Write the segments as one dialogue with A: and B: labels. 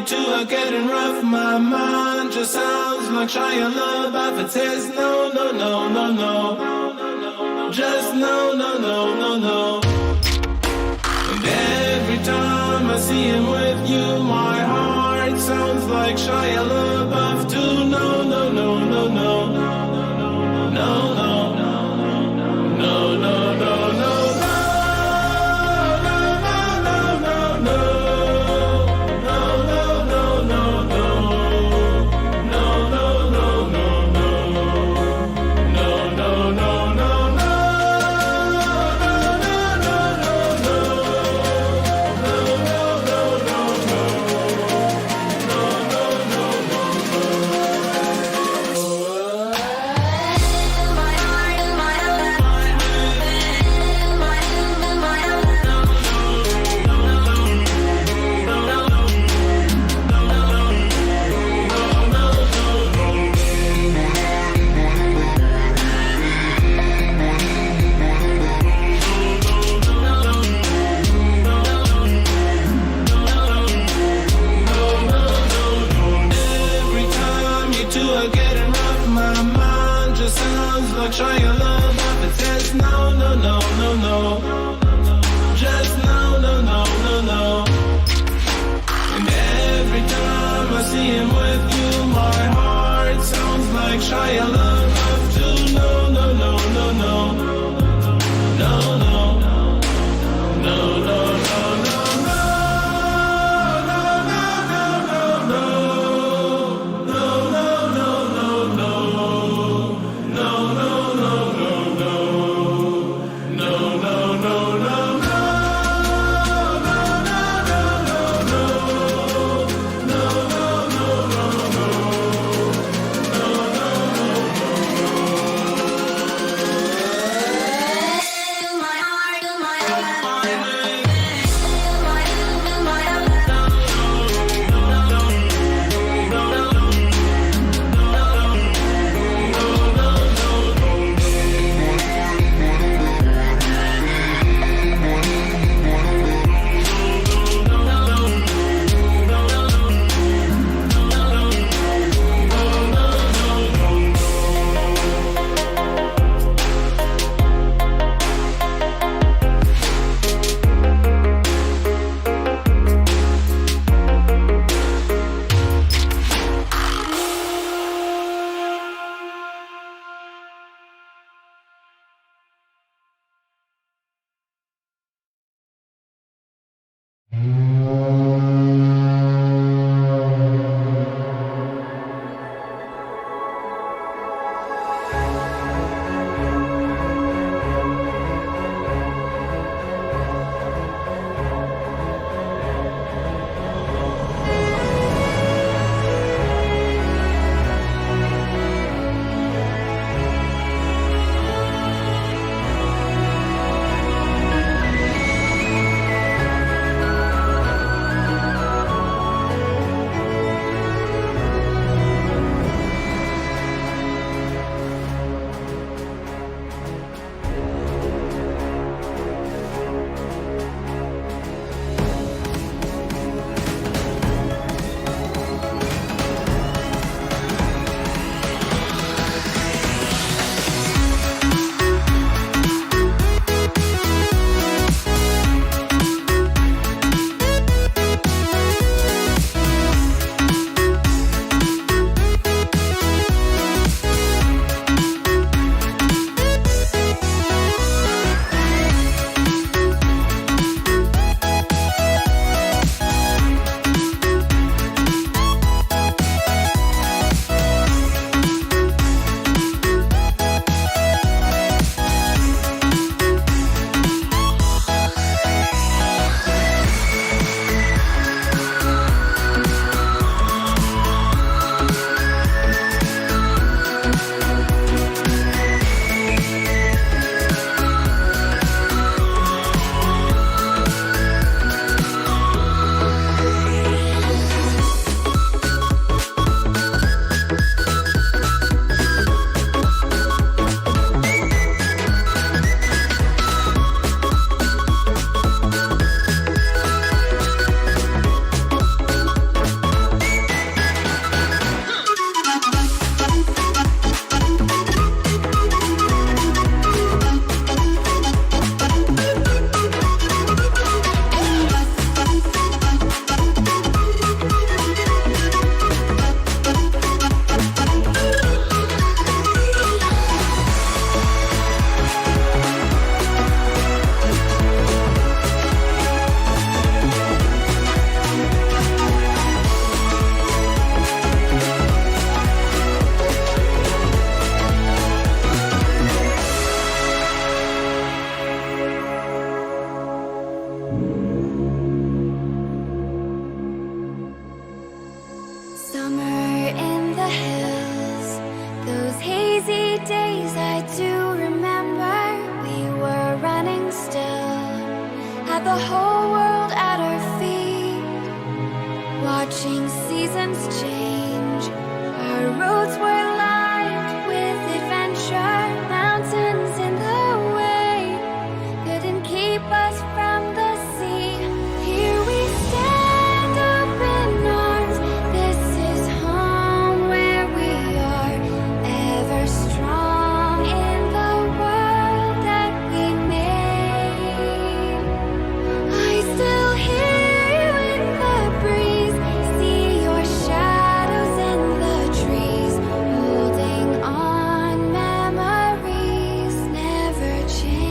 A: two are getting rough. My mind just sounds like Shia LaBeouf. It says no, no, no, no, no. Just no, no, no, no, no. And every time I see him with you, my heart sounds like Shia LaBeouf too. No, no, no, no, no. No, no, no, no, no, no, no.
B: My heart watching seasons change. Our roads were lined with adventure, mountains in the way couldn't keep us from the sea. Here we stand, open arms. This is home where we are, ever strong in the world that we made. I still hear you in the breeze, see your shadows in the trees, holding on, memories never change.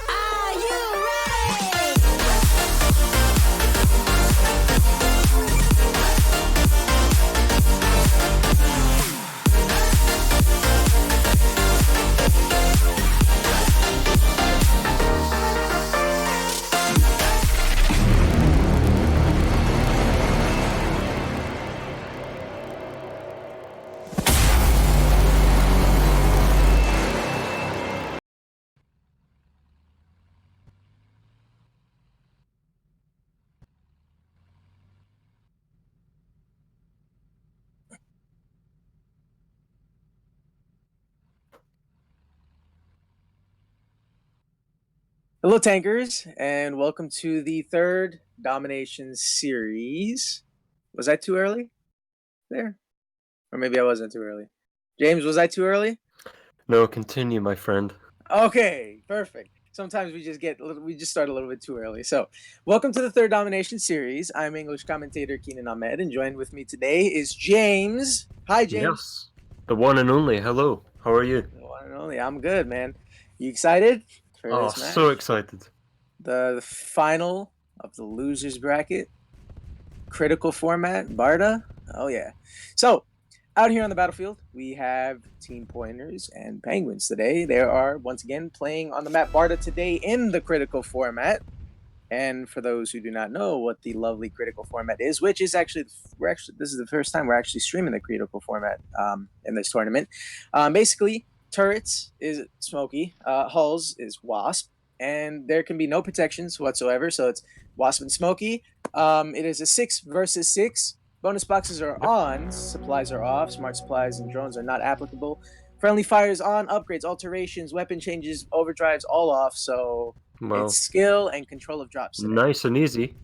B: Are you ready?
C: Hello, tankers, and welcome to the third Domination Series. Was I too early there? Or maybe I wasn't too early. James, was I too early?
D: No, continue, my friend.
C: Okay, perfect. Sometimes we just start a little bit too early. So, welcome to the third Domination Series. I'm English commentator Kenanahmed, and joined with me today is James. Hi, James.
D: Yes, the one and only. Hello, how are you?
C: The one and only. I'm good, man. You excited for
D: Oh,
C: this match?
D: so excited.
C: The final of the losers bracket, critical format, Barda. Oh yeah. So out here on the battlefield, we have Team Pointers and Penguins today. They are once again playing on the map Barda today in the critical format. And for those who do not know what the lovely critical format is, which is actually this is the first time we're actually streaming the critical format in this tournament. Basically, turrets is Smoky, hulls is Wasp, and there can be no protections whatsoever. So it's Wasp and Smoky. It is a 6 versus 6. Bonus boxes are on, supplies are off, smart supplies and drones are not applicable. Friendly fires on, upgrades, alterations, weapon changes, overdrives, all off. So it's
D: Well,
C: skill and control of drops today.
D: nice and easy,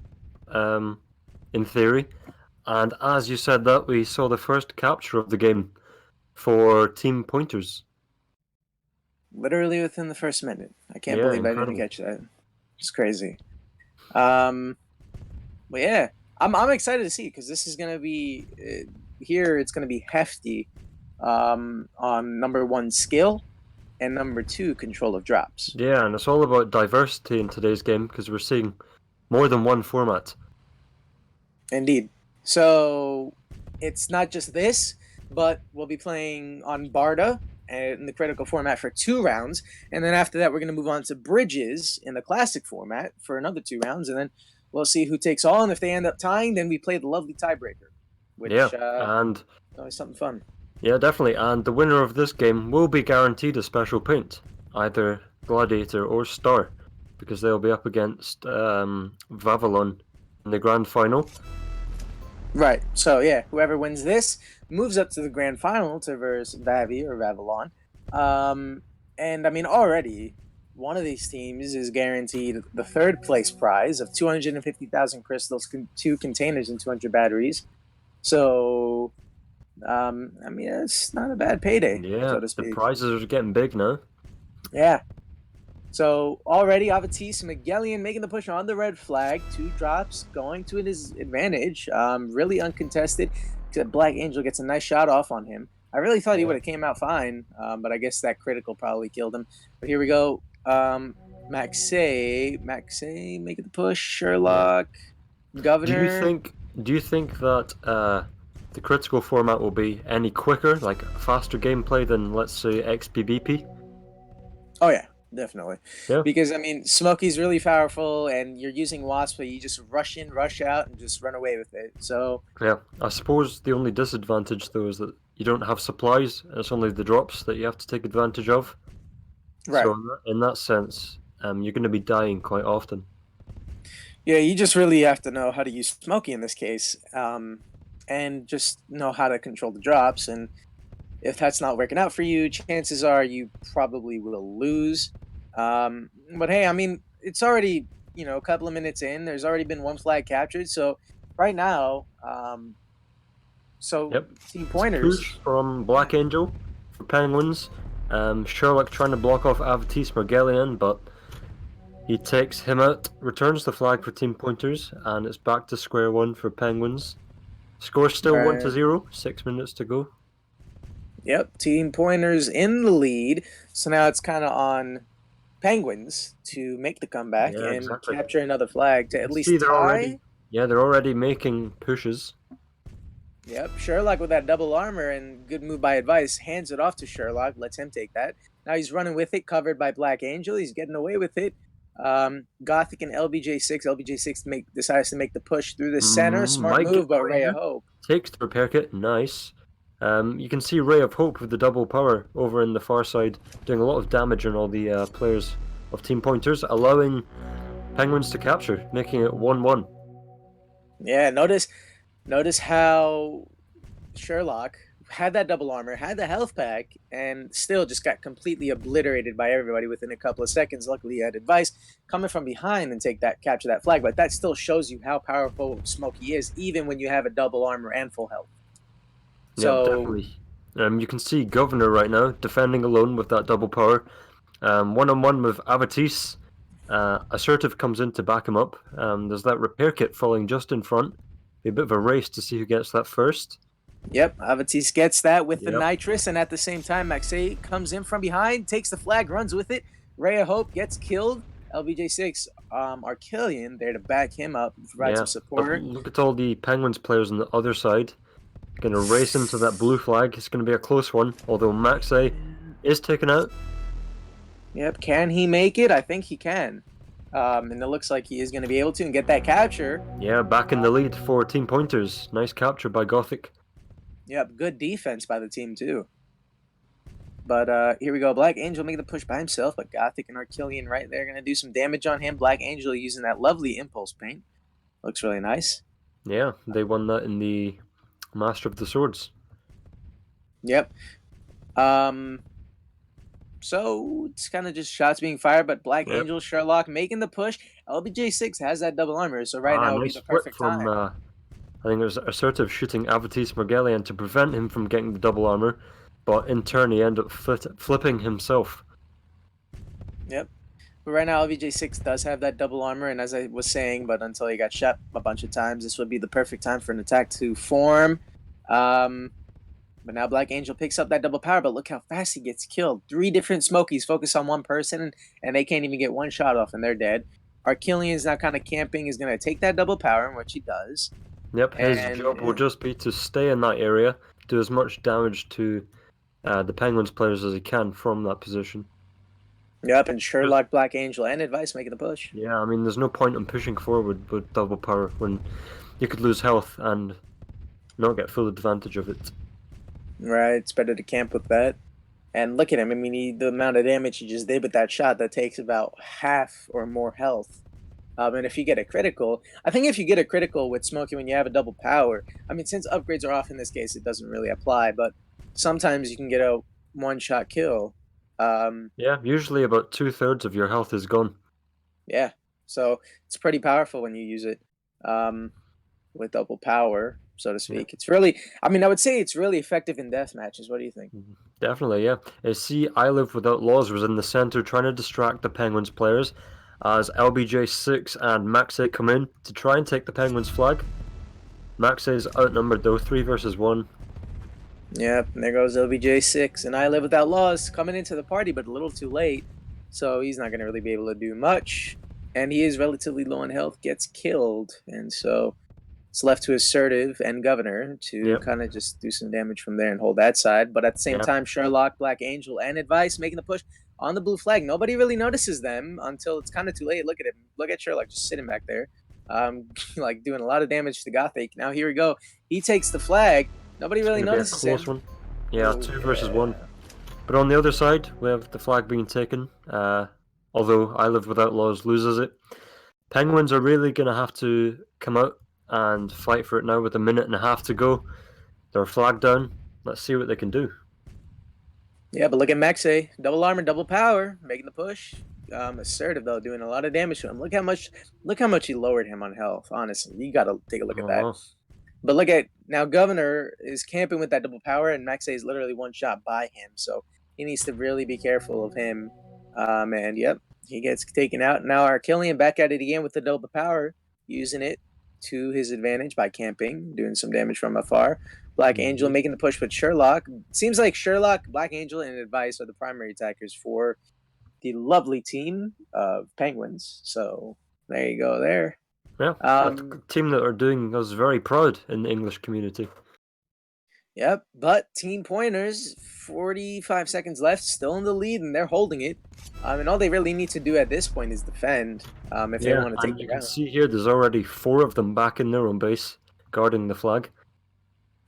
D: in theory. And as you said that, we saw the first capture of the game for Team Pointers.
C: Literally within the first minute. I can't
D: Yeah,
C: believe I didn't
D: incredible.
C: catch that. It's crazy. But yeah, I'm excited to see because this is gonna be here. It's gonna be hefty on number one skill and number two control of drops.
D: Yeah, and it's all about diversity in today's game because we're seeing more than one format.
C: Indeed. So it's not just this, but we'll be playing on Barda in the critical format for 2 rounds, and then after that we're going to move on to bridges in the classic format for another 2 rounds, and then we'll see who takes all. And if they end up tying, then we play the lovely tiebreaker,
D: Yeah,
C: which
D: and
C: always something fun.
D: yeah, definitely. And the winner of this game will be guaranteed a special paint, either Gladiator or Star, because they'll be up against Vavalon in the grand final.
C: Right. So yeah, whoever wins this moves up to the grand final to verse Vavi or Vavalon. And I mean already one of these teams is guaranteed the third place prize of 250,000 crystals, 2 containers, and 200 batteries. So I mean it's not a bad payday,
D: Yeah,
C: so to
D: the
C: speak.
D: prizes are getting big now.
C: Yeah. So already Avatis Magellan making the push on the red flag. 2 drops going to his advantage. Really uncontested. Black Angel gets a nice shot off on him. I really thought he would have came out fine, but I guess that critical probably killed him. But here we go. Maxey making the push. Sherlock,
D: Do you
C: Governor.
D: think? Do you think that the critical format will be any quicker, like faster gameplay than, let's say, XBBP?
C: Oh yeah, definitely.
D: Yeah.
C: Because I mean, Smokey's really powerful, and you're using Wasp, but you just rush in, rush out, and just run away with it. So
D: Yeah, I suppose the only disadvantage though is that you don't have supplies, and it's only the drops that you have to take advantage of.
C: right.
D: So in that sense, you're going to be dying quite often.
C: Yeah, you just really have to know how to use Smokey in this case, and just know how to control the drops. And if that's not working out for you, chances are you probably will lose. But hey, I mean, it's already a couple of minutes in. There's already been 1 flag captured, so right now, so
D: Yep.
C: Team
D: It's a
C: Pointers.
D: push from Black Angel for Penguins. Sherlock trying to block off Avatis Margellian, but he takes him out, returns the flag for Team Pointers, and it's back to square one for Penguins. Score still 1-0, 6 minutes to go.
C: Yep, Team Pointers in the lead. So now it's kind of on Penguins to make the comeback
D: Yeah,
C: and
D: exactly.
C: capture another flag to
D: You
C: at
D: can
C: least
D: see
C: tie.
D: they're already making pushes.
C: Yep, Sherlock with that double armor and good move by Advice hands it off to Sherlock, lets him take that. Now he's running with it, covered by Black Angel. He's getting away with it. Gothic and LBJ6. LBJ6 decides to make the push through the center. Smart
D: Mike
C: move, but Ray of Hope.
D: takes the repair kit. Nice. You can see Ray of Hope with the double power over in the far side, doing a lot of damage on all the players of Team Pointers, allowing Penguins to capture, making it 1-1.
C: Yeah, notice how Sherlock had that double armor, had the health pack, and still just got completely obliterated by everybody within a couple of seconds. Luckily, he had Advice coming from behind and capture that flag. But that still shows you how powerful Smokey is, even when you have a double armor and full health.
D: Yeah, definitely. You can see Governor right now defending alone with that double power. One-on-one with Avatis. Assertive comes in to back him up. There's that repair kit falling just in front. Be a bit of a race to see who gets that first.
C: Yep, Avatis gets that with the
D: Yep.
C: nitrous, and at the same time, Maxey comes in from behind, takes the flag, runs with it. Ray of Hope gets killed. LBJ6, Archillian there to back him up, provide some
D: But
C: support.
D: look at all the Penguins players on the other side. Gonna race into that blue flag. It's gonna be a close one, although Maxey is taken out.
C: Yep, can he make it? I think he can. And it looks like he is going to be able to and get that capture.
D: Yeah, back in the lead for Team Pointers. Nice capture by Gothic.
C: Yep, good defense by the team too. But here we go. Black Angel making the push by himself, but Gothic and Archillian right there going to do some damage on him. Black Angel using that lovely impulse paint. Looks really nice.
D: Yeah, they won that in the Master of the Swords.
C: Yep. Um, so it's kind of just shots being fired, but Black
D: Yep.
C: Angel, Sherlock making the push. LBJ6 has that double armor, so right now would be
D: Nice
C: the
D: flip
C: perfect
D: from,
C: time.
D: I think it was Assertive shooting Avitis Morgelian to prevent him from getting the double armor, but in turn he ended up flipping himself.
C: Yep. But right now, LVJ6 does have that double armor, and as I was saying, but until he got shot a bunch of times, this would be the perfect time for an attack to form. But now Black Angel picks up that double power, but look how fast he gets killed. 3 different Smokies focus on one person, and they can't even get one shot off, and they're dead. Archelian's now kind of camping, is going to take that double power, which he does.
D: Yep, his
C: And
D: job will just be to stay in that area, do as much damage to the Penguins players as he can from that position.
C: yep, and Sherlock, Black Angel, and Advice making the push.
D: Yeah, I mean, there's no point in pushing forward with double power when you could lose health and not get full advantage of it.
C: Right, it's better to camp with that. And look at him. I mean, the amount of damage he just did with that shot, that takes about half or more health. And if you get a critical, I think if you get a critical with Smokey when you have a double power, I mean, since upgrades are off in this case, it doesn't really apply, but sometimes you can get a one-shot kill.
D: Yeah, usually about 2/3 of your health is gone.
C: Yeah, so it's pretty powerful when you use it with double power, so to
D: Yeah,
C: speak. It's really, I mean, I would say it's really effective in death matches. What do you think?
D: definitely, yeah. See, I Live Without Laws was in the center trying to distract the Penguins players as LBJ6 and Maxe come in to try and take the Penguins flag. Maxe is outnumbered though, 3 versus 1.
C: Yep, and there goes LBJ6, and I Live Without Laws coming into the party, but a little too late, so he's not going to really be able to do much. And he is relatively low in health, gets killed, and so it's left to Assertive and Governor to
D: Yep,
C: kind of just do some damage from there and hold that side. But at the same
D: yep.
C: time, Sherlock, Black Angel, and Advice making the push on the blue flag. Nobody really notices them until it's kind of too late. Look at him. Look at Sherlock just sitting back there, like doing a lot of damage to Gothic. Now here we go. He takes the flag. Nobody
D: It's
C: really
D: going to be a
C: notices
D: close
C: him.
D: one. Yeah,
C: Oh,
D: 2 versus 1.
C: yeah.
D: But on the other side, we have the flag being taken. Although I Live Without Laws loses it. Penguins are really going to have to come out and fight for it now with a minute and a half to go. They're flag down. Let's see what they can do.
C: Yeah, but look at Maxe. Double armor, double power, making the push. Assertive though, doing a lot of damage to him. Look how much he lowered him on health. Honestly, you gotta take a look at
D: Oh,
C: that.
D: wow.
C: But look at now, Governor is camping with that double power, and Maxe is literally one shot by him. So he needs to really be careful of him. And yep, he gets taken out. Now Archelian back at it again with the double power, using it to his advantage by camping, doing some damage from afar. Black Angel
D: Mhm.
C: making the push with Sherlock. Seems like Sherlock, Black Angel, and Advice are the primary attackers for the lovely team of Penguins. So there you go there.
D: Yeah, a team that are doing us very proud in the English community.
C: Yep, but Team Pointers, 45 seconds left, still in the lead, and they're holding it. And all they really need to do at this point is defend if they
D: Yeah,
C: want to take
D: and
C: the
D: you can
C: round.
D: see here there's already 4 of them back in their own base, guarding the flag.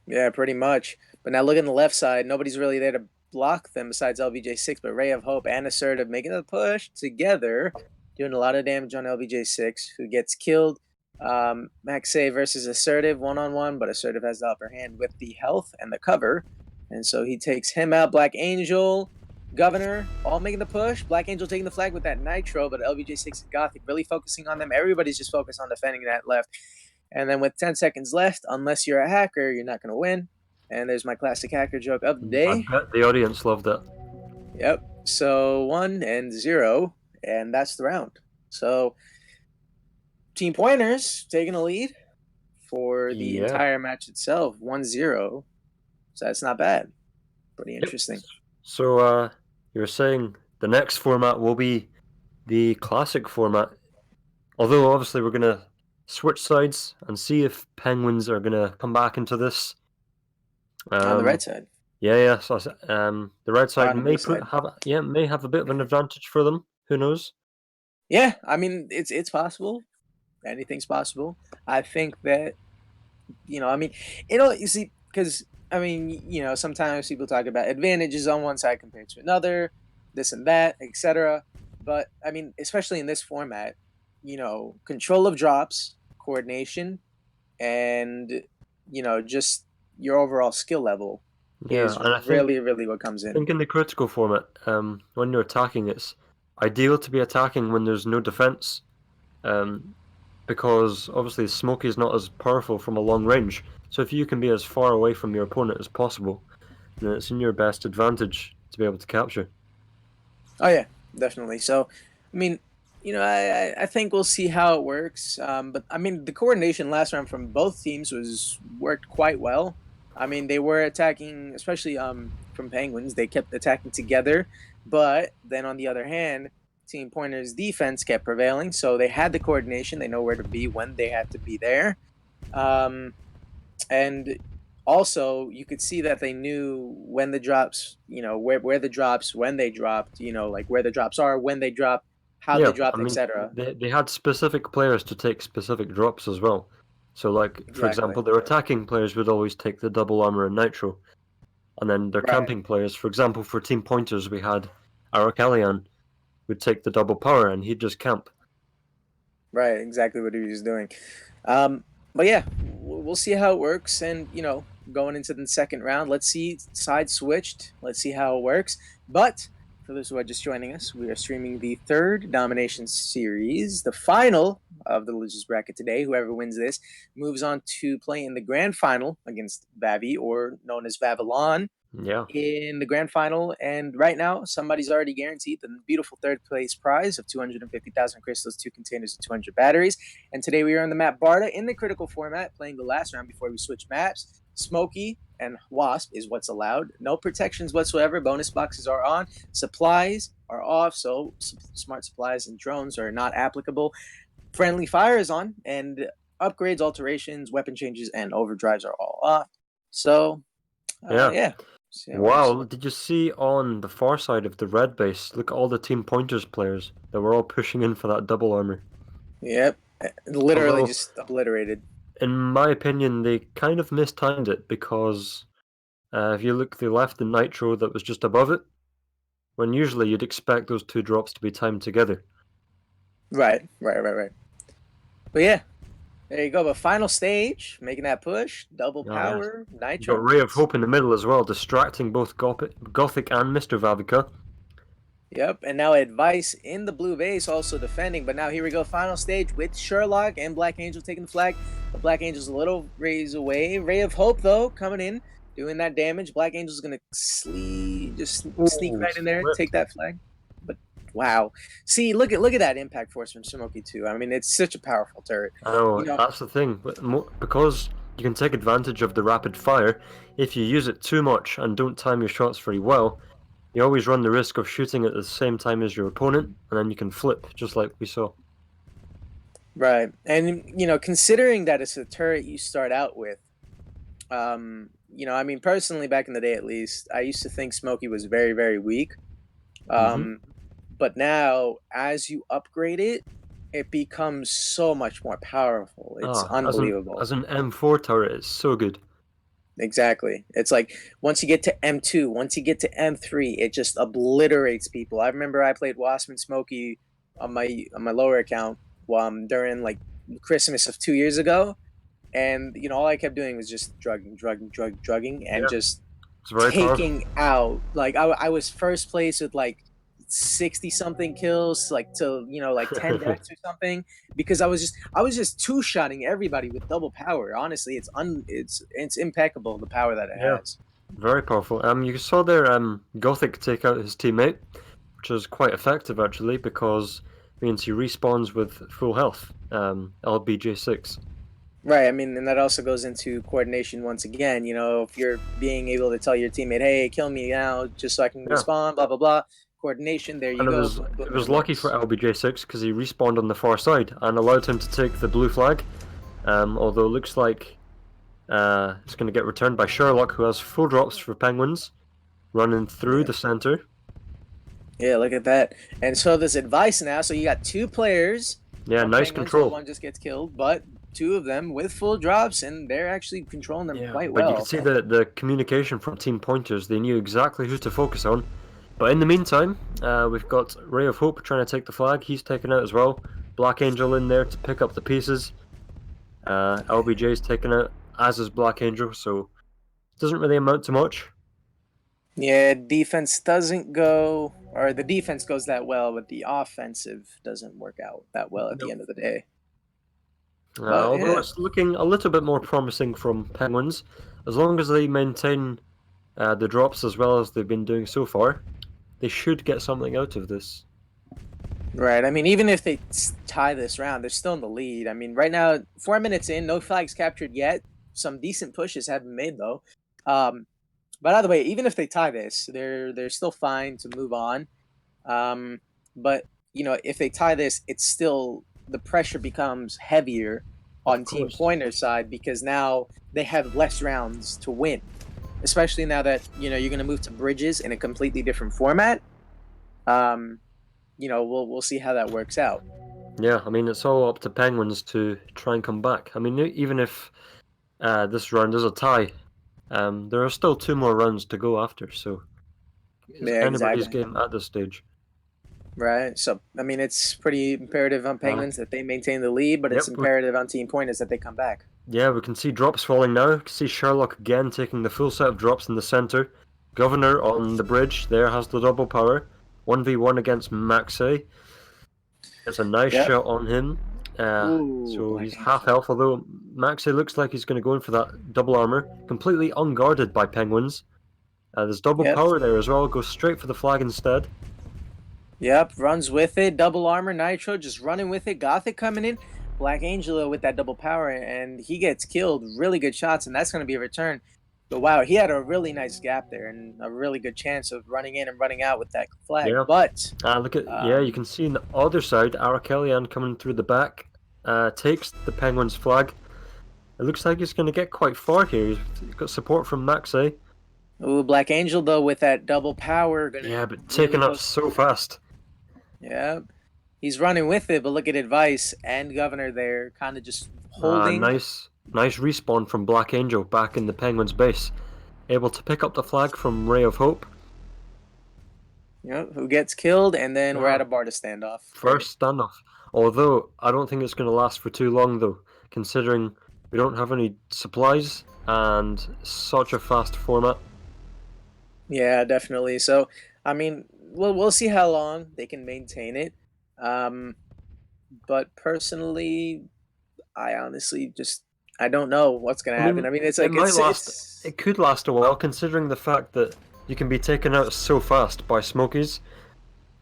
C: Yeah, pretty much. But now look on the left side. Nobody's really there to block them besides LVJ6, but Ray of Hope and Assertive making a push together, doing a lot of damage on LVJ6, who gets killed. Maxe versus Assertive one-on-one, but Assertive has the upper hand with the health and the cover. And so he takes him out. Black Angel, Governor, all making the push. Black Angel taking the flag with that Nitro, but LVJ6 and Gothic really focusing on them. Everybody's just focused on defending that left. And then with 10 seconds left, unless you're a hacker, you're not going to win. And there's my classic hacker joke of the
D: I
C: day.
D: bet the audience loved it.
C: Yep. So 1-0, and that's the round. So Team Pointers taking a lead for the
D: Yeah.
C: entire match itself, 1-0. So that's not bad. Pretty interesting.
D: So, you were saying the next format will be the classic format. Although, obviously, we're going to switch sides and see if Penguins are going to come back into this.
C: On the right side.
D: Yeah. So, the right
C: Or
D: side
C: on the blue side.
D: may have a bit of an advantage for them. Who knows?
C: Yeah, I mean, it's possible. Anything's possible. I think that, I mean, you see, because, I mean, sometimes people talk about advantages on one side compared to another, this and that, etc. But, I mean, especially in this format, control of drops, coordination, and, just your overall skill level
D: Yeah,
C: is
D: and I
C: really, really what comes in.
D: think in the critical format, when you're attacking, it's ideal to be attacking when there's no defense, um, because obviously Smokey is not as powerful from a long range. So if you can be as far away from your opponent as possible, then it's in your best advantage to be able to capture.
C: Oh yeah, definitely. So, I mean, I think we'll see how it works. But I mean, the coordination last round from both teams was worked quite well. I mean, they were attacking, especially from Penguins, they kept attacking together. But then on the other hand, Team Pointer's defense kept prevailing, so they had the coordination. They know where to be when they had to be there. Um, and also you could see that they knew when the drops, where the drops, when they dropped, like where the drops are, when they drop, how they
D: Yeah, I
C: dropped,
D: mean,
C: etc.
D: they had specific players to take specific drops as well. So, like, for
C: Exactly.
D: example, their attacking players would always take the double armor and nitro, and then their
C: Right.
D: camping players, for example, for Team Pointers, we had Arakalian would take the double power and he'd just camp.
C: Right. Exactly what he was doing. Um, but yeah, we'll see how it works. And going into the second round, let's see side switched. Let's see how it works. But for those who are just joining us, we are streaming the third Domination Series, the final of the losers bracket today. Whoever wins this moves on to play in the grand final against Vavi, or known as Vavilon,
D: Yeah,
C: in the grand final. And right now, somebody's already guaranteed the beautiful third place prize of 250,000 crystals, 2 containers, and 200 batteries. And today we are on the map Barda in the critical format, playing the last round before we switch maps. Smokey and Wasp is what's allowed. No protections whatsoever. Bonus boxes are on. Supplies are off, so smart supplies and drones are not applicable. Friendly fire is on, and upgrades, alterations, weapon changes, and overdrives are all off. So,
D: yeah.
C: yeah. See how it works.
D: Wow, did you see on the far side of the red base? Look at all the Team Pointers players that were all pushing in for that double armor.
C: Yep. Literally
D: Although,
C: just obliterated.
D: in my opinion, they kind of mistimed it because if you look to the left, the nitro that was just above it, when usually you'd expect those two drops to be timed together.
C: Right. But yeah, there you go. But final stage, making that push, double
D: Oh, yeah.
C: power,
D: You
C: nitro.
D: got Ray of Hope in the middle as well, distracting both Gothic and Mr. Vavica.
C: Yep. And now Advice in the blue base also defending. But now here we go. Final stage with Sherlock and Black Angel taking the flag. But Black Angel's a little raise away. Ray of Hope, though, coming in, doing that damage. Black Angel's going to just sneak
D: Ooh,
C: right in there,
D: slipped.
C: take that flag. But wow. See, look at that impact force from Smokey, too. I mean, it's such a powerful turret.
D: I know,
C: You know,
D: that's the thing. But because you can take advantage of the rapid fire, if you use it too much and don't time your shots very well, you always run the risk of shooting at the same time as your opponent, and then you can flip, just like we saw.
C: right. And, considering that it's a turret you start out with, I mean, personally, back in the day at least, I used to think Smokey was very, very weak.
D: Mhm.
C: But now, as you upgrade it, it becomes so much more powerful. It's
D: Ah,
C: unbelievable.
D: as an M4 turret, it's so good.
C: Exactly. It's like once you get to M2, once you get to M3, it just obliterates people. I remember I played Wasp and Smokey on my lower account during like Christmas of 2 years ago, and all I kept doing was just drugging, and
D: Yeah,
C: just
D: it's very powerful.
C: taking out. Like I was first place with like 60 something kills, like to like 10 deaths or something, because I was just two shotting everybody with double power. Honestly, it's impeccable, the power that it
D: Yeah,
C: has.
D: very powerful. You saw there, Gothic take out his teammate, which is quite effective actually, because it means he respawns with full health. LBJ6.
C: Right. I mean, and that also goes into coordination once again. If you're being able to tell your teammate, "Hey, kill me now, just so I can
D: Yeah.
C: respawn," blah blah blah. Coordination. There you
D: And it
C: go.
D: was
C: Boom,
D: it
C: boom,
D: was
C: it
D: lucky for
C: works.
D: LBJ6 because he respawned on the far side and allowed him to take the blue flag. Although it looks like it's going to get returned by Sherlock, who has full drops for Penguins, running through
C: Yeah.
D: the center.
C: Yeah. Look at that. And so there's advice now. So you got two players
D: Yeah,
C: on
D: nice
C: Penguins. Well,
D: control.
C: one just gets killed, but two of them with full drops, and they're actually controlling them
D: Yeah,
C: quite
D: but you could
C: well.
D: see the communication from Team Pointers. They knew exactly who to focus on. But in the meantime, we've got Ray of Hope trying to take the flag. He's taken out as well. Black Angel in there to pick up the pieces. LBJ's taken out, as is Black Angel, so it doesn't really amount to much.
C: Yeah, defense doesn't go, or the defense goes that well, but the offensive doesn't work out that well at the end of the day. But
D: Although
C: yeah,
D: it's looking a little bit more promising from Penguins, as long as they maintain the drops as well as they've been doing so far, they should get something out of this.
C: right. I mean, even if they tie this round, they're still in the lead. I mean, right now, 4 minutes in, no flags captured yet. Some decent pushes have been made though. But either way, even if they tie this, they're still fine to move on. Um, but if they tie this, it's still the pressure becomes heavier
D: Of
C: on Team
D: course.
C: Pointer's side because now they have less rounds to win. Especially now that you're going to move to bridges in a completely different format. Um, we'll see how that works out.
D: Yeah, I mean, it's all up to Penguins to try and come back. I mean, even if this round is a tie, there are still 2 more rounds to go after, so it's
C: Yeah,
D: anybody's
C: exactly.
D: game at this stage.
C: Right. So I mean, it's pretty imperative on
D: Uh,
C: Penguins that they maintain the lead, but it's
D: yep,
C: imperative on Team Pointers that they come back.
D: yeah, we can see drops falling now. We can see Sherlock again taking the full set of drops in the center. Governor on the bridge there has the double power. 1v1 against Maxey. It's a nice
C: Yep.
D: shot on him.
C: Ooh,
D: So
C: Black
D: he's half
C: Angel.
D: health, although Maxey looks like he's going to go in for that double armor. Completely unguarded by Penguins. There's double
C: Yep.
D: power there as well. Goes straight for the flag instead.
C: Yep, runs with it. Double armor, Nitro just running with it. Gothic coming in. Black Angela with that double power, and he gets killed. Really good shots, and that's going to be a return. But wow, he had a really nice gap there and a really good chance of running in and running out with that flag.
D: Yeah.
C: But
D: Look at you can see on the other side, Arakelian coming through the back. Takes the Penguins flag. It looks like he's going to get quite far here. He's got support from Maxey.
C: ooh, Black Angel though with that double power, gonna
D: Yeah, but
C: really
D: taken
C: go.
D: up so fast.
C: Yeah, he's running with it, but look at Advice and Governor there, kind of just holding.
D: Nice respawn from Black Angel back in the Penguins base. Able to pick up the flag from Ray of Hope.
C: Who gets killed, and then we're at
D: Yeah.
C: a Barta standoff. Great.
D: First standoff. Although, I don't think it's going to last for too long though, considering we don't have any supplies and such a fast format.
C: Yeah, definitely. So, I mean, we'll see how long they can maintain it. Um, but personally, I honestly just I don't know what's gonna
D: I
C: happen.
D: mean,
C: I mean, it's
D: it
C: like
D: might last.
C: it's
D: It could last a while, considering the fact that you can be taken out so fast by Smokies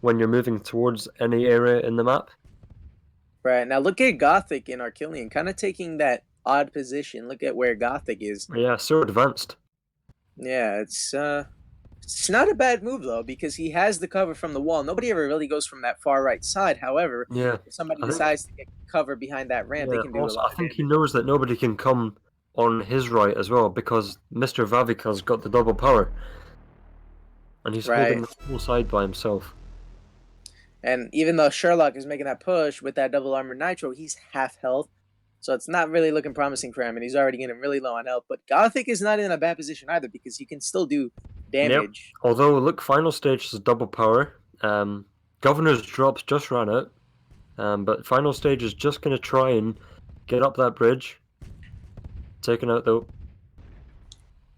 D: when you're moving towards any area in the map.
C: right now. Look at Gothic in Archilian, kind of taking that odd position. Look at where Gothic is.
D: Yeah, so advanced.
C: Yeah, it's not a bad move though because he has the cover from the wall. Nobody ever really goes from that far right side. However,
D: Yeah,
C: if somebody
D: I think.
C: decides to get cover behind that ramp, they
D: Yeah,
C: can do a
D: also
C: lot
D: I
C: of
D: think he
C: damage.
D: knows that nobody can come on his right as well because Mr. Vavika's got the double power and he's holding
C: Right.
D: the whole side by himself.
C: And even though Sherlock is making that push with that double armor Nitro, he's half health. So it's not really looking promising for him, and he's already getting really low on health. But Gothic is not in a bad position either because he can still do
D: Yep.
C: damage.
D: Although look, final stage is double power. Governor's drops just ran out. But final stage is just gonna try and get up that bridge. Taken out though.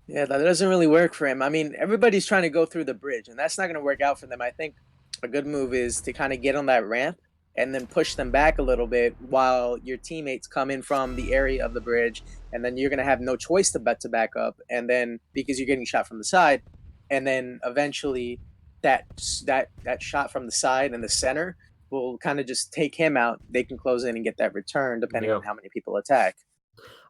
C: Yeah, that doesn't really work for him. I mean, everybody's trying to go through the bridge, and that's not going to work out for them. I think a good move is to kind of get on that ramp and then push them back a little bit while your teammates come in from the area of the bridge, and then you're going to have no choice to back up, and then because you're getting shot from the side, and then eventually that that shot from the side and the center will kind of just take him out. They can close in and get that return depending
D: Yeah.
C: on how many people attack.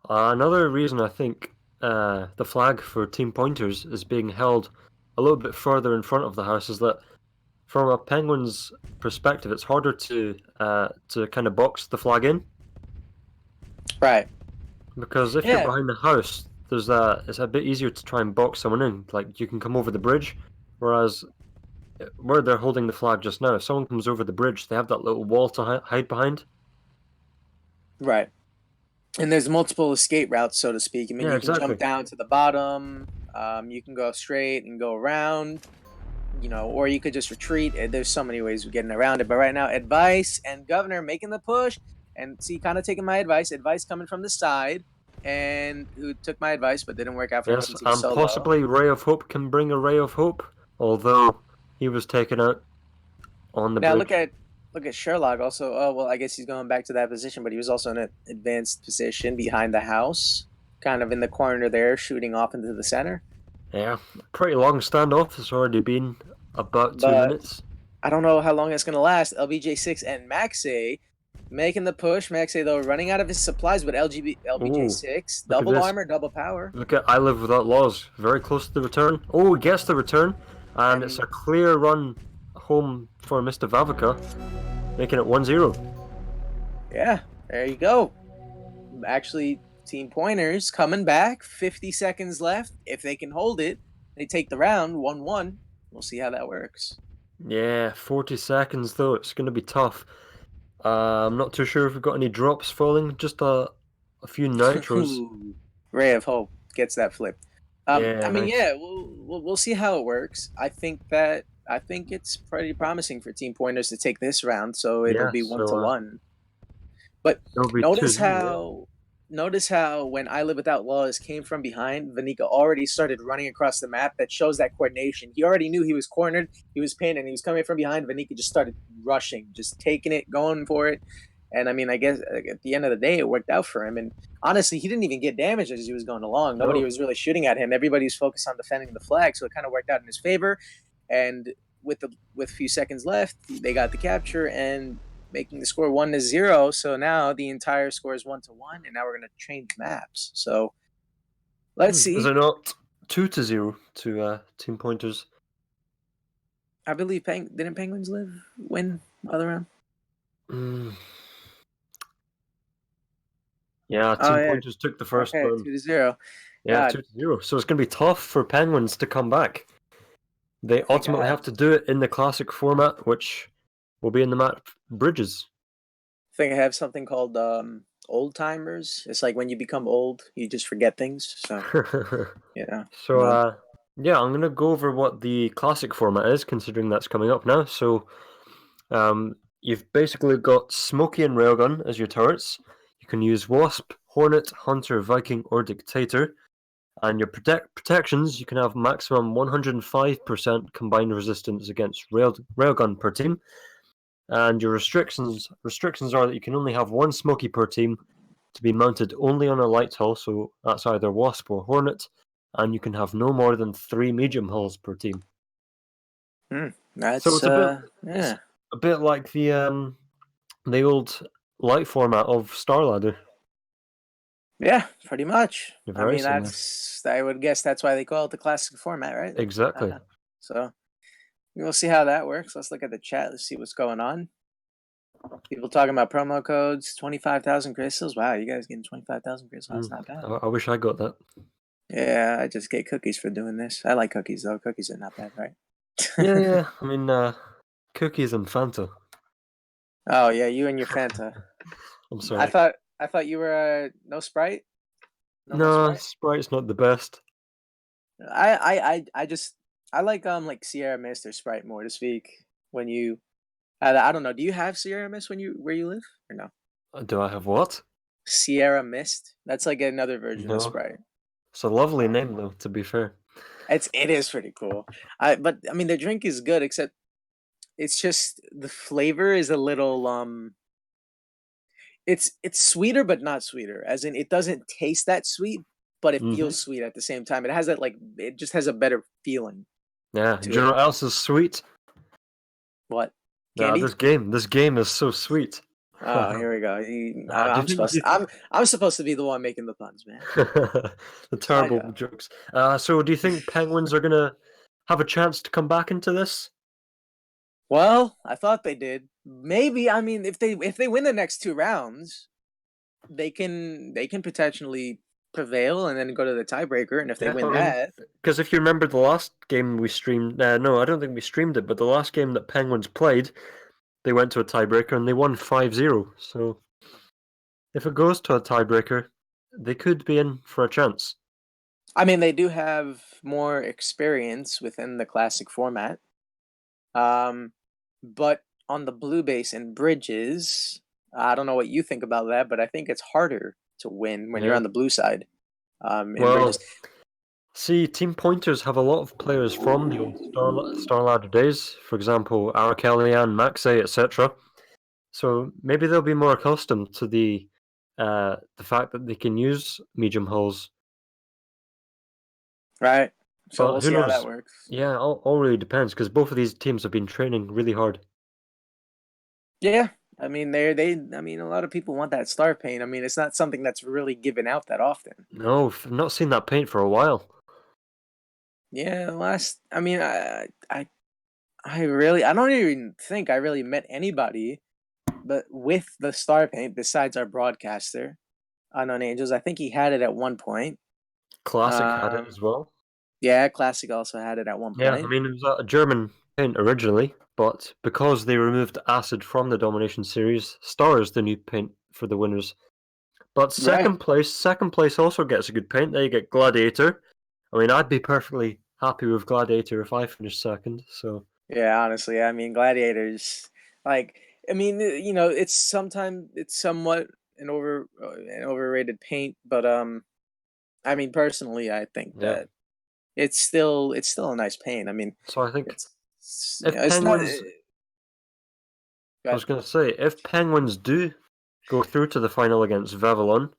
D: Another reason I think the flag for Team Pointers is being held a little bit further in front of the house is that from a Penguin's perspective, it's harder to kind of box the flag in
C: Right.
D: because if you're
C: Yeah.
D: behind the house, it's a bit easier to try and box someone in. Like you can come over the bridge, whereas where they're holding the flag just now, if someone comes over the bridge, they have that little wall to hide behind.
C: Right. And there's multiple escape routes, so to speak. I mean,
D: Yeah,
C: you can
D: exactly.
C: jump down to the bottom. You can go straight and go around. Or you could just retreat. There's so many ways of getting around it. But right now, Advice and Governor making the push, and see, kind of taking my advice. Advice coming from the side, and who took my advice but didn't work out for him
D: Yes,
C: since he was
D: and
C: so low.
D: possibly Ray of Hope can bring a ray of hope, although he was taken out on the
C: Now
D: bridge.
C: look at Sherlock also. Oh well, I guess he's going back to that position, but he was also in an advanced position behind the house, kind of in the corner there, shooting off into the center.
D: Yeah, pretty long standoff. It's already been about two
C: But
D: minutes.
C: I don't know how long it's gonna last. LBJ6 and Maxey making the push. Maxey though running out of his supplies, but
D: Oh,
C: LBJ6
D: look at
C: double
D: this.
C: armor, double power,
D: Look at I Live Without Laws. Very close to the return. Oh, he gets the return. And it's
C: and
D: a clear run home for Mr. Vavica, making it 1-0.
C: yeah, there you go. Actually, team pointers coming back. 50 seconds left. If they can hold it, they take the round 1-1. We'll see how that works.
D: Yeah, 40 seconds though. It's going to be tough. I'm not too sure if we've got any drops falling. Just a few nitros.
C: Ooh, Ray of Hope gets that flip.
D: Yeah,
C: I mean,
D: nice.
C: yeah, we'll see how it works. I think it's pretty promising for team pointers to take this round, so it'll
D: Yeah,
C: be one to
D: so
C: one. But
D: it'll be
C: notice
D: 2-0. Yeah.
C: how notice how when I Live Without Laws came from behind, Vanika already started running across the map. That shows that coordination. He already knew he was cornered, he was pinned, and he was coming from behind. Vanika just started rushing, just taking it, going for it. And I mean, I guess at the end of the day, it worked out for him. And honestly, he didn't even get damaged as he was going along. Nobody
D: No.
C: was really shooting at him. Everybody was focused on defending the flag, so it kind of worked out in his favor. And with a few seconds left, they got the capture and making the score 1-0. So now the entire score is 1-1, and now we're gonna change maps. So let's
D: Is
C: see.
D: it not 2-0 to team pointers?
C: I believe didn't Penguins win other round?
D: Mm. Yeah,
C: Oh
D: team
C: yeah.
D: pointers took the first
C: Okay,
D: round.
C: 2-0.
D: Yeah,
C: God,
D: 2-0. So it's going to be tough for Penguins to come back. They
C: I think I
D: ultimately
C: have
D: have to do it in the classic format, which will be in the map Bridges.
C: something called old timers. It's like when you become old, you just forget things. So yeah,
D: So,
C: but
D: yeah, I'm going to go over what the classic format is, considering that's coming up now. So, you've basically got Smoky and Railgun as your turrets. You can use Wasp, Hornet, Hunter, Viking, or Dictator. And your protections, you can have maximum 105% combined resistance against railgun per team. And your restrictions are that you can only have one Smoky per team to be mounted only on a light hull, so that's either Wasp or Hornet, and you can have no more than 3 medium hulls per team. So
C: that's
D: it's
C: yeah.
D: a bit like the old light format of Starladder.
C: Yeah, pretty much. I
D: Very
C: mean,
D: similar.
C: I would guess that's why they call it the classic format, right?
D: Exactly.
C: Uh, so we'll see how that works. Let's look at the chat. Let's see what's going on. People talking about promo codes, 25,000 crystals. Wow, you guys getting 25,000 crystals? That's not bad.
D: I wish I got that.
C: Yeah, I just get cookies for doing this. I like cookies though. Cookies are not bad, right?
D: Yeah, yeah. I mean, cookies and Fanta.
C: Oh yeah, you and your Fanta.
D: I'm
C: I
D: sorry.
C: thought I thought you were no Sprite. No more
D: No,
C: Sprite.
D: Sprite's not the best.
C: I like Sierra Mist or Sprite more to speak. When you, I don't know. Do you have Sierra Mist where you live or no?
D: Do I have what?
C: Sierra Mist. That's like another version of
D: No.
C: Sprite.
D: It's a lovely
C: Oh.
D: name, though, to be fair.
C: It is pretty cool. But I mean the drink is good, except it's just the flavor is a little it's sweeter but not sweeter. As in it doesn't taste that sweet, but it
D: Hmm.
C: feels sweet at the same time. It has that like it just has a better feeling
D: Yeah. Do
C: to
D: you know
C: it.
D: what else is sweet?
C: What?
D: Nah,
C: Candy?
D: this game is so sweet.
C: Oh, here we go.
D: Do you think?
C: I'm supposed to be the one making the puns, man.
D: The
C: It's my
D: terrible
C: job.
D: jokes. So do you think Penguins are gonna have a chance to come back into this?
C: Well, I thought they did. Maybe I mean if they win the next two rounds, they can potentially prevail and then go to the tiebreaker. And if they
D: Yeah, I
C: win
D: mean,
C: that,
D: because if you remember the last game we streamed, no, I don't think we streamed it, but the last game that Penguins played, they went to a tiebreaker and they won 5-0. So if it goes to a tiebreaker, they could be in for a chance.
C: I mean they do have more experience within the classic format. Um, but on the blue base and bridges, I don't know what you think about that, but I think it's harder to win when you're
D: Yeah.
C: on the blue side. In
D: Well,
C: Bridges.
D: see, Team Pointers have a lot of players from the old Starladder days. For example, Arakelian, Maxey, etc. So maybe they'll be more accustomed to the fact that they can use medium hulls.
C: Right. So
D: But
C: we'll
D: who
C: see how that
D: knows?
C: works.
D: Yeah, all really depends because both of these teams have been training really hard.
C: Yeah. I mean, I mean, a lot of people want that star paint. I mean, it's not something that's really given out that often.
D: No, I've not seen that paint for a while.
C: Yeah, I mean, I don't even think I really met anybody, but with the star paint besides our broadcaster, Unknown Angels. I think he had it at one point.
D: Classic had it
C: Um,
D: as well.
C: yeah, Classic also had it at one
D: Yeah, I
C: point.
D: mean, it was a German paint originally, but because they removed acid from the Domination series, Star is the new paint for the winners. But
C: Right.
D: second place also gets a good paint. There you get Gladiator. I mean, I'd be perfectly happy with Gladiator if I finished second. So
C: Yeah, honestly, I mean, Gladiators, like, I mean, it's sometimes it's somewhat an overrated paint, but I mean, personally, I think
D: yeah.
C: that it's still a nice paint. I mean,
D: So I think if
C: it's not.
D: Penguins, I
C: But
D: was going to say, if Penguins do go through to the final against Vavalon,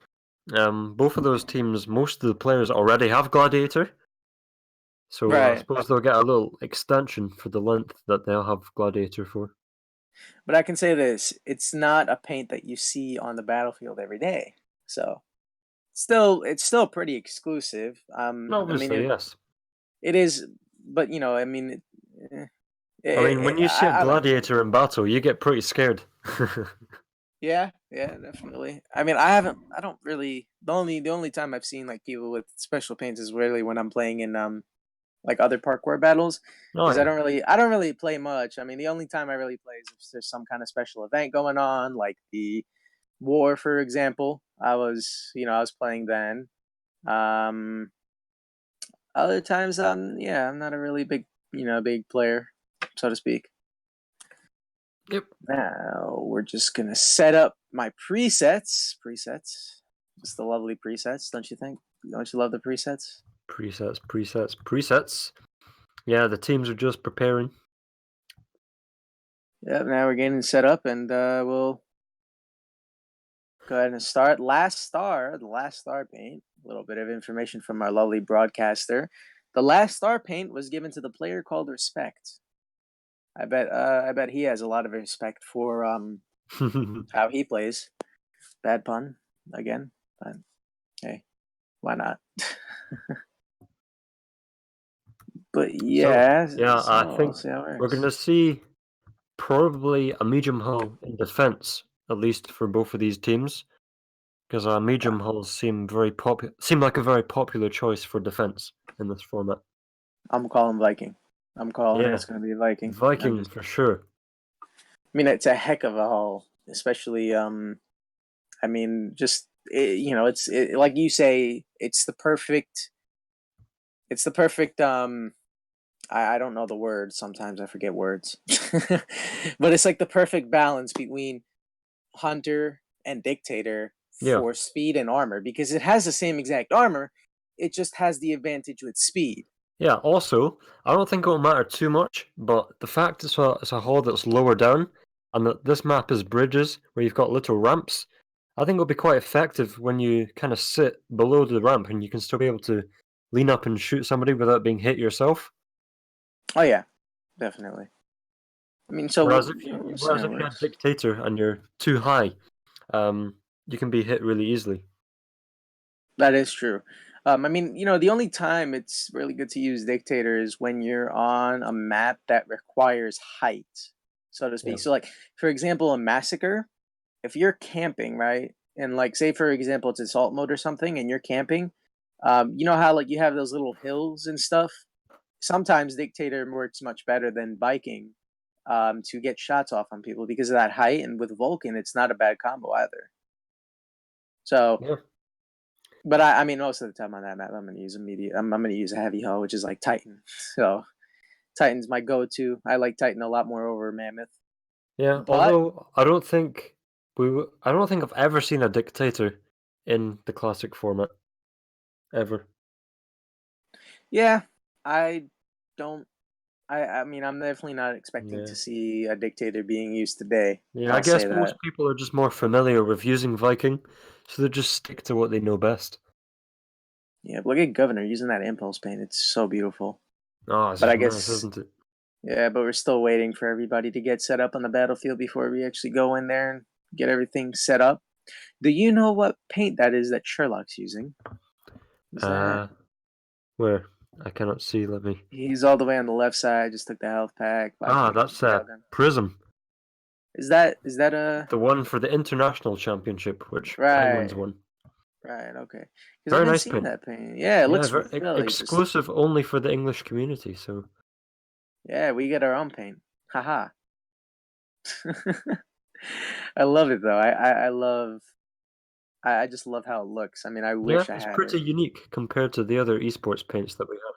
D: both of those teams, most of the players already have Gladiator. So I
C: right,
D: suppose they'll get a little extension for the length that they'll have Gladiator for.
C: but I can say this: it's not a paint that you see on the battlefield every day. So it's still pretty exclusive. I mean,
D: Obviously, yes.
C: it is, but I mean,
D: I mean, when you see a
C: I like it.
D: Gladiator in battle, you get pretty scared.
C: Yeah, yeah, definitely. I mean, I don't really. The only time I've seen like people with special paints is really when I'm playing in like other parkour battles,
D: Oh
C: because
D: yeah.
C: I don't really play much. I mean, the only time I really play is if there's some kind of special event going on, like the war, for example. I was playing then. Um, Other times, yeah, I'm not a really big player, so to speak.
D: Yep.
C: Now we're just gonna set up my presets. Presets, just the lovely presets, don't you think? Don't you love the presets?
D: Presets. Yeah, the teams are just preparing.
C: Yep. Now we're getting set up, and we'll go ahead and start. The last star paint. A little bit of information from our lovely broadcaster. The last star paint was given to the player called Respect. I bet he has a lot of respect for how he plays. Bad pun again, but hey, why not? But
D: So
C: yeah,
D: yeah, I
C: so we'll
D: think
C: see how it
D: we're
C: works.
D: gonna see probably a medium hull in defense, at least for both of these teams, because medium hulls seem like a very popular choice for defense in this format.
C: I'm calling Viking. I'm calling
D: Yeah,
C: it's going to be Viking.
D: Viking for sure.
C: I mean, it's a heck of a haul, especially. I mean, just like you say, It's the perfect. I don't know the word. Sometimes I forget words, but it's like the perfect balance between Hunter and Dictator
D: Yeah,
C: for speed and armor because it has the same exact armor. It just has the advantage with speed.
D: yeah. Also, I don't think it'll matter too much, but the fact it's a hull that's lower down, and that this map is bridges where you've got little ramps, I think it'll be quite effective when you kind of sit below the ramp and you can still be able to lean up and shoot somebody without being hit yourself.
C: Oh yeah, definitely. I mean,
D: Whereas
C: so
D: if you
C: we'll see
D: whereas
C: how it
D: if you had
C: works.
D: Dictator and you're too high, you can be hit really easily.
C: That is true. I mean, the only time it's really good to use Dictator is when you're on a map that requires height, so to
D: Yeah.
C: speak. So, like, for example, a Massacre, if you're camping, right? And, like, say, for example, it's assault mode or something, and you're camping, you know how, like, you have those little hills and stuff? Sometimes Dictator works much better than Viking to get shots off on people because of that height. And with Vulcan, it's not a bad combo either. So,
D: Yeah.
C: but I mean, most of the time on that map, I'm gonna use a medium. I'm gonna use a heavy hull, which is like Titan. So Titan's my go-to. I like Titan a lot more over Mammoth.
D: Yeah.
C: But
D: Although I don't think I've ever seen a Dictator in the classic format ever.
C: Yeah, I don't. I mean, I'm definitely not expecting
D: Yeah.
C: to see a dictator being used today.
D: Yeah, I
C: I'll say
D: guess most
C: that.
D: people are just more familiar with using Viking, so they just stick to what they know best.
C: Yeah, but look at Governor using that impulse paint. It's so beautiful.
D: Oh, it's
C: But I
D: just nice,
C: guess,
D: isn't it?
C: yeah, but we're still waiting for everybody to get set up on the battlefield before we actually go in there and get everything set up. Do you know what paint that is that Sherlock's using? Is that
D: Uh, where? I cannot see, let me...
C: he's all the way on the left side? Just took the health pack,
D: Ah,
C: 5.2
D: that's
C: railgun.
D: Prism,
C: Is that a
D: the one for the International Championship, which Penguins
C: right?
D: won.
C: Right. Okay. Because I've
D: Very
C: been
D: nice
C: seeing
D: paint.
C: that paint. Yeah, it
D: Yeah,
C: looks
D: very
C: really just.
D: exclusive only for the English community, so...
C: Yeah, we get our own paint. Haha. I love it though. I love. I just love how it looks. I mean, I
D: Yeah,
C: wish I
D: it's
C: had
D: pretty
C: it.
D: unique compared to the other esports paints that we have.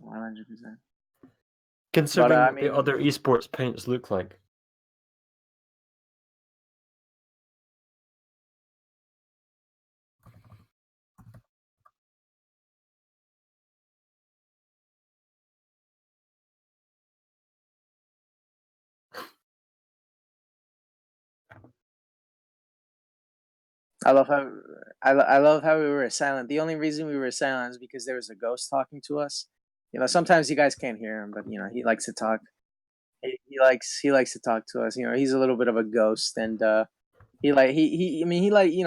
C: 100%. But
D: Considering
C: I
D: what the
C: mean,
D: other esports paints look like.
C: I love how I love how we were silent. The only reason we were silent is because there was a ghost talking to us. Sometimes you guys can't hear him, but he likes to talk. He likes to talk to us. He's a little bit of a ghost, and he I mean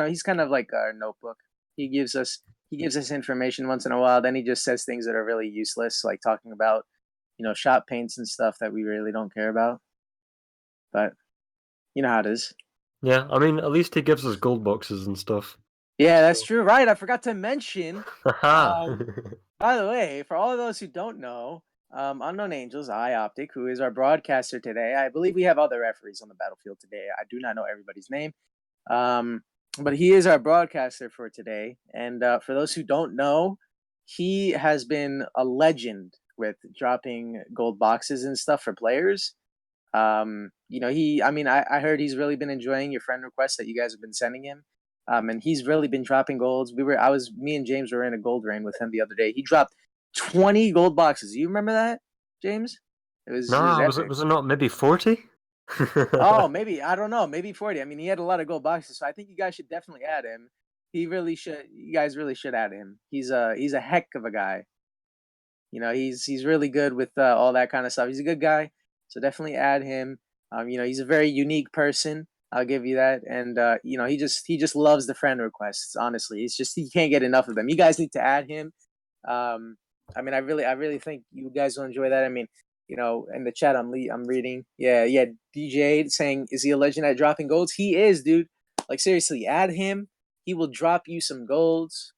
C: he's kind of like our notebook. He gives us he gives us information once in a while. Then he just says things that are really useless, like talking about shop paints and stuff that we really don't care about. But you know how it is.
D: Yeah, I mean, at least he gives us gold boxes and stuff.
C: Yeah, that's
D: So...
C: true. Right, I forgot to mention.
D: Haha!
C: Um, by the way, for all of those who don't know, Unknown Angels, I Optic, who is our broadcaster today. I believe we have other referees on the battlefield today. I do not know everybody's name. Um, but he is our broadcaster for today. And for those who don't know, he has been a legend with dropping gold boxes and stuff for players. I mean, I heard he's really been enjoying your friend requests that you guys have been sending him. And he's really been dropping golds. Me and James were in a gold rain with him the other day. He dropped 20 gold boxes. You remember that, James? It was
D: Nah,
C: epic.
D: was it not maybe 40?
C: Oh, maybe I don't know, maybe 40. I mean, he had a lot of gold boxes, so I think you guys should definitely add him. He really should. You guys really should add him. He's a heck of a guy. He's really good with all that kind of stuff. He's a good guy, so definitely add him. He's a very unique person. I'll give you that, and he just loves the friend requests. Honestly, it's just he can't get enough of them. You guys need to add him. Um, I mean, I really think you guys will enjoy that. I mean, in the chat I'm reading. Yeah, yeah. DJ saying, "Is he a legend at dropping golds?" He is, dude. Like seriously, add him. He will drop you some golds.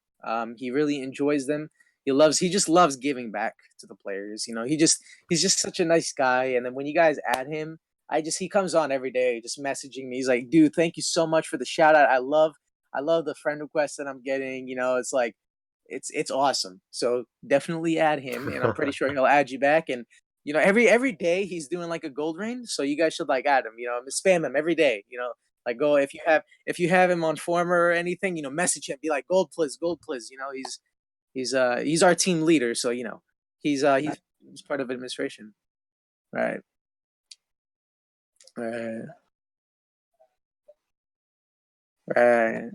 C: He really enjoys them. He just loves giving back to the players. He's just such a nice guy. And then when you guys add him, he comes on every day just messaging me. He's like, dude, thank you so much for the shout out. I love the friend requests that I'm getting. It's like it's awesome. So definitely add him, and I'm pretty sure he'll add you back. And every day he's doing like a gold rain, so you guys should like add him. Spam him every day. Like go if you have him on former or anything, message him, be like gold please. He's our team leader, so he's part of administration. Right. Right. Right.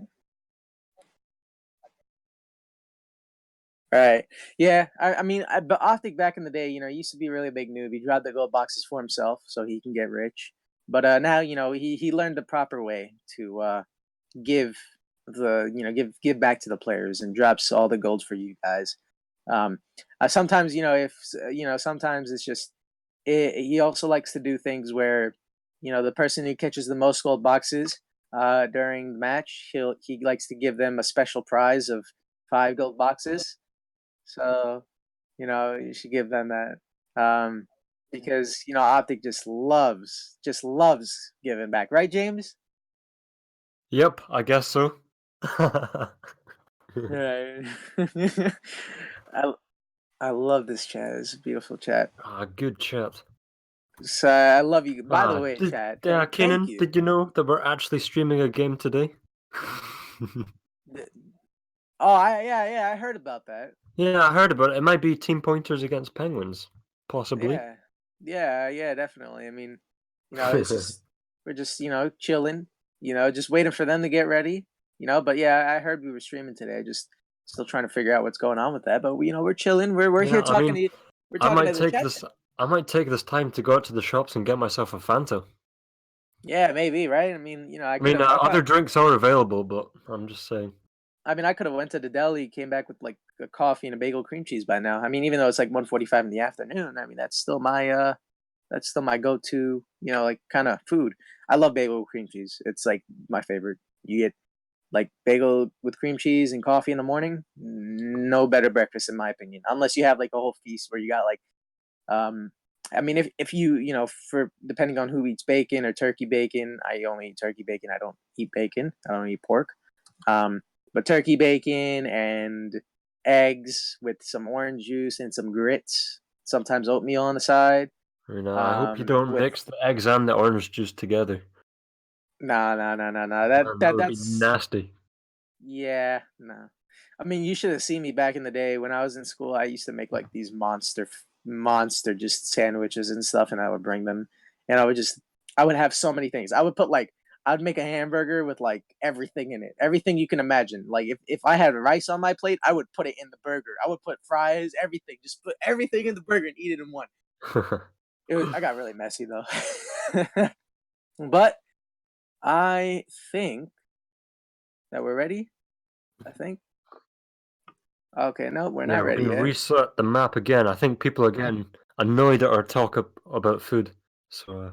C: Right. Yeah. I mean, but Optic back in the day, he used to be a really big noob. He dropped the gold boxes for himself so he can get rich. But now, he learned the proper way to give give back to the players and drops all the golds for you guys. Sometimes, if sometimes it's just he also likes to do things where the person who catches the most gold boxes during the match, he likes to give them a special prize of 5 gold boxes. So you should give them that, because Optic just loves giving back, right, James?
D: Yep, I guess so.
C: Right. I I love this chat. It's a beautiful chat.
D: Ah, good chat.
C: So I love you. By the
D: Ah,
C: way, chat. Thank
D: Kenan,
C: you.
D: did you know that we're actually streaming a game today?
C: The- Oh, I heard about that.
D: Yeah, I heard about it. It might be team pointers against penguins, possibly.
C: Yeah, yeah, definitely. I mean, it's just we're just chilling, just waiting for them to get ready, But yeah, I heard we were streaming today. Just still trying to figure out what's going on with that. But we're chilling. We're
D: Yeah,
C: here
D: I
C: talking
D: mean,
C: to you. We're
D: I
C: talking
D: might
C: to the
D: take
C: chat.
D: this. I might take this time to go out to the shops and get myself a Fanta.
C: Yeah, maybe, right? I mean, I
D: I
C: could
D: mean,
C: have.
D: other drinks are available, but I'm just saying.
C: I mean, I could have went to the deli, came back with like a coffee and a bagel cream cheese by now. I mean, even though it's like 1:45 in the afternoon, I mean that's still my go-to, like kind of food. I love bagel with cream cheese. It's like my favorite. You get like bagel with cream cheese and coffee in the morning. No better breakfast in my opinion, unless you have like a whole feast where you got like um. I mean, if for depending on who eats bacon or turkey bacon, I only eat turkey bacon. I don't eat bacon. I don't eat pork. Um, but turkey bacon and eggs with some orange juice and some grits. Sometimes oatmeal on the side.
D: I hope you don't
C: With
D: mix the eggs and the orange juice together.
C: nah, nah, nah, nah, nah. That
D: Man, that
C: that
D: would be
C: that's
D: nasty.
C: yeah, nah. I mean, you should have seen me back in the day when I was in school. I used to make like these monster just sandwiches and stuff, and I would bring them, and I would have so many things. I'd make a hamburger with like everything in it, everything you can imagine. Like if I had rice on my plate, I would put it in the burger. I would put fries, everything, just put everything in the burger and eat it in one. I got really messy though, but I think that we're ready. I think. Okay, no, we're
D: Yeah,
C: not
D: we're
C: ready
D: gonna
C: yet.
D: reset the map again. I think people are getting annoyed at our talk about food. So,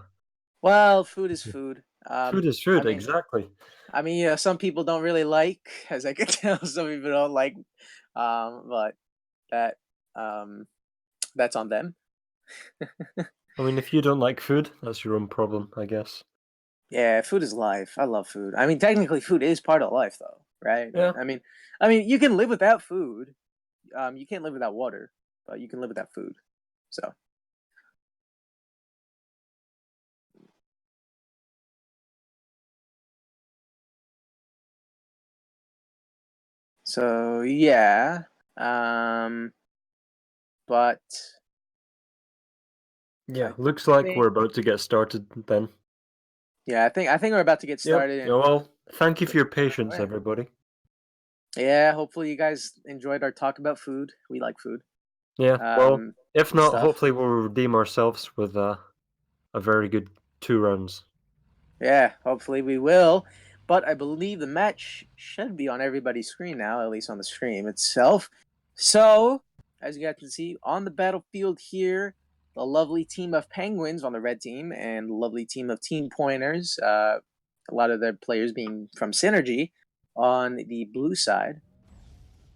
C: Well, food is food.
D: food is
C: I
D: food,
C: mean,
D: exactly.
C: some people don't really like, as I can tell, some people don't like, but that, um, that's on them.
D: I mean, if you don't like food, that's your own problem, I guess.
C: Yeah, food is life. I love food. I mean, technically, food is part of life, though, right?
D: Yeah.
C: I mean, you can live without food. You can't live without water, but you can live without food. So, yeah. Um, but
D: Yeah,
C: I
D: looks like
C: think,
D: we're about to get started then.
C: yeah, I think we're about to get
D: Yep.
C: started,
D: Yeah,
C: and
D: well, thank you
C: we're
D: for your
C: right
D: patience,
C: away.
D: everybody.
C: Yeah, hopefully you guys enjoyed our talk about food. We like food,
D: Yeah, well, if
C: and
D: not,
C: stuff.
D: hopefully we'll redeem ourselves with a very good 2 rounds.
C: Yeah, hopefully we will. But I believe the match should be on everybody's screen now, at least on the stream itself. So, as you guys can see on the battlefield here, the lovely team of Penguins on the red team and the lovely team of Team Pointers, a lot of their players being from Synergy on the blue side.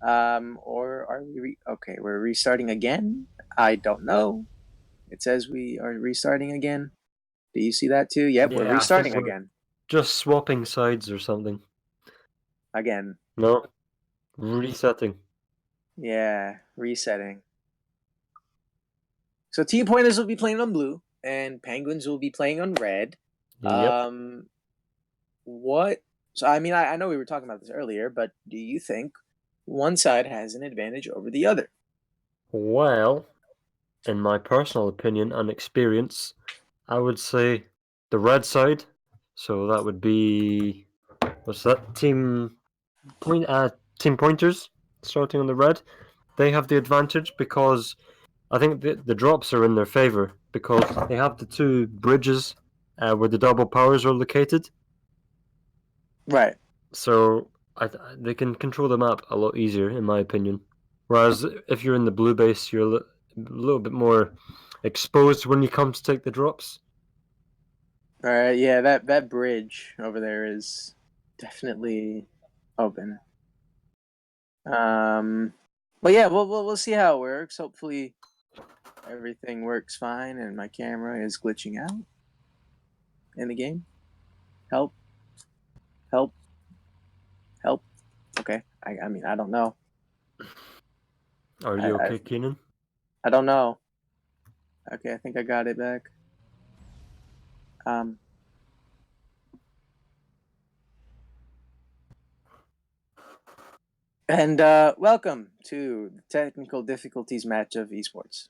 C: Or are okay, we're restarting again? I don't know. It says we are restarting again. Do you see that too? Yep, we're
D: Yeah, I think
C: restarting
D: we're
C: again.
D: just swapping sides or something.
C: Again.
D: No, resetting.
C: Yeah, resetting. So Team Pointers will be playing on blue, and Penguins will be playing on red.
D: Yep.
C: Um, what? So I mean, I know we were talking about this earlier, but do you think one side has an advantage over the other?
D: Well, in my personal opinion and experience, I would say the red side. So that would be what's that? Team pointers starting on the red. They have the advantage because I think the drops are in their favor because they have the two bridges where the double powers are located.
C: Right.
D: So they can control the map a lot easier, in my opinion. Whereas if you're in the blue base, you're a little bit more exposed when you come to take the drops.
C: All right. Yeah, that bridge over there is definitely open. Um, but yeah, we'll see how it works. Hopefully everything works fine, and my camera is glitching out in the game. Help, help, help. Okay. I mean, I don't know.
D: Are
C: I,
D: you
C: I
D: okay, Keenan?
C: I don't know. Okay, I think I got it back. Um, And welcome to the technical difficulties match of esports.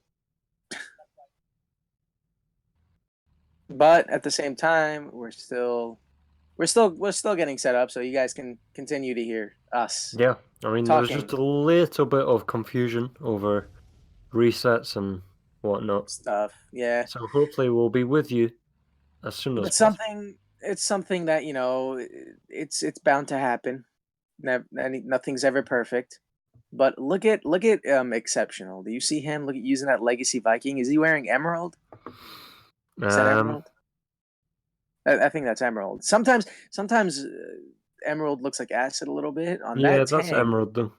C: But at the same time, we're still getting set up, so you guys can continue to hear us.
D: Yeah, I mean, there's
C: talking
D: just a little bit of confusion over resets and whatnot.
C: stuff. Yeah,
D: So hopefully we'll be with you as soon as
C: but
D: possible.
C: it's something that it's bound to happen. Nothing's ever perfect. But look at exceptional. Do you see him? Look at using that legacy Viking. Is he wearing emerald? Is that
D: Um,
C: emerald? I think that's emerald. Sometimes emerald looks like acid a little bit on
D: yeah,
C: that
D: that's
C: tank.
D: Emerald though.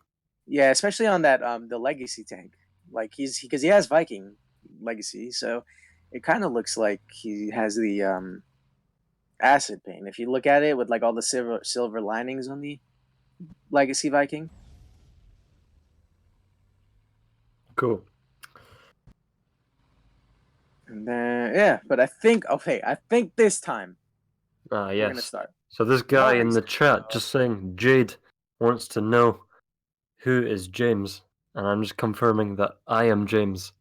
C: Yeah, especially on that the legacy tank. Like because he has Viking legacy, so it kind of looks like he has the acid paint. If you look at it with like all the silver linings on the legacy Viking.
D: Cool.
C: And then yeah, but I think this time
D: Ah,
C: we're gonna
D: yes.
C: start.
D: So this
C: No
D: guy in the
C: reason.
D: chat just saying Jade wants to know who is James, and I'm just confirming that I am James.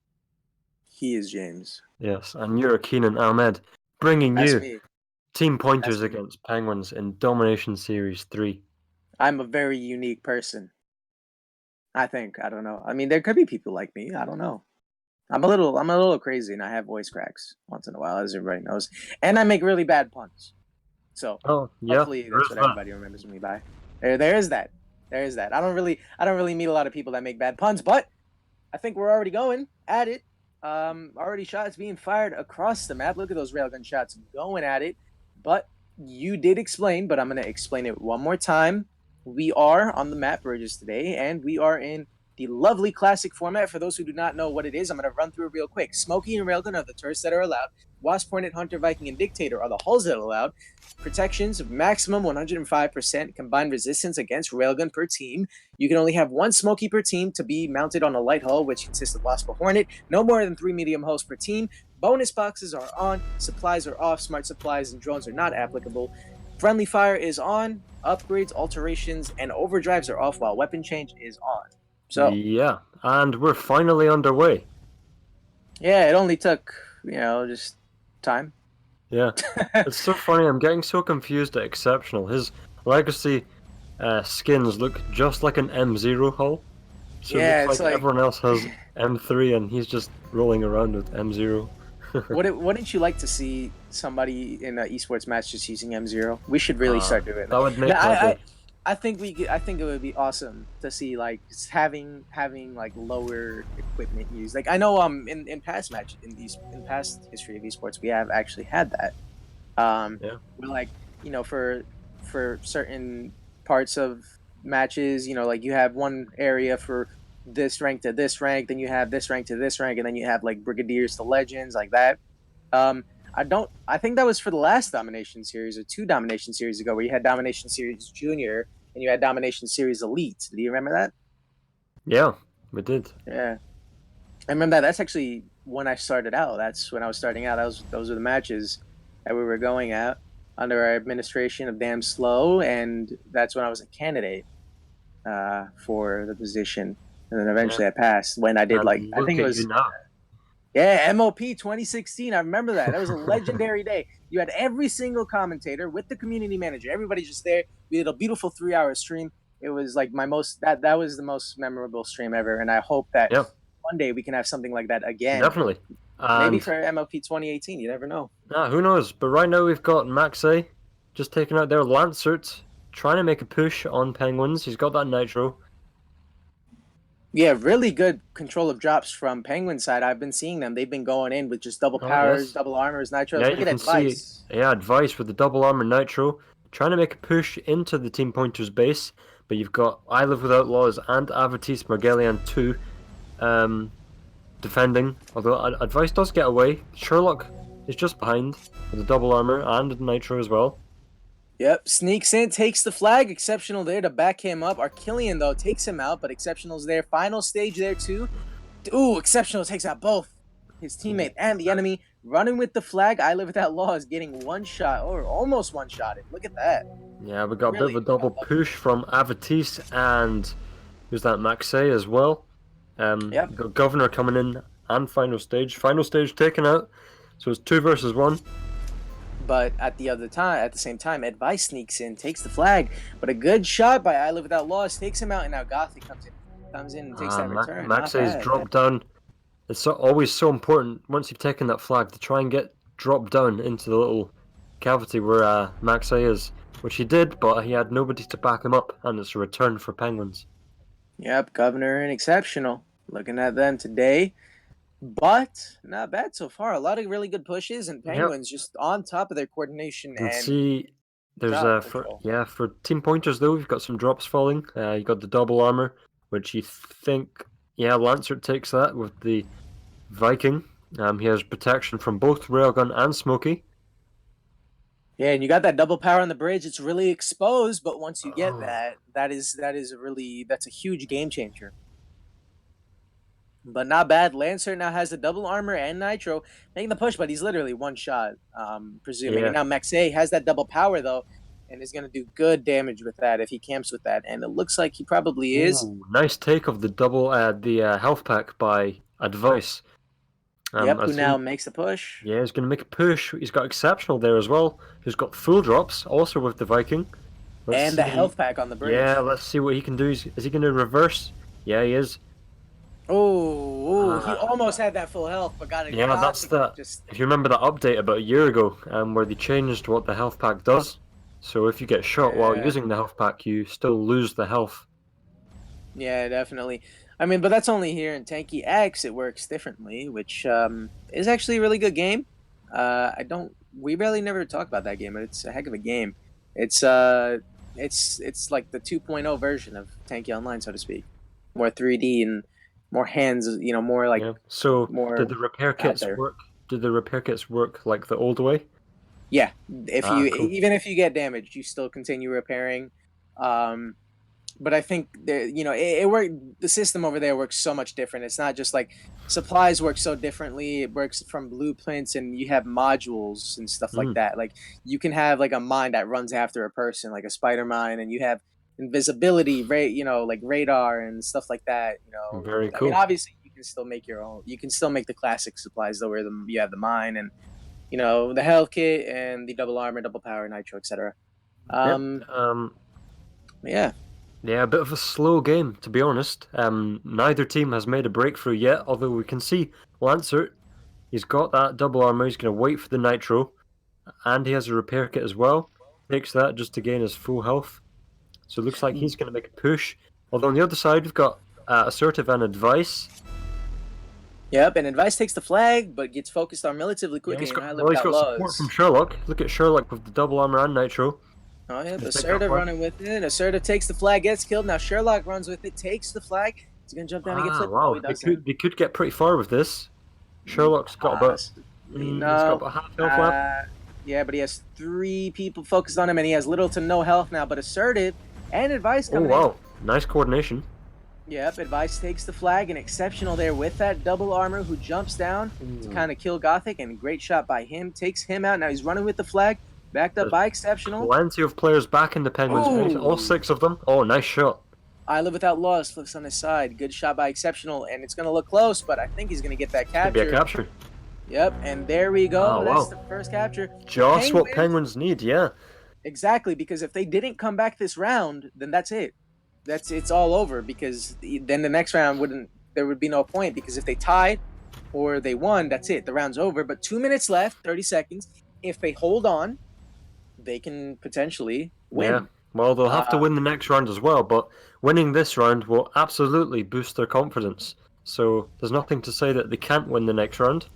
C: He is James.
D: Yes, and you're kenanahmed, bringing
C: That's
D: you
C: me.
D: team
C: That's
D: pointers
C: me.
D: against Penguins in Domination Series III.
C: I'm a very unique person. I think. I don't know. I mean, there could be people like me. I don't know. I'm a little crazy, and I have voice cracks once in a while, as everybody knows. And I make really bad puns. So
D: Oh, yeah,
C: hopefully
D: there
C: that's
D: is
C: what
D: that.
C: everybody remembers me by. There is that. There is that. I don't really meet a lot of people that make bad puns, but I think we're already going at it. Already shots being fired across the map. Look at those railgun shots going at it. But you did explain, but I'm gonna explain it one more time. We are on the map Burgess today, and we are in the lovely classic format. For those who do not know what it is, I'm gonna run through it real quick. Smokey and Railgun are the turrets that are allowed. Wasp, Hornet, Hunter, Viking, and Dictator are the hulls that are allowed. Protections of maximum 105% combined resistance against Railgun per team. You can only have one Smokey per team to be mounted on a light hull, which consists of Wasp or Hornet. No more than 3 medium hulls per team. Bonus boxes are on, supplies are off, smart supplies and drones are not applicable. Friendly fire is on, upgrades, alterations, and overdrives are off while weapon change is on. So,
D: Yeah, and we're finally underway.
C: yeah, it only took, just time.
D: Yeah, it's so funny. I'm getting so confused at Exceptional. His legacy skins look just like an M0 hull. So it
C: Yeah,
D: looks
C: it's
D: like
C: like,
D: everyone else has M3 and he's just rolling around with M0.
C: wouldn't you like to see somebody in an esports match just using M0? We should really start doing
D: That
C: that.
D: would make
C: Now,
D: my day.
C: I think I think it would be awesome to see like having like lower equipment used. Like I know in past in past history of esports we have actually had that.
D: Yeah.
C: Where like for certain parts of matches, like you have one area for this rank to this rank, then you have this rank to this rank, and then you have like brigadiers to legends like that. Um, I think that was for the last Domination Series or two Domination Series ago, where you had Domination Series Junior and you had Domination Series Elite. Do you remember that?
D: Yeah, we did.
C: Yeah, I remember that. That's actually when I started out. That's when I was starting out. Those were the matches that we were going at under our administration of Damn Slow, and that's when I was a candidate for the position. And then
D: Yeah.
C: eventually I passed when I did like
D: And
C: I
D: look
C: think it
D: at you
C: was
D: now.
C: yeah, MOP 2016. I remember that. That was a legendary day. You had every single commentator with the community manager. Everybody's just there. We did a beautiful 3-hour stream. It was like that was the most memorable stream ever. And I hope that
D: Yeah,
C: one day we can have something like that again.
D: definitely.
C: Maybe
D: And
C: for MLP 2018. You never know.
D: who knows? But right now we've got Maxey just taking out their Lancert, trying to make a push on Penguins. He's got that Nitro.
C: Yeah, really good control of drops from Penguin side. I've been seeing them. They've been going in with just double
D: Oh,
C: powers,
D: yes.
C: double armors, nitros.
D: Yeah,
C: Look
D: you
C: at
D: can
C: that
D: see,
C: Vice.
D: Advice with the double armor Nitro, trying to make a push into the Team Pointers base, but you've got I Live with Outlaws and Avatis Margelian 2 defending, although Advice does get away. Sherlock is just behind with the double armor and Nitro as well.
C: Yep, sneaks in, takes the flag. Exceptional there to back him up. Archillian, though, takes him out, but Exceptional's there. Final stage there, too. Ooh, Exceptional takes out both his teammate and the enemy. Running with the flag, I Live Without Law is getting one shot, or almost one shot. Look at that.
D: Yeah, we got a bit
C: Really
D: of a double push from Avatis and Who's that? Maxey as well.
C: Yep.
D: Got Governor coming in and final stage. Final stage taken out. So it's 2 versus 1.
C: But at the same time, Advice sneaks in, takes the flag, but a good shot by I Live Without Loss takes him out, and now Gothic comes in and takes that return. Not
D: Maxey's
C: bad.
D: dropped down. It's always so important once you've taken that flag to try and get dropped down into the little cavity where Maxey is, which he did, but he had nobody to back him up, and it's a return for Penguins.
C: Yep, Governor and Exceptional. Looking at them today. But not bad so far. A lot of really good pushes, and
D: Yep.
C: Penguins just on top of their coordination
D: You can
C: and
D: see there's
C: crowd
D: for
C: control.
D: for team pointers though, we've got some drops falling. You got the double armor, which you think Lancer takes that with the Viking. He has protection from both Railgun and Smokey.
C: Yeah, and you got that double power on the bridge. It's really exposed, but once you get
D: Oh.
C: that's a huge game changer. But not bad. Lancer now has the double armor and nitro, making the push, but he's literally one shot, presuming.
D: Yeah.
C: And now Maxey has that double power though, and is going to do good damage with that if he camps with that. And it looks like he probably is.
D: Ooh, nice take of the double health pack by Advice.
C: Yep, who
D: as
C: now
D: he-
C: makes the push.
D: Yeah, he's going to make a push. He's got Exceptional there as well, who's got full drops, also with the Viking.
C: And the health pack on the bridge.
D: Yeah, let's see what he can do. Is he going to reverse? Yeah, he is.
C: Oh, he almost had that full health, but got it.
D: Yeah, that's the. If you remember that update about a year ago, where they changed what the health pack does. So if you get shot while using the health pack, you still lose the health.
C: Yeah, definitely. I mean, but that's only here in Tanky X. It works differently, which is actually a really good game. We barely never talk about that game, but it's a heck of a game. It's like the 2.0 version of Tanky Online, so to speak. More 3D and more hands, more like.
D: Yeah. So
C: more
D: did the repair kits
C: there.
D: work? Did the repair kits work like the old way?
C: Yeah,
D: Cool.
C: even if you get damaged, you still continue repairing. But I think it worked. The system over there works so much different. It's not just like supplies work so differently. It works from blueprints, and you have modules and stuff like that. Like you can have like a mine that runs after a person, like a spider mine, and you have invisibility, like radar and stuff like that.
D: Very
C: I
D: cool.
C: mean, obviously, you can still make your own. You can still make the classic supplies though, where you have the mine and the health kit and the double armor, double power, nitro, etc. Yeah.
D: Yeah, a bit of a slow game, to be honest. Neither team has made a breakthrough yet, although we can see Lancer, he's got that double armor, he's going to wait for the nitro, and he has a repair kit as well. Takes that just to gain his full health. So it looks like he's going to make a push. Although on the other side, we've got Assertive and Advice.
C: Yep, and Advice takes the flag, but gets focused on relatively quickly.
D: He's got support from Sherlock. Look at Sherlock with the double armor and nitro.
C: Oh, yeah, Assertive running with it. Assertive takes the flag, gets killed. Now Sherlock runs with it, takes the flag. He's going to jump down and get flipped.
D: Wow,
C: No,
D: they could get pretty far with this. Sherlock's got about... he's got about half health left.
C: Yeah, but he has 3 people focused on him, and he has little to no health now. But Assertive and Advice coming in.
D: Nice coordination.
C: Yep, Advice takes the flag, and Exceptional there with that double armor who jumps down to kind of kill Gothic, and great shot by him. Takes him out. Now he's running with the flag. Backed up by Exceptional.
D: Plenty of players back in the Penguins. All 6 of them. Oh, nice shot.
C: I Live Without Loss flips on his side. Good shot by Exceptional, and it's going to look close, but I think he's going to get that capture.
D: Could be a capture.
C: Yep, and there we go. That's the first capture.
D: Just what Penguins need, yeah.
C: Exactly, because if they didn't come back this round, then that's it. It's all over, because then the next round there would be no point, because if they tied or they won, that's it. The round's over, but 2 minutes left, 30 seconds. If they hold on, they can potentially win.
D: Yeah, well, they'll have to win the next round as well, but winning this round will absolutely boost their confidence. So there's nothing to say that they can't win the next round.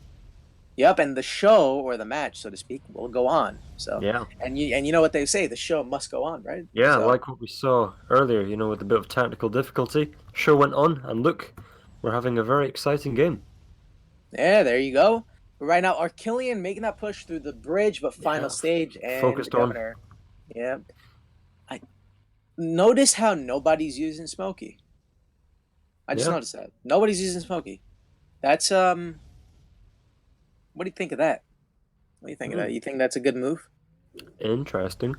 C: Yep, and the show, or the match, so to speak, will go on. So
D: yeah,
C: and you know what they say, the show must go on, right?
D: Yeah, like what we saw earlier, with a bit of technical difficulty. Show went on, and look, we're having a very exciting game.
C: Yeah, there you go. Right now, Arkillian making that push through the bridge, but final stage and
D: focused
C: the Governor. Yeah. I notice how nobody's using Smokey. I just noticed that. Nobody's using Smokey. That's what do you think of that? What do you think of that? You think that's a good move?
D: Interesting.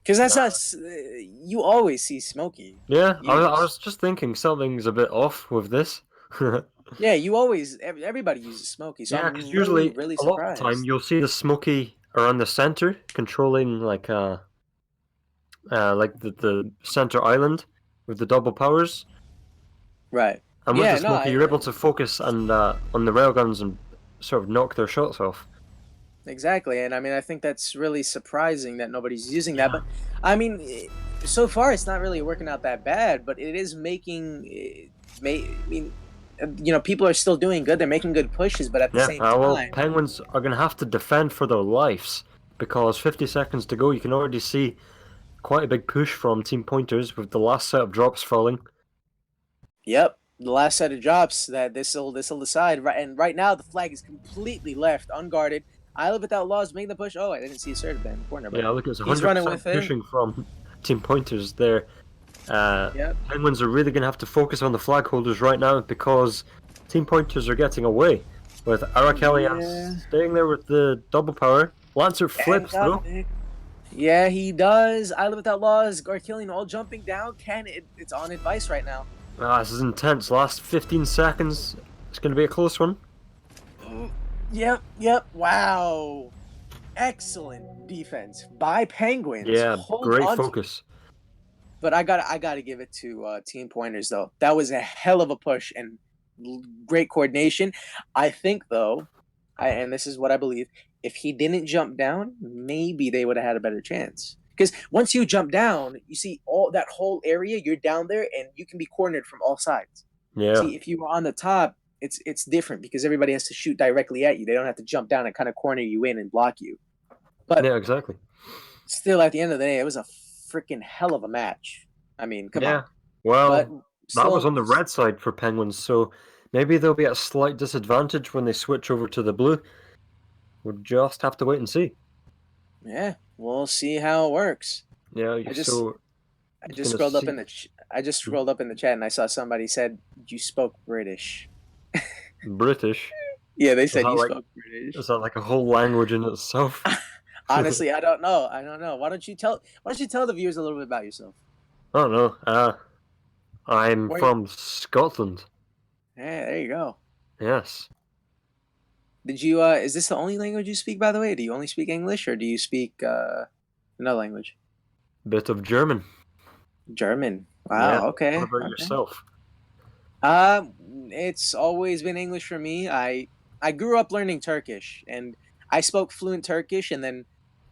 C: Because that's not. You always see Smokey.
D: Yeah, I
C: You,
D: was just thinking something's a bit off with this.
C: yeah, you always. Everybody uses Smokey, so
D: Yeah, because
C: I'm really,
D: usually
C: really
D: a lot of the time
C: surprised.
D: you'll see the Smoky around the center controlling like the center island with the double powers.
C: Right.
D: And with the
C: Yeah. No.
D: Smoky, you're able to focus and on the railguns and sort of knock their shots off.
C: Exactly, and I mean, I think that's really surprising that nobody's using that.
D: Yeah.
C: But I mean, so far it's not really working out that bad. But it is making, I mean, people are still doing good. They're making good pushes, but at the
D: Yeah.
C: same
D: Well,
C: time,
D: Penguins are going to have to defend for their lives because 50 seconds to go. You can already see quite a big push from Team Pointers with the last set of drops falling.
C: yep, the last set of drops that this'll decide. Right, and right now the flag is completely left, unguarded. I Live Without Laws making the push. Oh, I didn't see Assertive there in the corner, but
D: Yeah, look, it's
C: he's running
D: 100%
C: with it.
D: pushing from Team Pointers there.
C: Yep.
D: Penguins are really going to have to focus on the flag holders right now because Team Pointers are getting away. With Arakelian
C: Yeah.
D: staying there with the double power. Lancer
C: And
D: flips
C: got
D: though.
C: picked. Yeah, he does. I Live Without Laws, Garkillian all jumping down. It's on advice right now.
D: This is intense. Last 15 seconds. It's going to be a close one.
C: Yep. Wow. Excellent defense by Penguins.
D: Yeah,
C: Hold
D: great
C: on to.
D: focus.
C: But I gotta give it to Team Pointers though. That was a hell of a push and great coordination. I think though, and this is what I believe, if he didn't jump down, maybe they would have had a better chance. Because once you jump down, you see all that whole area, you're down there and you can be cornered from all sides.
D: Yeah.
C: See, if you were on the top, it's different because everybody has to shoot directly at you. They don't have to jump down and kind of corner you in and block you. But
D: Yeah, exactly.
C: still, at the end of the day, it was a freaking hell of a match. I mean, come on.
D: Yeah.
C: But
D: Well, that was
C: still,
D: on the red side for Penguins, so maybe they'll be at a slight disadvantage when they switch over to the blue. We'll just have to wait and see.
C: yeah, we'll see how it works.
D: Yeah,
C: I just
D: so
C: I
D: you're
C: just
D: gonna
C: scrolled up
D: see
C: in I just scrolled up in the chat and I saw somebody said you spoke British.
D: British.
C: Yeah, they
D: Is
C: said
D: that
C: you
D: like
C: spoke British.
D: a whole language in itself?
C: Honestly, I don't know. I don't know. Why don't you tell the viewers a little bit about yourself?
D: I don't know. I'm
C: Where
D: from Scotland.
C: Yeah, there you go.
D: Yes.
C: Did you is this the only language you speak, by the way? Do you only speak English or do you speak another language?
D: Bit of German.
C: German.
D: Yeah.
C: Wow,
D: What
C: okay.
D: about
C: Okay.
D: yourself?
C: It's always been English for me. I grew up learning Turkish and I spoke fluent Turkish and then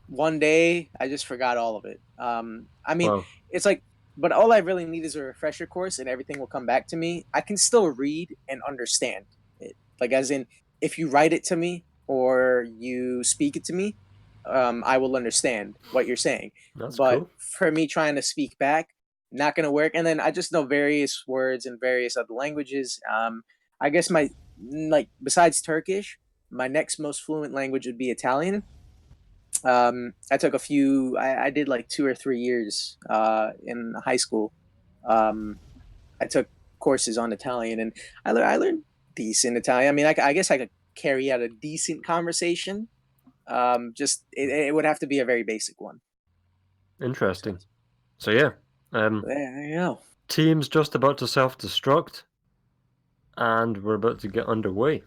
C: one day I just forgot all of it. I mean,
D: Wow.
C: it's like, but all I really need is a refresher course and everything will come back to me. I can still read and understand it. Like, as in, if you write it to me or you speak it to me, I will understand what you're saying.
D: That's
C: But
D: cool.
C: for me trying to speak back, not going to work. And then I just know various words in various other languages. I guess like, besides Turkish, my next most fluent language would be Italian. I took I did like 2 or 3 years in high school. Um, I took courses on Italian and I learned decent Italian. I mean, I guess I could carry out a decent conversation. Just it would have to be a very basic one. So,
D: Interesting. So yeah,
C: there you go.
D: team's just about to self-destruct, and we're about to get underway.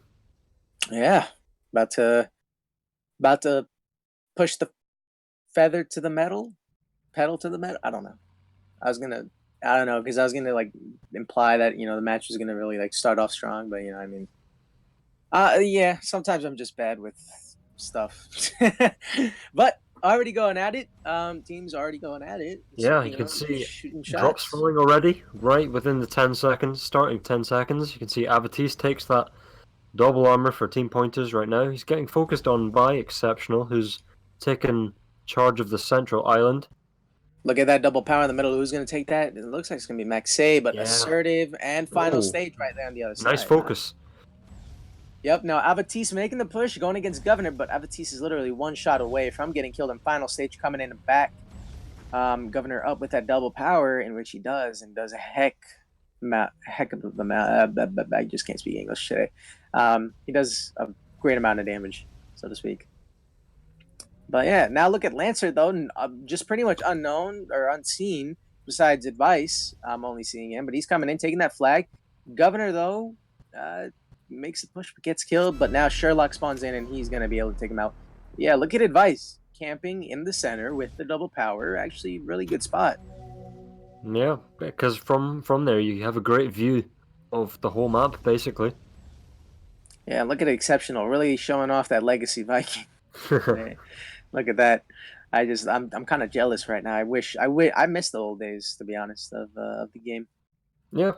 C: Yeah, about to about to push the feather to the metal, pedal to the metal. I don't know. I don't know because I was gonna like imply that the match was gonna really like start off strong, but I mean, yeah. Sometimes I'm just bad with stuff, but already going at it. Teams already going at it.
D: Yeah, you can see
C: Shooting
D: drops
C: shots.
D: falling already, right within the 10 seconds, starting 10 seconds. You can see Avatis takes that double armor for Team Pointers right now. He's getting focused on by Exceptional, who's taken charge of the central island.
C: Look at that double power in the middle. Who's going to take that? It looks like it's going to be Maxey, but
D: Yeah.
C: Assertive and final
D: Oh,
C: stage right there on the other side.
D: nice focus.
C: Yep. Now Avatis making the push, going against Governor, but Avatis is literally one shot away from getting killed in final stage, coming in the back. Governor up with that double power, in which he does a heck of the I just can't speak English today. He does a great amount of damage, so to speak. But yeah, now look at Lancer though, just pretty much unknown or unseen. Besides advice, I'm only seeing him, but he's coming in, taking that flag. Governor though, makes a push, but gets killed. But now Sherlock spawns in, and he's gonna be able to take him out. Yeah, look at advice camping in the center with the double power. Actually, really good spot.
D: Yeah, because from there you have a great view of the whole map, basically.
C: Yeah, look at it, exceptional. Really showing off that legacy Viking. Yeah, look at that. I'm kind of jealous right now. I miss the old days, to be honest, of the game.
D: Yeah.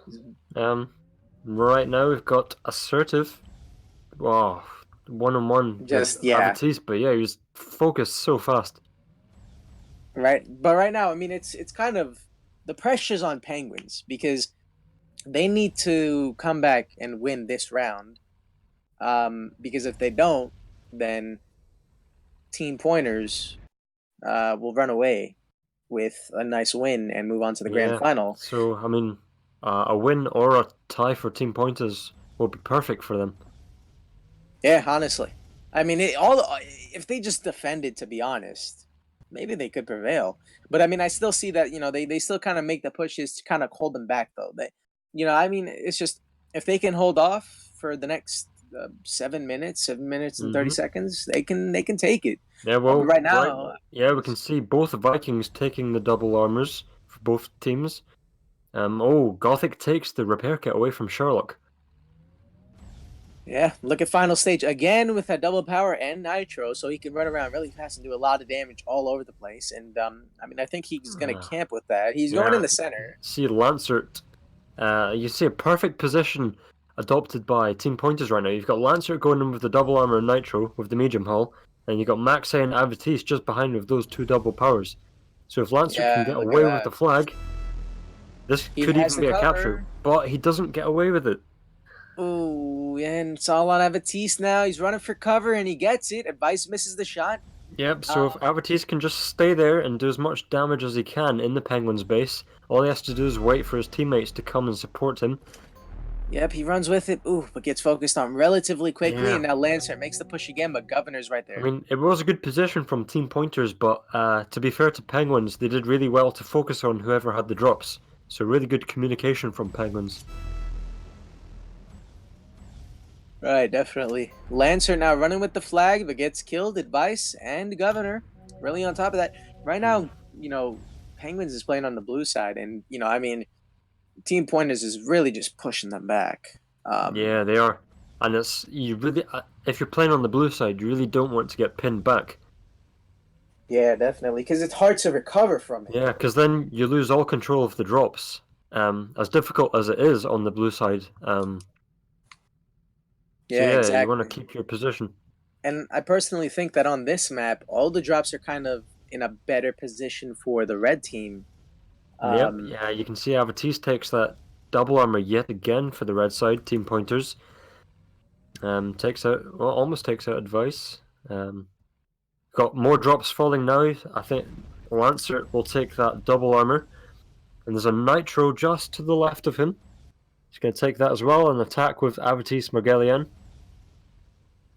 D: Right now we've got assertive. Wow, one-on-one with
C: Just yeah,
D: Avitis, but yeah, he was focused so fast.
C: right. But right now, I mean, it's kind of the pressure's on Penguins because they need to come back and win this round. Because if they don't, then Team Pointers will run away with a nice win and move on to the grand
D: Yeah.
C: final.
D: So I mean, a win or a tie for Team Pointers will be perfect for them.
C: Yeah, honestly, I mean, all if they just defended, to be honest, maybe they could prevail. But I mean, I still see that they still kind of make the pushes to kind of hold them back, though. I mean, it's just if they can hold off for the next 7 minutes and 30 seconds, they can take it.
D: Yeah,
C: But
D: well,
C: right
D: right.
C: now,
D: Yeah, we can see both the Vikings taking the double armors for both teams. Oh, Gothic takes the repair kit away from Sherlock.
C: yeah, look at final stage again with that double power and nitro, so he can run around really fast and do a lot of damage all over the place. And I mean, I think he's gonna camp with that. He's going in
D: Yeah,
C: the center.
D: see Lancert. You see a perfect position adopted by Team Pointers right now. You've got Lancert going in with the double armor and nitro with the medium hull, and you've got Maxey and Avitis just behind with those two double powers. So if Lancert can
C: Yeah,
D: get
C: look at
D: away with
C: that.
D: the flag, this
C: He
D: could
C: has
D: even
C: the
D: be a capture.
C: cover.
D: But he doesn't get away with it.
C: Ooh, and it's all on Avitis now. He's running for cover and he gets it. Advice misses the shot.
D: Yep, so if Avitis can just stay there and do as much damage as he can in the Penguins base, all he has to do is wait for his teammates to come and support him.
C: Yep, he runs with it. Ooh, but gets focused on relatively quickly.
D: Yeah.
C: And now Lancer makes the push again, but Governor's right there.
D: I mean, it was a good position from Team Pointers, but to be fair to Penguins, they did really well to focus on whoever had the drops. So really good communication from Penguins.
C: Right, definitely. Lancer now running with the flag, but gets killed. Advice and Governor really on top of that. Right now, Penguins is playing on the blue side, and I mean, Team Pointers is really just pushing them back.
D: Yeah, they are, and it's you really if you're playing on the blue side, you really don't want to get pinned back.
C: Yeah, definitely, because it's hard to recover from it.
D: Yeah, because then you lose all control of the drops. As difficult as it is on the blue side. So
C: Yeah,
D: yeah, you want to
C: exactly.
D: keep your position.
C: And I personally think that on this map, all the drops are kind of in a better position for the red team.
D: Yep, yeah, you can see Avitis takes that double armor yet again for the red side, Team Pointers. Almost takes out Advice. Got more drops falling now. I think Lancer will take that double armor. And there's a Nitro just to the left of him. He's going to take that as well and attack with Avitis Margelian.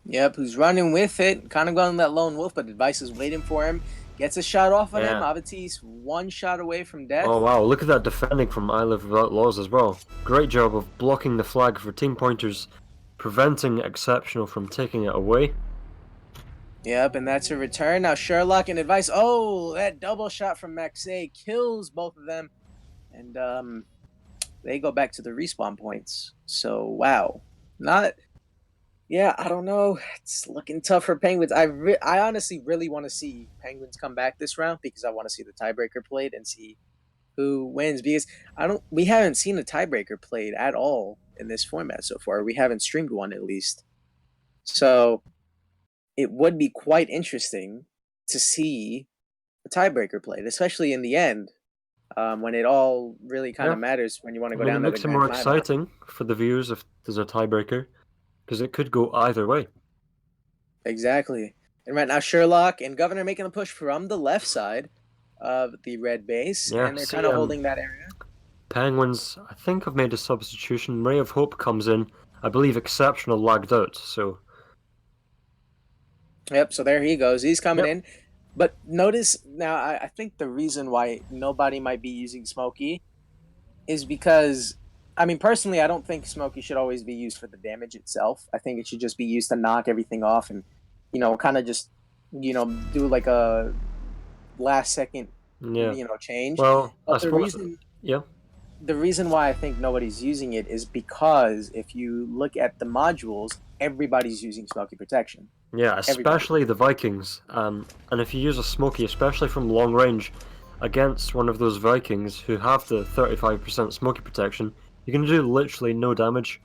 C: Yep, who's running with it, kind of going that lone wolf, but Advice is waiting for him. Gets a shot off on him. Avitis one shot away from death.
D: Oh wow, look at that defending from I Live Without Laws as well. Great job of blocking the flag for Team Pointers, preventing Exceptional from taking it away.
C: Yep, and that's a return. Now Sherlock and Advice. Oh, that double shot from Maxey kills both of them. And they go back to the respawn points. So, wow. I don't know. It's looking tough for Penguins. I honestly really want to see Penguins come back this round because I want to see the tiebreaker played and see who wins because we haven't seen a tiebreaker played at all in this format so far. We haven't streamed one at least. So, it would be quite interesting to see a tiebreaker played, especially in the end, when it all really kind of matters when you want to go down to the
D: grand final. It makes it more exciting for the viewers if there's a tiebreaker, because it could go either way.
C: Exactly. And right now, Sherlock and Governor making a push from the left side of the red base, and they're kind of holding that area.
D: Penguins, I think, have made a substitution. Ray of Hope comes in. I believe Exceptional lagged out, so...
C: Yep, so there he goes. He's coming in. But notice now, I think the reason why nobody might be using Smokey is because, I mean, personally, I don't think Smokey should always be used for the damage itself. I think it should just be used to knock everything off and, kind of just, do like a last second,
D: Yeah.
C: change.
D: Well, I
C: But the
D: suppose.
C: reason
D: Yeah.
C: the reason why I think nobody's using it is because if you look at the modules, everybody's using Smoky Protection.
D: Yeah,
C: Everybody.
D: especially the Vikings. And if you use a Smoky, especially from long range, against one of those Vikings who have the 35% Smoky protection, you can do literally no damage.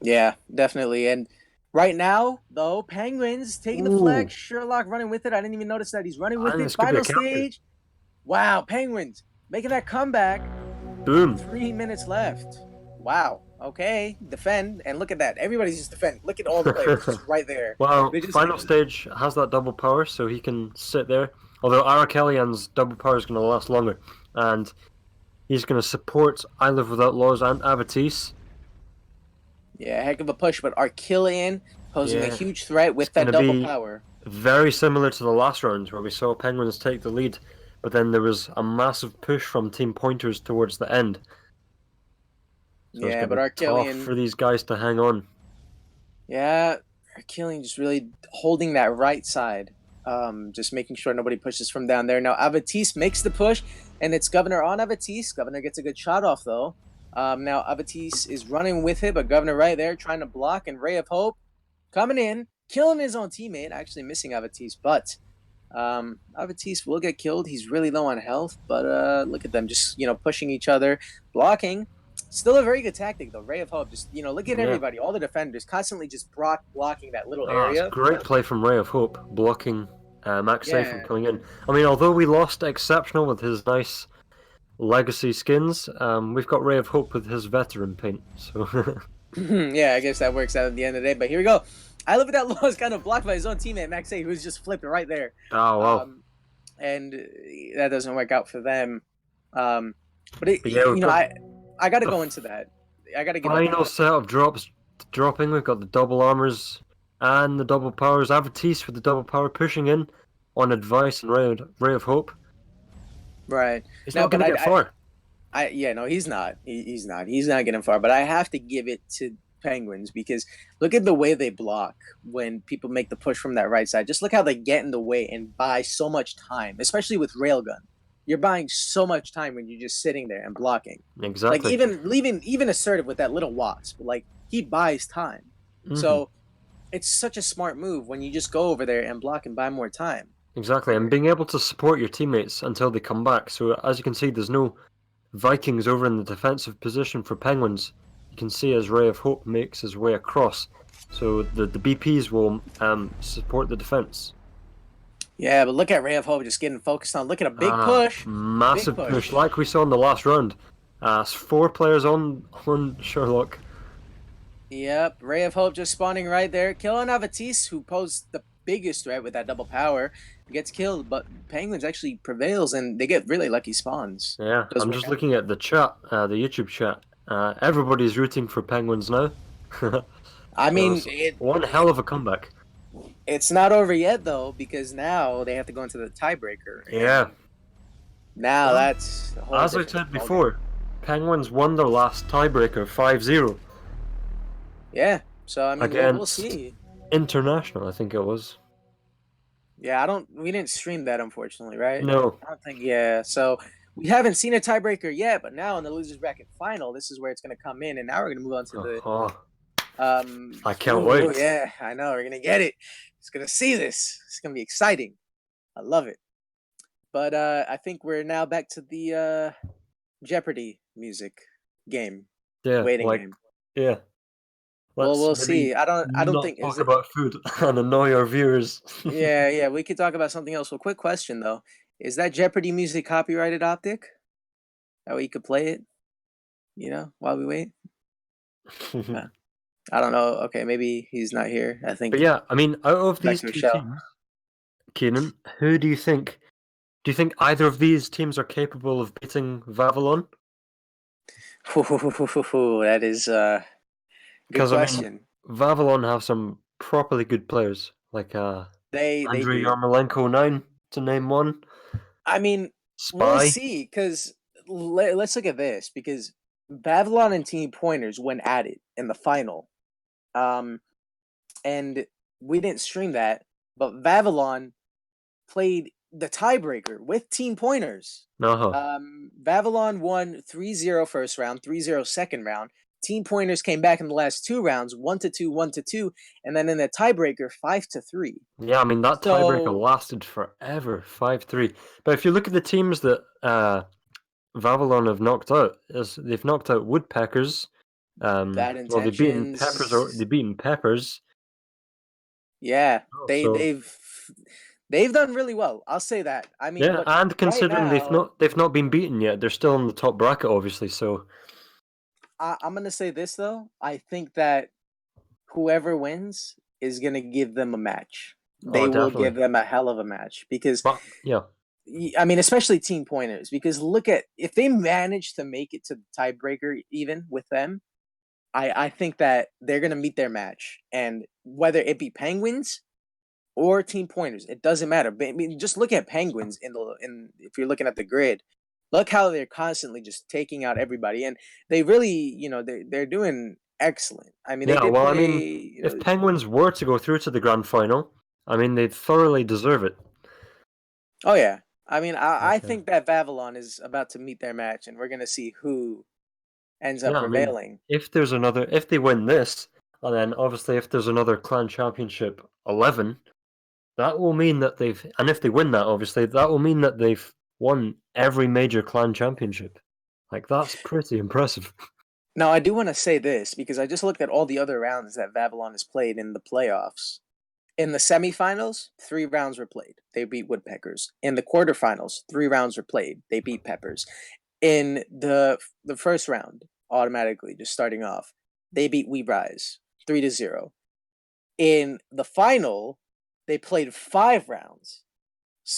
C: Yeah, definitely. And right now, though, Penguins taking the
D: Ooh,
C: flag. Sherlock running with it. I didn't even notice that he's running with
D: and
C: it.
D: this could be a
C: Final
D: counter.
C: stage. Wow, Penguins making that comeback.
D: Boom.
C: 3 minutes left. Wow. Okay, defend and look at that. Everybody's just defending. Look at all the players just right there.
D: Well,
C: They just
D: final stage has that double power, so he can sit there. Although Arakelian's double power is going to last longer, and he's going to support I Live Without Laws and Abatis.
C: yeah, heck of a push, but Archillian posing a
D: Yeah,
C: huge threat
D: it's
C: with
D: going
C: that
D: to
C: double
D: be
C: power.
D: very similar to the last round where we saw Penguins take the lead, but then there was a massive push from Team Pointers towards the end. So it's
C: Yeah,
D: going
C: but
D: to be tough
C: Archillian,
D: for these guys to hang on.
C: yeah, Archillian just really holding that right side. Just making sure nobody pushes from down there. Now Avatis makes the push, and it's Governor on Avatis. Governor gets a good shot off though. Now Avatis is running with it, but Governor right there trying to block, and Ray of Hope coming in, killing his own teammate, actually missing Avatis, but Avatis will get killed. He's really low on health, but look at them just pushing each other, blocking. Still a very good tactic though. Ray of Hope, just look at
D: Yeah.
C: everybody, all the defenders constantly just blocking that little
D: Ah, it's
C: area.
D: great play from Ray of Hope, blocking Max Safe from
C: Yeah,
D: coming in. I mean, although we lost Exceptional with his nice legacy skins, we've got Ray of Hope with his veteran paint. So
C: yeah, I guess that works out at the end of the day. But here we go. I Live Without Law is kind of blocked by his own teammate Max A, who's just flipped right there.
D: oh well.
C: And that doesn't work out for them. But
D: But yeah, we've got
C: I got to
D: the
C: go into that. I got to give up on
D: final
C: that.
D: set of drops dropping. We've got the double armors and the double powers. Avatis with the double power pushing in on advice and Ray of Hope.
C: Right
D: He's
C: now,
D: not
C: but
D: going to get far.
C: yeah, no, he's not. He's not. He's not getting far. But I have to give it to Penguins because look at the way they block when people make the push from that right side. Just look how they get in the way and buy so much time, especially with railgun. You're buying so much time when you're just sitting there and blocking. Like
D: Exactly.
C: even assertive with that little wasp. Like he buys time.
D: Hmm.
C: So it's such a smart move when you just go over there and block and buy more time.
D: Exactly, and being able to support your teammates until they come back. So as you can see, there's no Vikings over in the defensive position for Penguins. You can see as Ray of Hope makes his way across. So the BPs will support the defense.
C: Yeah, but look at Ray of Hope just getting focused on. Look at a big
D: Ah,
C: push. Big
D: massive push,
C: push.
D: like we saw in the last round. 4 players on Sherlock.
C: Yep, Ray of Hope just spawning right there, killing Avatis, who posed the biggest threat with that double power. Gets killed, but Penguins actually prevails, and they get really lucky spawns.
D: Yeah,
C: Does
D: I'm
C: work
D: just
C: out.
D: looking at the chat, the YouTube chat. Everybody's rooting for Penguins now.
C: I
D: So
C: mean,
D: it's one hell of a comeback.
C: it's not over yet though, because now they have to go into the tiebreaker.
D: Yeah.
C: And now
D: Well,
C: that's a whole
D: as I
C: different
D: said
C: ballgame.
D: before, Penguins won their last tiebreaker 5-0
C: Yeah, so I mean, we'll
D: against
C: see.
D: International, I think it was.
C: Yeah, we didn't stream that unfortunately, right?
D: No.
C: I don't think. Yeah, so we haven't seen a tiebreaker yet, but now in the losers bracket final, this is where it's going to come in, and now we're going to move on to the
D: Oh, I can't
C: ooh,
D: wait.
C: yeah, I know we're gonna get it. It's gonna see this. It's gonna be exciting. I love it. But I think we're now back to the Jeopardy music game,
D: Yeah,
C: waiting
D: like,
C: game.
D: yeah.
C: Well,
D: Let's
C: we'll
D: maybe
C: see. I don't
D: not
C: think is
D: talk
C: it.
D: about food and annoy our viewers.
C: Yeah, yeah. We could talk about something else. Well, quick question though: is that Jeopardy music copyrighted optic? That way you could play it. While we wait. Uh, I don't know. Okay, maybe he's not here. I
D: But
C: think
D: yeah, I mean, out of
C: back
D: these
C: to
D: two
C: Michelle.
D: teams, Keenan, who do you think? Do you think either of these teams are capable of beating Vavalon?
C: That is good
D: Because I mean,
C: question.
D: Vavalon have some properly good players, like
C: They
D: Andrei
C: do.
D: Yarmolenko 9 to name one.
C: I mean, we'll
D: Spy.
C: see because let's look at this because Babylon and Team Pointers went at it in the final. And we didn't stream that, but Babylon played the tiebreaker with Team Pointers.
D: No.
C: Babylon won 3-0 first round, 3-0 second round. Team Pointers came back in the last 2 rounds, 1-2, 1-2, and then in the tiebreaker, 5-3.
D: Yeah, I mean that tiebreaker
C: So
D: lasted forever, 5-3. But if you look at the teams that Vavalon have knocked out, they've knocked out Woodpeckers.
C: bad
D: Well,
C: intentions.
D: they've beaten Peppers.
C: Yeah,
D: Oh,
C: they
D: so
C: they've done really well. I'll say that. I mean,
D: yeah,
C: but
D: and
C: right
D: considering
C: now,
D: they've not been beaten yet, they're still in the top bracket, obviously. So
C: I'm gonna say this though. I think that whoever wins is gonna give them a match.
D: oh,
C: They will
D: definitely.
C: give them a hell of a match because
D: But yeah,
C: I mean, especially Team Pointers. Because look at if they manage to make it to the tiebreaker, even with them, I think that they're gonna meet their match, and whether it be Penguins or Team Pointers, it doesn't matter. But I mean, just look at Penguins in if you're looking at the grid. Look how they're constantly just taking out everybody, and they really, they're doing excellent. I mean, they
D: yeah.
C: did
D: Well, I
C: play,
D: mean, if Penguins were to go through to the grand final, I mean, they'd thoroughly deserve it.
C: oh yeah. I mean, I
D: Okay.
C: think that Babylon is about to meet their match, and we're gonna see who ends up
D: Yeah, I mean,
C: prevailing.
D: if they win this, and then obviously if there's another Clan Championship 11, that will mean that and if they win that, obviously, that will mean that they've won every major Clan Championship. Like, that's pretty impressive.
C: Now, I do want to say this because I just looked at all the other rounds that Babylon has played in the playoffs. In the semifinals, 3 rounds were played. They beat Woodpeckers. In the quarterfinals, 3 rounds were played. They beat Peppers. In the first round, automatically, just starting off, they beat Weebrise 3-0. In the final, they played 5 rounds.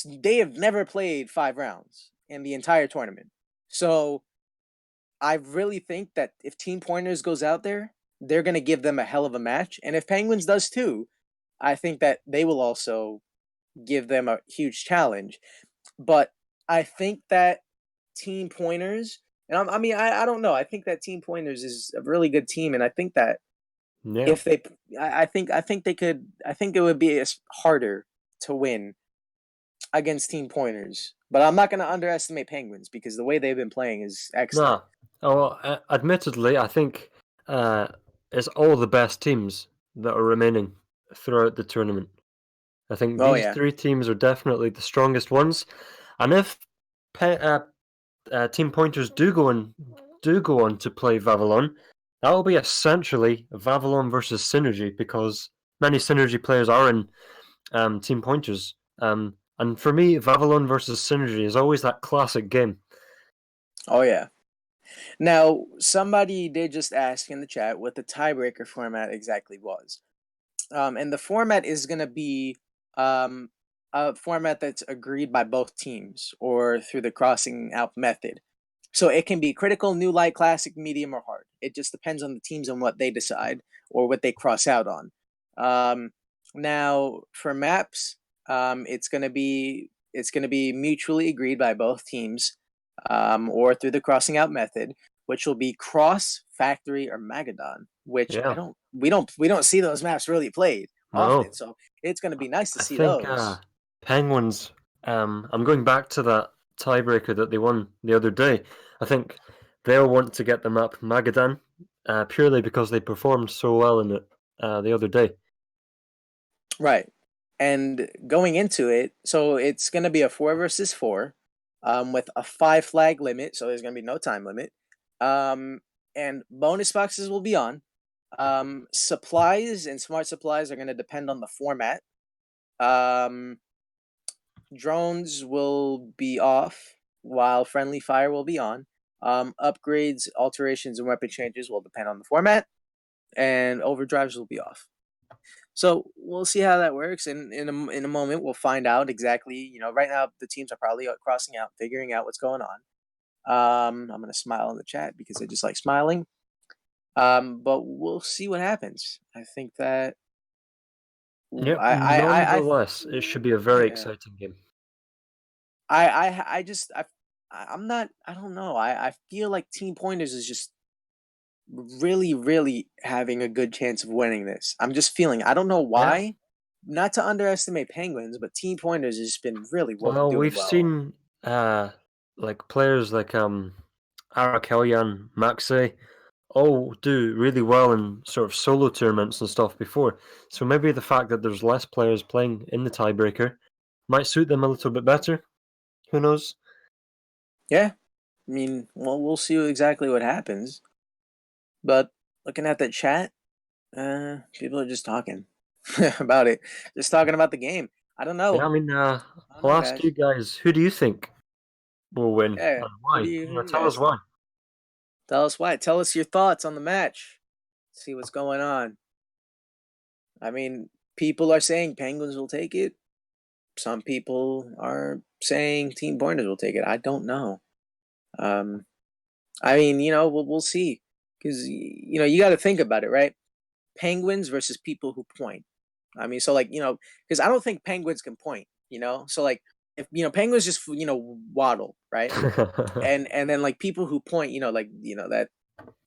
C: They have never played 5 rounds in the entire tournament. So I really think that if Team Pointers goes out there, they're going to give them a hell of a match. And if Penguins does too, I think that they will also give them a huge challenge. But I think that Team Pointers, and I mean, I don't know. I think that Team Pointers is a really good team, and I think that
D: Yeah.
C: if they, I think they could. I think it would be harder to win against Team Pointers. But I'm not going to underestimate Penguins because the way they've been playing is excellent.
D: Nah. Oh, admittedly, I think it's all the best teams that are remaining throughout the tournament. I think
C: Oh
D: these
C: yeah,
D: 3 teams are definitely the strongest ones. And if Team Pointers do go on to play Vavalon, that will be essentially Vavalon versus Synergy because many Synergy players are in Team Pointers. And for me, Vavalon versus Synergy is always that classic game.
C: oh yeah. Now, somebody did just ask in the chat what the tiebreaker format exactly was. And the format is going to be um, a format that's agreed by both teams or through the crossing out method. So it can be critical, new, light, classic, medium, or hard. It just depends on the teams and what they decide or what they cross out on. Now, for maps, it's gonna be mutually agreed by both teams, or through the crossing out method, which will be cross, factory, or Magadon. Which
D: Yeah,
C: we don't see those maps really played often.
D: no,
C: So it's gonna be nice to
D: I
C: see
D: think
C: those.
D: Penguins. I'm going back to that tiebreaker that they won the other day. I think they'll want to get the map Magadan purely because they performed so well in it the other day.
C: Right. And going into it, so it's going to be a 4 versus 4, with a 5 flag limit. So there's going to be no time limit. And bonus boxes will be on. Supplies and smart supplies are going to depend on the format. Um, Drones will be off while friendly fire will be on. Upgrades, alterations, and weapon changes will depend on the format. And overdrives will be off. So we'll see how that works, and in a moment we'll find out exactly. Right now the teams are probably crossing out, figuring out what's going on. I'm gonna smile in the chat because I just like smiling. But we'll see what happens. I think that
D: Yep.
C: I
D: Nonetheless, it should be a very
C: yeah.
D: exciting game.
C: I just I'm not. I don't know. I feel like Team Pointers is just really having a good chance of winning this. I'm just feeling. I don't know
D: Yeah.
C: why. Not to underestimate Penguins, but Team Pointers has just been really
D: Well,
C: doing
D: we've
C: well.
D: seen like players like Arakelian, Maxey all do really well in sort of solo tournaments and stuff before. So maybe the fact that there's less players playing in the tiebreaker might suit them a little bit better. Who knows?
C: Yeah, I mean, well, we'll see exactly what happens. But looking at the chat, people are just talking about it, just talking about the game. I don't
D: Yeah,
C: know.
D: I mean,
C: I don't
D: I'll
C: know,
D: ask you
C: guys.
D: guys, who do you think will win
C: Yeah,
D: and why?
C: who
D: You
C: do
D: know,
C: you
D: tell us
C: guys
D: why.
C: think? Tell us why. Tell us your thoughts on the match. See what's going on. I mean, people are saying Penguins will take it. Some people are saying Team Pointers will take it. I don't know. Um, I mean, we'll see. Because, you got to think about it, right? Penguins versus people who point. I mean, so like, because I don't think Penguins can point. So like, if, Penguins just, waddle, right? And then like people who point, like, that,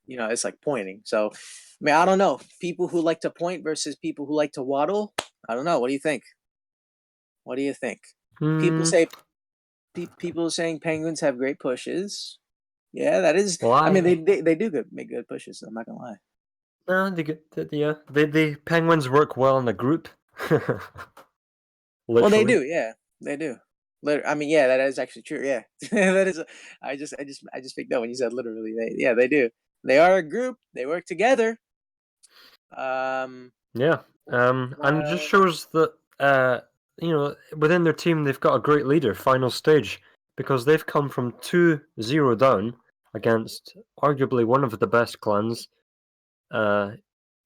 C: it's like pointing. So, I mean, I don't know. People who like to point versus people who like to waddle. I don't know. What do you think? What do you think? People
D: Hmm.
C: say people saying Penguins have great pushes. Yeah, that is.
D: Well,
C: I mean, they do make good pushes. I'm not gonna lie.
D: no, yeah, the Penguins work well in a group.
C: Well, they
D: Literally.
C: do. Yeah, they do. I mean, yeah, that is actually true. Yeah, that is. I just picked up when you said literally. Yeah, they do. They are a group. They work together. Um,
D: Yeah. And it just
C: uh,
D: shows that within their team they've got a great leader, final stage, because they've come from 2-0 down against arguably one of the best clans uh,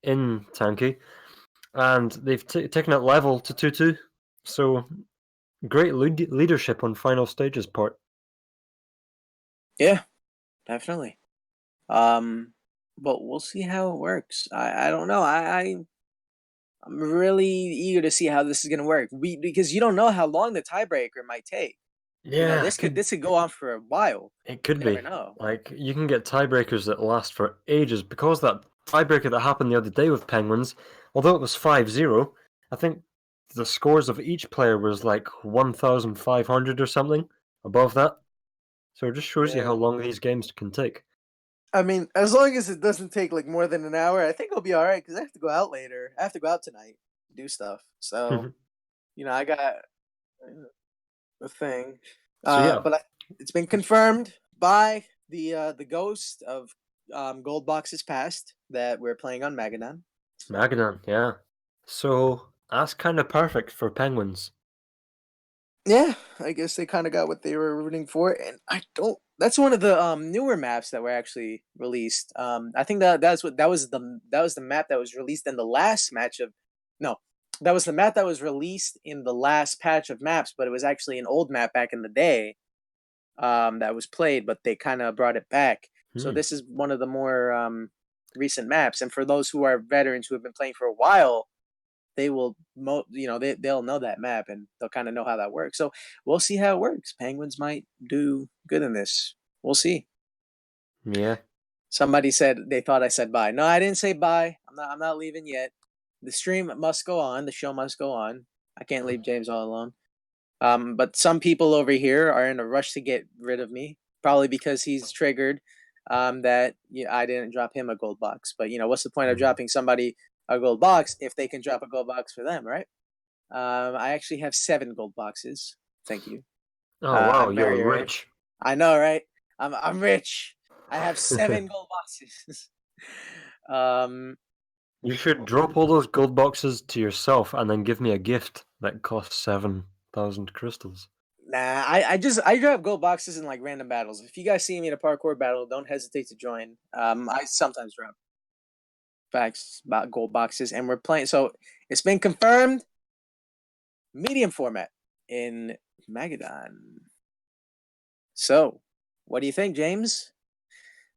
D: in Tanky, and they've taken it level to 2-2. So great leadership on final stages part.
C: yeah, definitely. Um, but we'll see how it works. I don't know. I'm really eager to see how this is gonna work. Because you don't know how long the tiebreaker might take.
D: Yeah,
C: This could go on for a while.
D: it
C: You
D: could
C: never
D: be.
C: know.
D: Like, you can get tiebreakers that last for ages because that tiebreaker that happened the other day with Penguins, although it was 5-0, I think the scores of each player was like 1,500 or something above that. So it just shows you how
C: Yeah.
D: long these games can take.
C: I mean, as long as it doesn't take like more than an hour, I think I'll be all right. Because I have to go out later. I have to go out tonight, do stuff. So I got a thing.
D: So yeah,
C: But it's been confirmed by the ghost of gold boxes past that we're playing on Magadan. So
D: Magadan, yeah. So that's kind of perfect for Penguins.
C: yeah, I guess they kind of got what they were rooting for, and I don't. That's one of the newer maps that were actually released. I think that was the map that was released in the last match of no, that was the map that was released in the last patch of maps, but it was actually an old map back in the day. That was played, but they kind of brought it back. So
D: Hmm.
C: this is one of the more recent maps, and for those who are veterans who have been playing for a while, they will they'll know that map and they'll kind of know how that works. So we'll see how it works. Penguins might do good in this. We'll see.
D: Yeah.
C: Somebody said they thought I said bye. No, I didn't say bye. I'm not leaving yet. The stream must go on. The show must go on. I can't leave James all alone. But some people over here are in a rush to get rid of me, probably because he's triggered that I didn't drop him a gold box. But what's the point of dropping somebody a gold box if they can drop a gold box for them, right? I actually have 7 gold boxes. Thank you.
D: Oh wow,
C: I'm
D: you're
C: very rich.
D: rich.
C: I know, right? I'm rich. I have 7 gold boxes. um,
D: You should drop all those gold boxes to yourself and then give me a gift that costs 7,000 crystals.
C: nah, I drop gold boxes in like random battles. If you guys see me in a parkour battle, don't hesitate to join. I sometimes drop facts about gold boxes, and we're playing. So it's been confirmed. Medium format in Magadan. So, what do you think, James?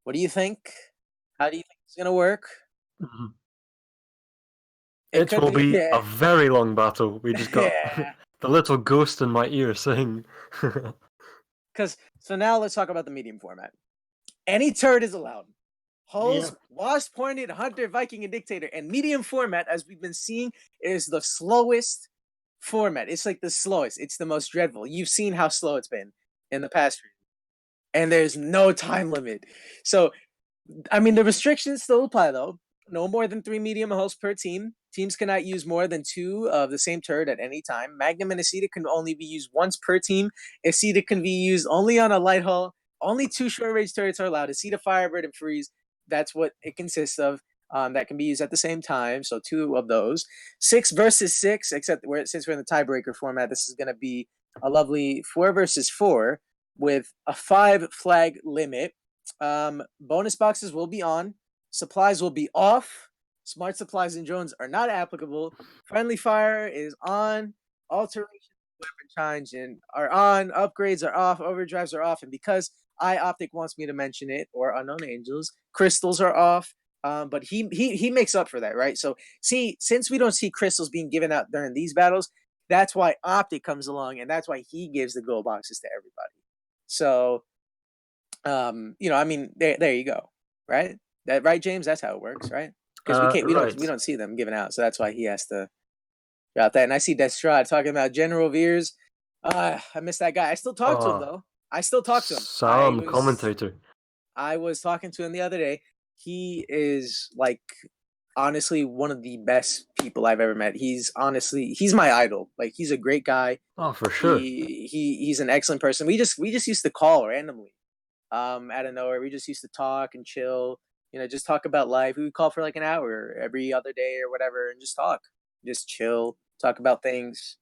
C: What do you think? How do you think it's gonna work?
D: Mhm.
C: It could
D: will
C: be,
D: be
C: yeah.
D: a very long battle. We just got
C: Yeah.
D: the little ghost in my ear saying.
C: So now let's talk about the medium format. Any turret is allowed. Hulls, Wasp, Hornet, Hunter, Viking, and Dictator. And medium format, as we've been seeing, is the slowest format. It's like the slowest. It's the most dreadful. You've seen how slow it's been in the past. And there's no time limit. So, I mean, the restrictions still apply, though. No more than 3 medium hulls per team. Teams cannot use more than 2 of the same turret at any time. Magnum and Aceta can only be used once per team. Aceta can be used only on a light hull. Only 2 short-range turrets are allowed. Aceta, Firebird, and Freeze. That's what it consists of. That can be used at the same time. So 2 of those. 6 versus 6, except since we're in the tiebreaker format, this is going to be a lovely 4 versus 4 with a 5 flag limit. Bonus boxes will be on. Supplies will be off. Smart supplies and drones are not applicable. Friendly fire is on. Alteration weapon change are on. Upgrades are off. Overdrives are off. And because Optic wants me to mention it, or Unknown Angels, crystals are off. But he makes up for that, right? So since we don't see crystals being given out during these battles, that's why Optic comes along, and that's why he gives the gold boxes to everybody. So I mean, there you go, right? Right, James? That's how it works, right? Because we don't see them given out, so that's why he has to drop that. And I see Destrad talking about General Veers. I miss that guy. I still talk to him though. I still talk to him.
D: Commentator.
C: I was talking to him the other day. He is like honestly one of the best people I've ever met. He's my idol. Like he's a great guy.
D: Oh, for sure.
C: He's an excellent person. We just used to call randomly. Out of nowhere. We just used to talk and chill, just talk about life. We would call for like an hour every other day or whatever and just talk, just chill, talk about things.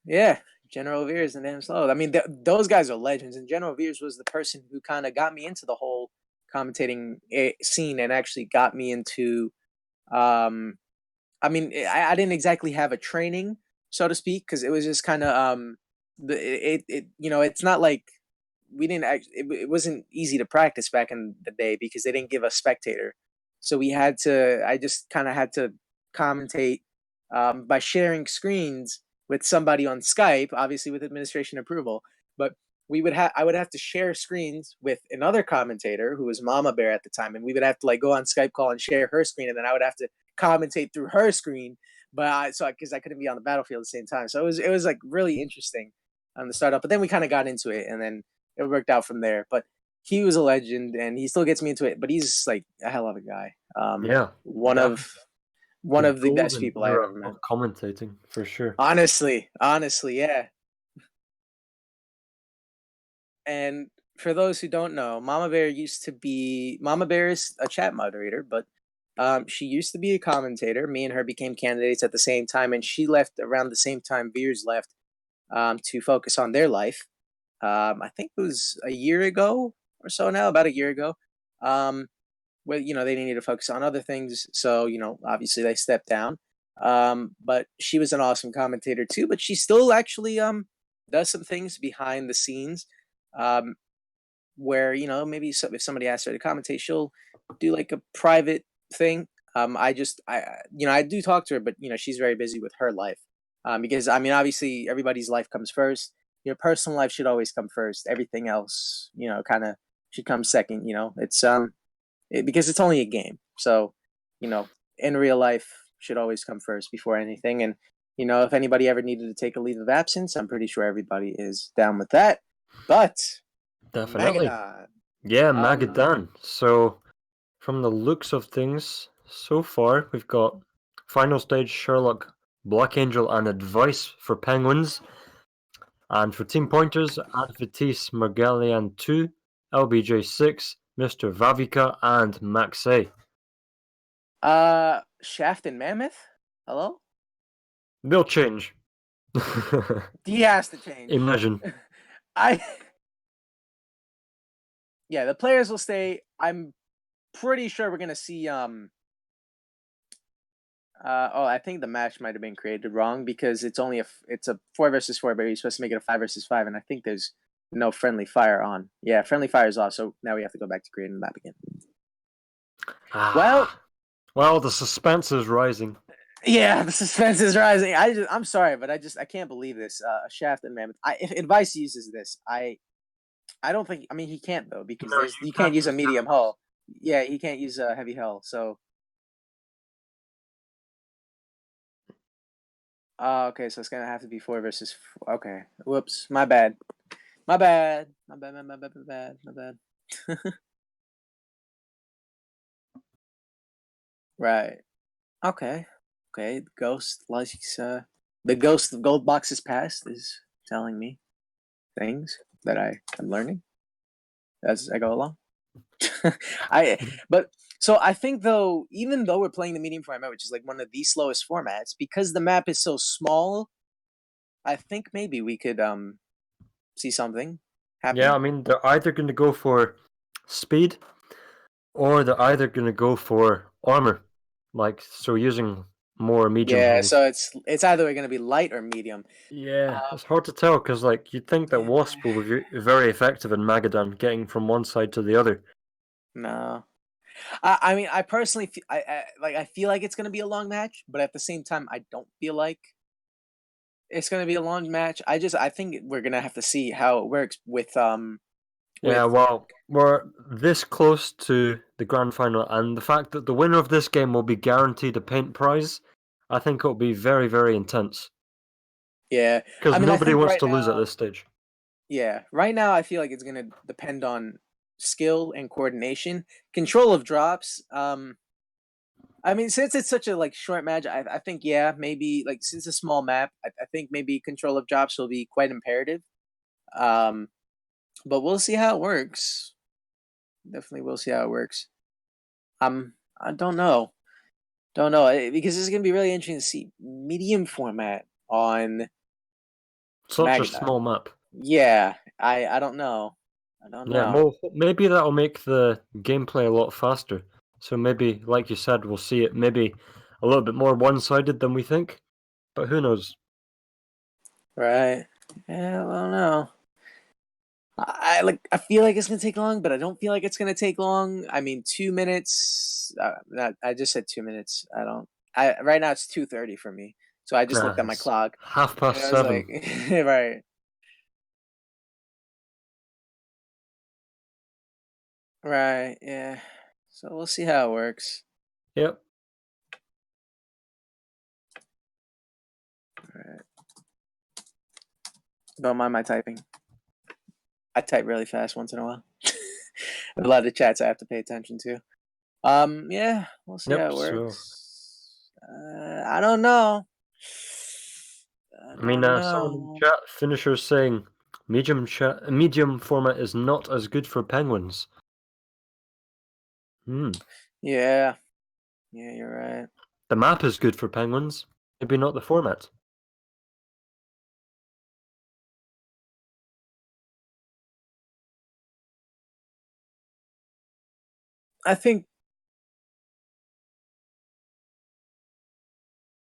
C: Yeah, General Veers and Dan Slow. I mean, those guys are legends, and General Veers was the person who kind of got me into the whole commentating scene and actually got me into. I mean, I didn't exactly have a training, so to speak, because it was just kind of it's not like we didn't it wasn't easy to practice back in the day because they didn't give us spectator, so I just kind of had to commentate by sharing screens with somebody on Skype, obviously with administration approval. But I would have to share screens with another commentator who was Mama Bear at the time, and we would have to like go on Skype call and share her screen, and then I would have to commentate through her screen. But because I couldn't be on the battlefield at the same time, so it was like really interesting on the startup. But then we kind of got into it, and then it worked out from there. But he was a legend, and he still gets me into it. But he's like a hell of a guy. One of the best people I ever met.
D: Of commentating for sure.
C: Honestly, yeah. And for those who don't know, Mama Bear is a chat moderator, but she used to be a commentator. Me and her became candidates at the same time, and she left around the same time Veers left to focus on their life. I think it was a year ago or so now, about a year ago. Where they needed to focus on other things, so obviously they stepped down. But she was an awesome commentator too. But she still actually does some things behind the scenes, where maybe if somebody asks her to commentate, she'll do like a private thing. I do talk to her, but she's very busy with her life. Because I mean, obviously everybody's life comes first. Your personal life should always come first. Everything else, kind of should come second. It's because it's only a game. So, in real life should always come first before anything. And, if anybody ever needed to take a leave of absence, I'm pretty sure everybody is down with that. But
D: definitely.
C: Magadan.
D: Yeah, Magadan. So from the looks of things so far, we've got final stage Sherlock, Black Angel, and Advice for Penguins. And for team pointers, Advitis Margalian 2, LBJ 6, Mr. Vavika, and Maxey.
C: Shaft and Mammoth? Hello?
D: They'll change.
C: He has to change.
D: Imagine.
C: Yeah, the players will stay. I'm pretty sure we're gonna see I think the match might have been created wrong because it's a 4 versus 4, but you're supposed to make it a 5 versus 5, and I think there's no friendly fire on. Yeah, friendly fire is off, so now we have to go back to creating the map again. Well,
D: Well, the suspense is rising.
C: Yeah, the suspense is rising. I'm sorry, but I can't believe this. Shaft and Mammoth. If Advice uses this, I don't think. I mean, he can't though because
D: No,
C: you
D: you
C: can't
D: can't
C: use a
D: use
C: medium
D: damage.
C: hull. Yeah, he can't use a heavy hull. So, okay, so it's gonna have to be 4 versus 4. Okay, whoops, my bad, my bad, my bad, my bad, my bad, my bad. Right. Okay. Okay. Ghost, like the ghost of gold boxes past is telling me things that I am learning as I go along. I but so I think though, even though we're playing the medium format, which is like one of the slowest formats, because the map is so small, I think maybe we could see something
D: Yeah,
C: happen.
D: I mean, they're either going to go for speed or they're either going to go for armor. Like, so using more medium
C: Yeah,
D: hulls.
C: so it's either going to be light or medium.
D: Yeah,
C: Uh,
D: it's hard to tell because, like, you'd think that
C: yeah,
D: Wasp will be very effective in Magadan, getting from one side to the other.
C: no. I mean, I personally I feel like it's going to be a long match, but at the same time, I don't feel like it's going to be a long match. I think we're going to have to see how it works
D: Yeah,
C: with
D: well, we're this close to the grand final, and the fact that the winner of this game will be guaranteed a paint prize, I think it'll be very, very intense.
C: yeah.
D: Because
C: I mean, I
D: nobody
C: think
D: wants
C: right
D: to lose at
C: now,
D: this stage.
C: yeah, right now I feel like it's going to depend on skill and coordination, control of drops. I mean, since it's such a like short match, I think yeah, maybe like since it's a small map, I think maybe control of drops will be quite imperative. Um, but we'll see how it works. Definitely, we'll see how it works. I don't know because this is gonna be really interesting to see medium format on
D: Such a
C: Magadan.
D: small map.
C: Yeah, I don't know. I don't
D: Yeah,
C: know.
D: well, maybe that'll make the gameplay a lot faster. So maybe, like you said, we'll see it maybe a little bit more one-sided than we think. But who knows?
C: Right? Yeah, I don't know. I feel like it's gonna take long, but I don't feel like it's gonna take long. I mean, 2 minutes. Not, I just said 2 minutes. I don't. I right now it's 2:30 for me, so I just looked at my
D: It's
C: clock
D: half
C: and
D: past
C: I was like,
D: 7.
C: right, right, yeah. So we'll see how it works.
D: Yep.
C: Right. Don't mind my typing. I type really fast once in a while. A lot of chats I have to pay attention to. Yeah, we'll see how
D: Yep.
C: it
D: So,
C: works. I don't know. I
D: I mean,
C: don't
D: someone in the
C: know.
D: chat, Finisher's saying medium format is not as good for penguins. Hmm.
C: Yeah, yeah, you're right.
D: The map is good for penguins. Maybe not the format.
C: I think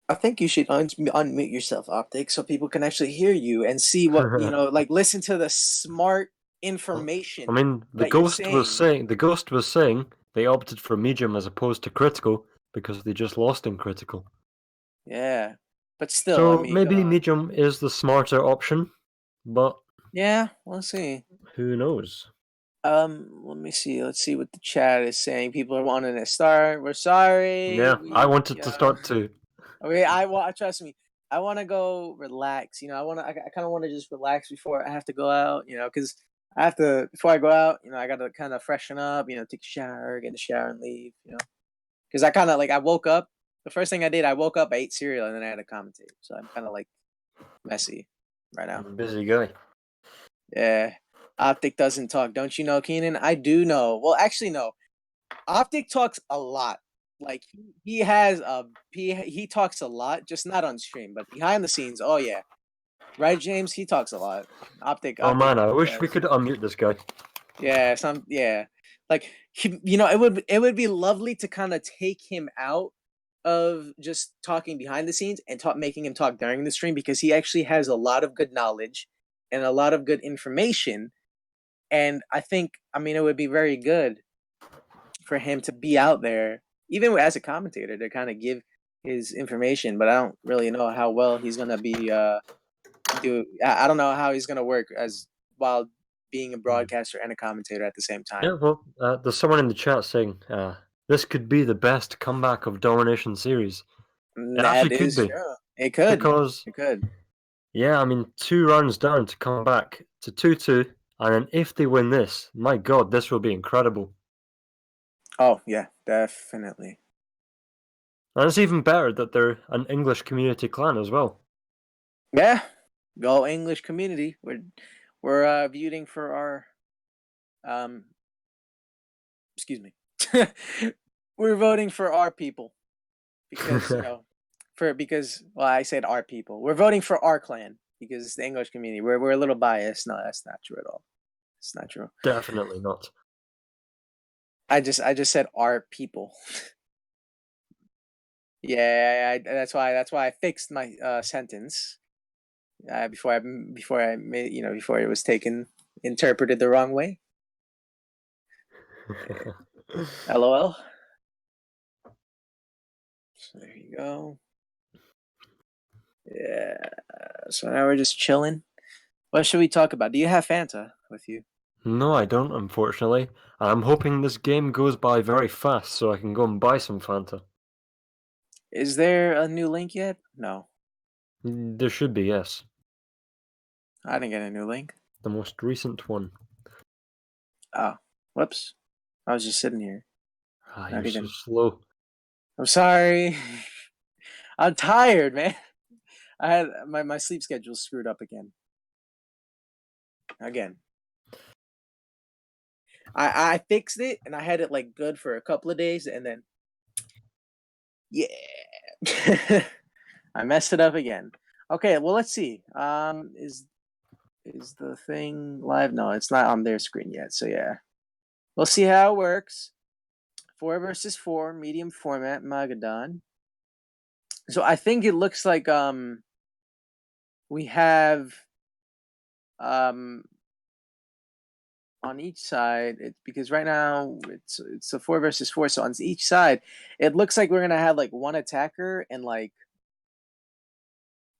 C: I think you should unmute yourself, Optic, so people can actually hear you and see what like listen to the smart
D: I
C: information
D: mean,
C: that you're saying.
D: the ghost was saying they opted for medium as opposed to critical because they just lost in critical.
C: Yeah, but still, I
D: So
C: mean, come
D: maybe
C: on.
D: medium is the smarter option, but
C: Yeah, we'll see.
D: who knows?
C: Let me see. Let's see what the chat is saying. People are wanting to start. We're sorry.
D: Yeah, I wanted to start too.
C: Okay, I want. Trust me. I want to go relax. I want to. I kind of want to just relax before I have to go out. Because I have to before I go out. I got to kind of freshen up. Take a shower, get in the shower, and leave. Because I kind of like I woke up. The first thing I did, I woke up, I ate cereal, and then I had to commentate. So I'm kind of like messy right now.
D: Busy guy.
C: Yeah. Optic doesn't talk. Don't you know, Keenan? I do know. Well, actually, no. Optic talks a lot. Like he has he talks a lot, just not on stream, but behind the scenes. Oh yeah, right, James. He talks a lot.
D: Oh
C: Optic
D: man, I wish we
C: does.
D: could unmute this guy.
C: Yeah, yeah. Like it would be lovely to kind of take him out of just talking behind the scenes and making him talk during the stream because he actually has a lot of good knowledge and a lot of good information. And I think, I mean, it would be very good for him to be out there even as a commentator to kind of give his information, but I don't really know how well he's gonna be. I don't know how he's gonna work as while being a broadcaster and a commentator at the same time.
D: Yeah, well, there's someone in the chat saying this could be the best comeback of Domination Series. It actually
C: That
D: could
C: is
D: be
C: true. It could.
D: because
C: It could.
D: yeah, I mean 2 rounds down to come back to 2-2, and then if they win this, my God, this will be incredible.
C: Oh yeah, definitely.
D: And it's even better that they're an English community clan as well.
C: Yeah, go English community. We're voting for our excuse me. We're voting for our people because well I said our people. We're voting for our clan because it's the English community. We're a little biased. No, that's not true at all. It's not true.
D: Definitely not.
C: I just said our people. Yeah, that's why I fixed my sentence before I made before it was interpreted the wrong way. LOL. So there you go. Yeah. So now we're just chilling. What should we talk about? Do you have Fanta with you?
D: No, I don't, unfortunately. I'm hoping this game goes by very fast so I can go and buy some Fanta.
C: Is there a new link yet? No,
D: There should be, yes.
C: I didn't get a new link.
D: The most recent one.
C: Oh, whoops. I was just sitting here.
D: Ah,
C: Not
D: you're so
C: even.
D: slow.
C: I'm sorry. I'm tired, man. I had my sleep schedule screwed up again. I fixed it and I had it like good for a couple of days and then yeah. I messed it up again. Okay, well let's see. Is the thing live? No, it's not on their screen yet. So yeah. We'll see how it works. 4 versus 4, medium format, Magadon. So I think it looks like we have on each side, it's because right now it's a 4 versus 4. So on each side, it looks like we're gonna have like one attacker and like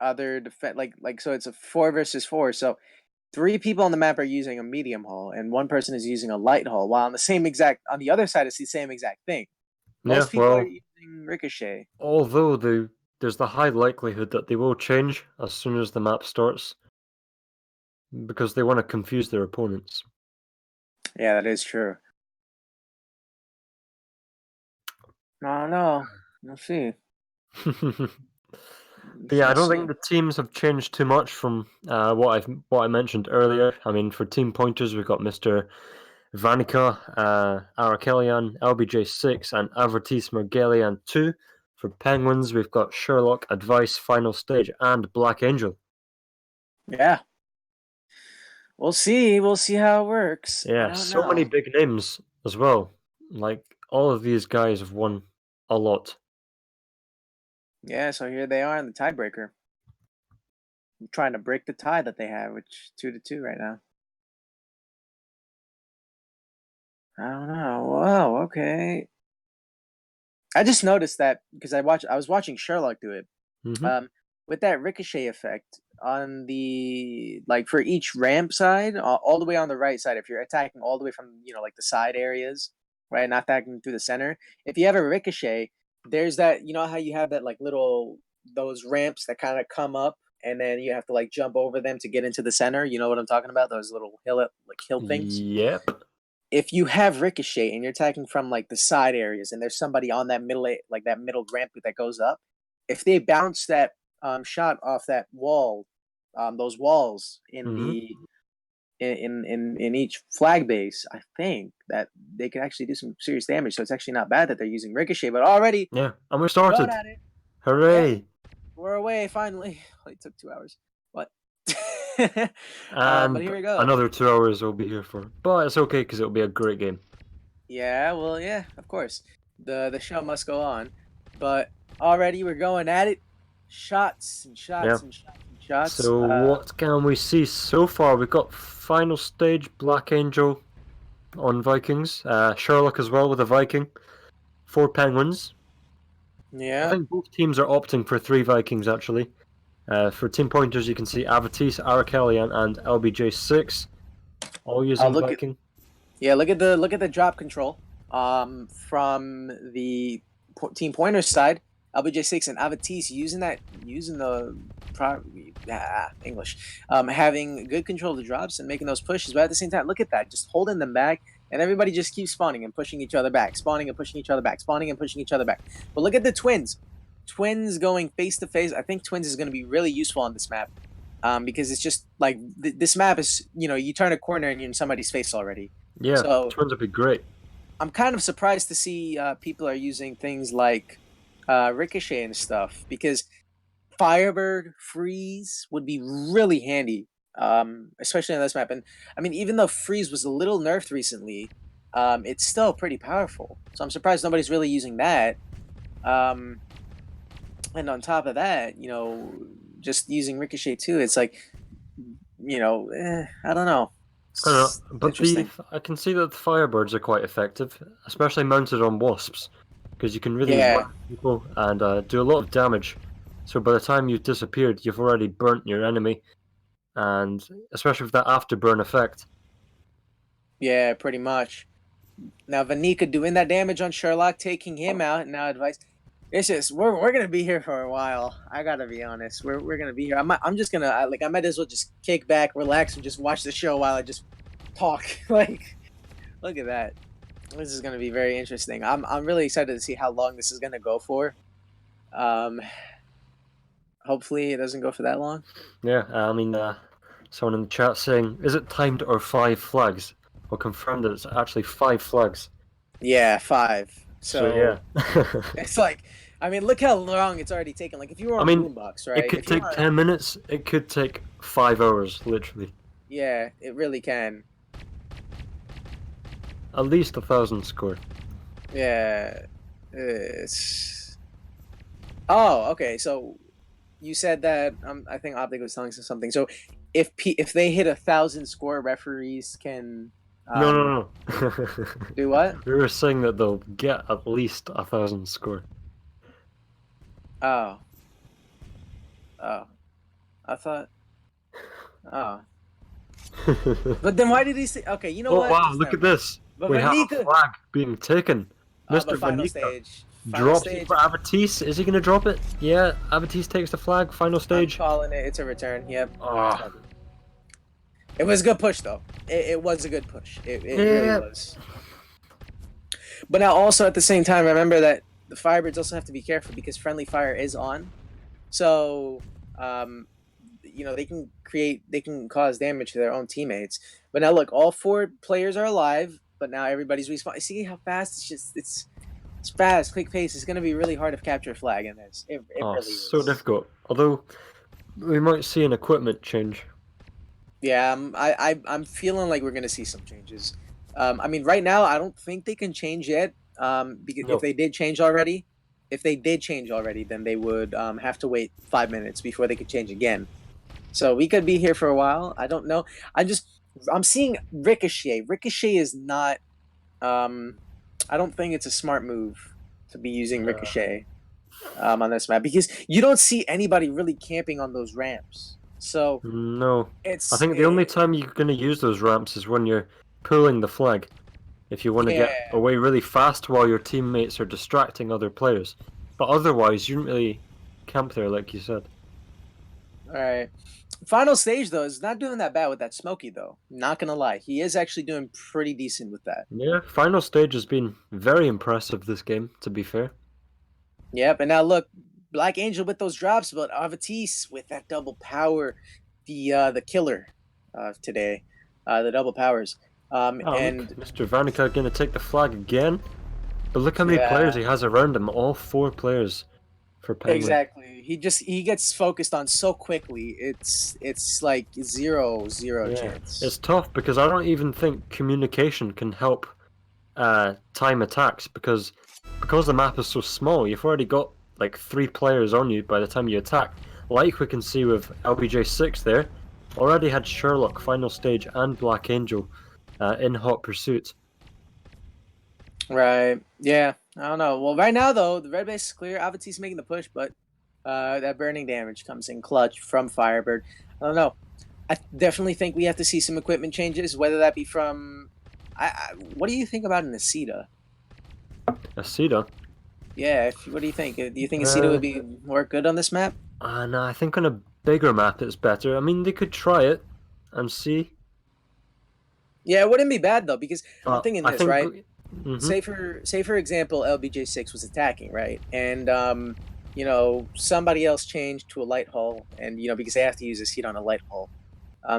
C: other defense, like so it's a 4 versus 4. So 3 people on the map are using a medium hull, and 1 person is using a light hull. While on the other side, it's the same exact thing.
D: Yeah,
C: Most people are
D: well,
C: using Ricochet.
D: although there's the high likelihood that they will change as soon as the map starts, because they want to confuse their opponents.
C: Yeah, that is true. No, we'll see.
D: But yeah, I don't think the teams have changed too much from what I mentioned earlier. I mean, for team pointers, we've got Mr. Vanica, Arakelian, LBJ6, and Avertis Mergelian 2. For Penguins, we've got Sherlock, Advice, Final Stage, and Black Angel.
C: Yeah. We'll see. We'll see how it works.
D: Yeah, so many big names as well. Like, all of these guys have won a lot.
C: Yeah, so here they are in the tiebreaker. I'm trying to break the tie that they have, which 2-2 right now. I don't know. Wow, okay. I just noticed that because I was watching Sherlock do it.
D: Mm-hmm.
C: With that ricochet effect on the for each ramp side, all the way on the right side, if you're attacking all the way from like the side areas, right, not attacking through the center. If you have a ricochet, there's that how you have that like little those ramps that kind of come up, and then you have to like jump over them to get into the center. You know what I'm talking about? Those little hill things.
D: Yep.
C: If you have ricochet and you're attacking from like the side areas, and there's somebody on that that middle ramp that goes up, if they bounce that shot off that wall, those walls in
D: Mm-hmm.
C: the in each flag base, I think that they can actually do some serious damage. So it's actually not bad that they're using ricochet, but already
D: Yeah, and we started.
C: going at it.
D: Hooray!
C: Yep. We're away finally. It took 2 hours. What?
D: And
C: but here we go.
D: another 2 hours we'll be here for. But it's okay because it'll be a great game.
C: Yeah, well, yeah, of course. The show must go on. But already we're going at it. Shots and shots
D: Yeah.
C: and shots and shots.
D: So what can we see so far? We've got Final Stage, Black Angel on Vikings. Sherlock as well with a Viking. 4 Penguins. I
C: Yeah.
D: think both teams are opting for 3 Vikings, actually. For team pointers, you can see Avatis, Arakelian, and LBJ6, all
C: Oh,
D: using
C: look at
D: Viking.
C: look at the drop control. From the team pointers side, LBJ6 and Avatis using the English, having good control of the drops and making those pushes. But at the same time, look at that, just holding them back, and everybody just keeps spawning and pushing each other back, spawning and pushing each other back, spawning and pushing each other back. But look at the twins. Twins going face to face. I think twins is going to be really useful on this map. Because it's just like this map is, you turn a corner and you're in somebody's face already.
D: Yeah,
C: So
D: twins would be great.
C: I'm kind of surprised to see people are using things like Ricochet and stuff, because Firebird Freeze would be really handy, especially on this map. And I mean, even though Freeze was a little nerfed recently, it's still pretty powerful. So I'm surprised nobody's really using that. Um, and on top of that, just using Ricochet too, it's like, I don't know.
D: I don't know,
C: It's
D: but
C: interesting.
D: I can see that the Firebirds are quite effective, especially mounted on Wasps, because you can really
C: Yeah,
D: whack people and do a lot of damage. So by the time you've disappeared, you've already burnt your enemy, and especially with that afterburn effect.
C: yeah, pretty much. Now Vanika doing that damage on Sherlock, taking him out, and now advice. It's just we're gonna be here for a while. I gotta be honest. We're gonna be here. I'm just gonna I might as well just kick back, relax, and just watch the show while I just talk. Like, look at that. This is gonna be very interesting. I'm really excited to see how long this is gonna go for. Um, hopefully it doesn't go for that long.
D: Yeah, I mean, someone in the chat saying, "Is it timed or 5 flags?" I'll confirm that it's actually 5 flags.
C: Yeah, 5.
D: So
C: So
D: yeah.
C: it's like, I mean, look how long it's already taken. Like if you were
D: I
C: on
D: mean,
C: Boombox,
D: it
C: right?
D: could
C: If you
D: take
C: were,
D: 10 minutes, it could take 5 hours, literally.
C: yeah, it really can.
D: At least 1,000 score.
C: Yeah. It's... Oh, okay. So you said that I think Optic was telling us something. So if they hit 1,000 score, referees can
D: No, no, no.
C: do what?
D: We were saying that they'll get at least 1,000 score.
C: Oh. Oh. I thought. Oh. But then why did he say? Okay, you know
D: Oh
C: what?
D: wow,
C: Just
D: look
C: never
D: at
C: mind.
D: this.
C: But
D: We have a
C: Vanika.
D: flag being taken. Mr.
C: But final
D: Vanika
C: stage. Final
D: drops it
C: stage.
D: for Avatis. Is he going to drop it? Yeah, Avatis takes the flag. Final
C: I'm
D: stage.
C: calling it. It's a return. Yep.
D: Ah,
C: It was a good push, though. It was a good push. It
D: yeah.
C: really was. But now, also at the same time, remember that the Firebirds also have to be careful because friendly fire is on. So, they can cause damage to their own teammates. But now, look, all 4 players are alive. But now everybody's respawning. See how fast it's fast, quick pace. It's gonna be really hard to capture a flag in this. It
D: Oh,
C: really
D: so
C: is.
D: difficult. Although we might see an equipment change.
C: Yeah, I'm feeling like we're gonna see some changes. I mean, right now I don't think they can change yet. Because
D: No.
C: if they did change already, then they would have to wait 5 minutes before they could change again. So we could be here for a while. I don't know. I'm seeing Ricochet. Ricochet is not. I don't think it's a smart move to be using Ricochet on this map because you don't see anybody really camping on those ramps. So
D: No. I
C: it's
D: think the only time you're going to use those ramps is when you're pulling the flag. If you want to
C: yeah.
D: get away really fast while your teammates are distracting other players. But otherwise, you don't really camp there, like you said.
C: All right. Final stage though is not doing that bad with that Smoky though. Not gonna lie, he is actually doing pretty decent with that.
D: Yeah, final stage has been very impressive this game, to be fair.
C: Yep. And now look, Black Angel with those drops, but Avatis with that double power, the killer today, the double powers.
D: Oh,
C: And
D: look, Mr. Vanica going to take the flag again. But look how many players he has around him. All 4 players for Penguin.
C: exactly. He gets focused on so quickly. It's like zero chance.
D: It's tough because I don't even think communication can help time attacks because the map is so small. You've already got like 3 players on you by the time you attack. Like we can see with LBJ6 there, already had Sherlock, Final Stage, and Black Angel in hot pursuit.
C: Right. Yeah. I don't know. Well, right now though, the red base is clear. Avatis making the push, but that burning damage comes in clutch from Firebird. I don't know. I definitely think we have to see some equipment changes, whether that be from. What do you think about an Aceta?
D: A Cedar.
C: Yeah, what do you think? Do you think Aceta
D: Uh,
C: would be more good on this map?
D: no, I think on a bigger map it's better. I mean, they could try it and see,
C: Yeah, it wouldn't be bad though, because I'm
D: but
C: thinking
D: I
C: this,
D: think.
C: right?
D: Hmm.
C: Say for example, LBJ6 was attacking, right? And somebody else changed to a light hull, and because they have to use a seat on a light hull,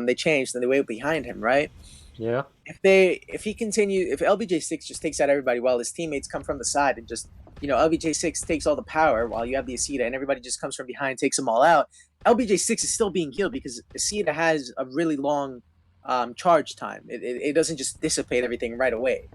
C: they changed and they wait behind him, right?
D: Yeah.
C: If LBJ6 just takes out everybody while his teammates come from the side and just LBJ6 takes all the power while you have the Aceta and everybody just comes from behind, takes them all out. LBJ6 is still being healed because Aceta has a really long charge time. It doesn't just dissipate everything right away,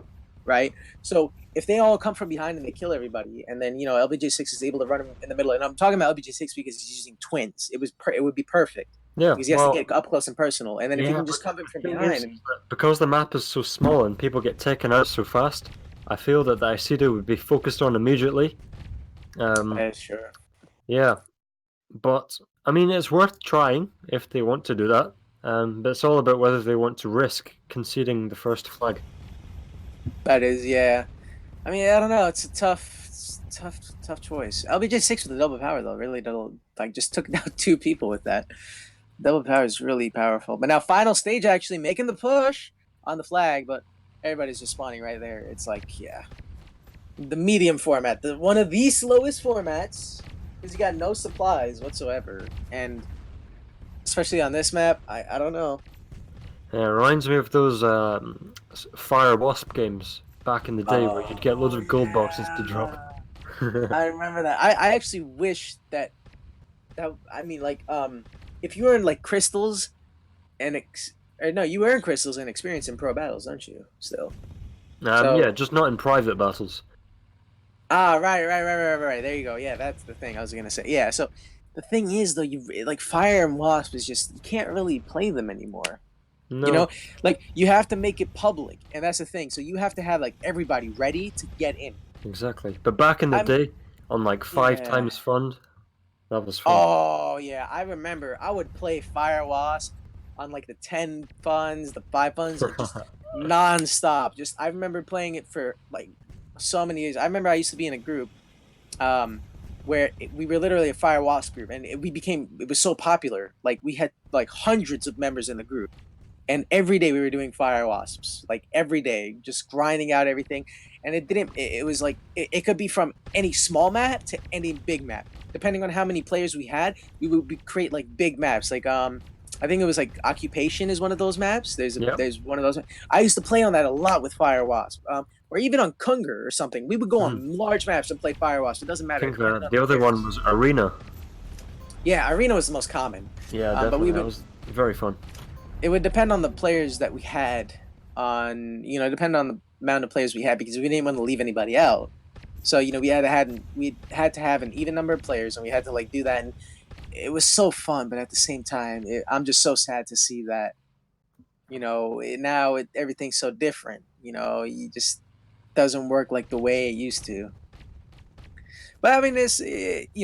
C: right? So if they all come from behind and they kill everybody, and then LBJ6 is able to run in the middle, and I'm talking about LBJ6 because he's using twins. It would be perfect
D: Yeah.
C: because he has to
D: Well.
C: get up close and personal, and then if he
D: Yeah,
C: can
D: but
C: just come in
D: the
C: from
D: thing
C: behind
D: is
C: and
D: that because the map is so small and people get taken out so fast, I feel that the Aikido would be focused on immediately.
C: sure.
D: Yeah, but I mean, it's worth trying if they want to do that. But it's all about whether they want to risk conceding the first flag.
C: That is, yeah. I mean, I don't know. It's a tough choice. LBJ6 with the double power though, really just took down two people with that. Double power is really powerful. But now final stage actually making the push on the flag, but everybody's just spawning right there. It's like, yeah, the medium format, one of the slowest formats, because you got no supplies whatsoever, and especially on this map, I don't know.
D: Yeah, it reminds me of those Fire Wasp games back in the day where you'd get loads
C: Oh
D: of gold boxes to drop.
C: yeah, I remember that. I actually wish that I mean like if you earn like crystals and or no, you earn crystals and experience in pro battles, don't you? Still.
D: Yeah,
C: So
D: just not in private battles.
C: right. There you go. Yeah, that's the thing I was gonna say. Yeah, so the thing is though, you like Fire and Wasp is just you can't really play them anymore. You know,
D: No,
C: like you have to make it public, and that's the thing. So you have to have like everybody ready to get in.
D: exactly. But back in the
C: I'm
D: day, on like five
C: yeah.
D: times fund, that was fun.
C: Oh yeah, I remember. I would play Fire Wasp on like the 10 funds, the 5 funds, like just nonstop. Just I remember playing it for like so many years. I remember I used to be in a group where we were literally a Fire Wasp group, and it was so popular. Like we had like hundreds of members in the group, and every day we were doing Fire Wasps, like every day, just grinding out everything. And it was like it could be from any small map to any big map, depending on how many players we had. We would create like big maps, like I think it was like Occupation is one of those maps.
D: Yep.
C: There's one of those. I used to play on that a lot with Fire Wasp, or even on Kunger or something. We would go
D: Hmm.
C: on large maps and play Fire Wasp. It doesn't
D: I
C: matter,
D: think
C: depending on
D: the
C: the
D: other one
C: players.
D: was Arena.
C: Yeah, Arena was the most common,
D: Yeah,
C: but
D: definitely. That was very fun.
C: it would depend on the players that we had depend on the amount of players we had because we didn't want to leave anybody out. So, we had to have an even number of players and we had to like do that, and it was so fun, but at the same time, I'm just so sad to see that, everything's so different. You just doesn't work like the way it used to. But I mean,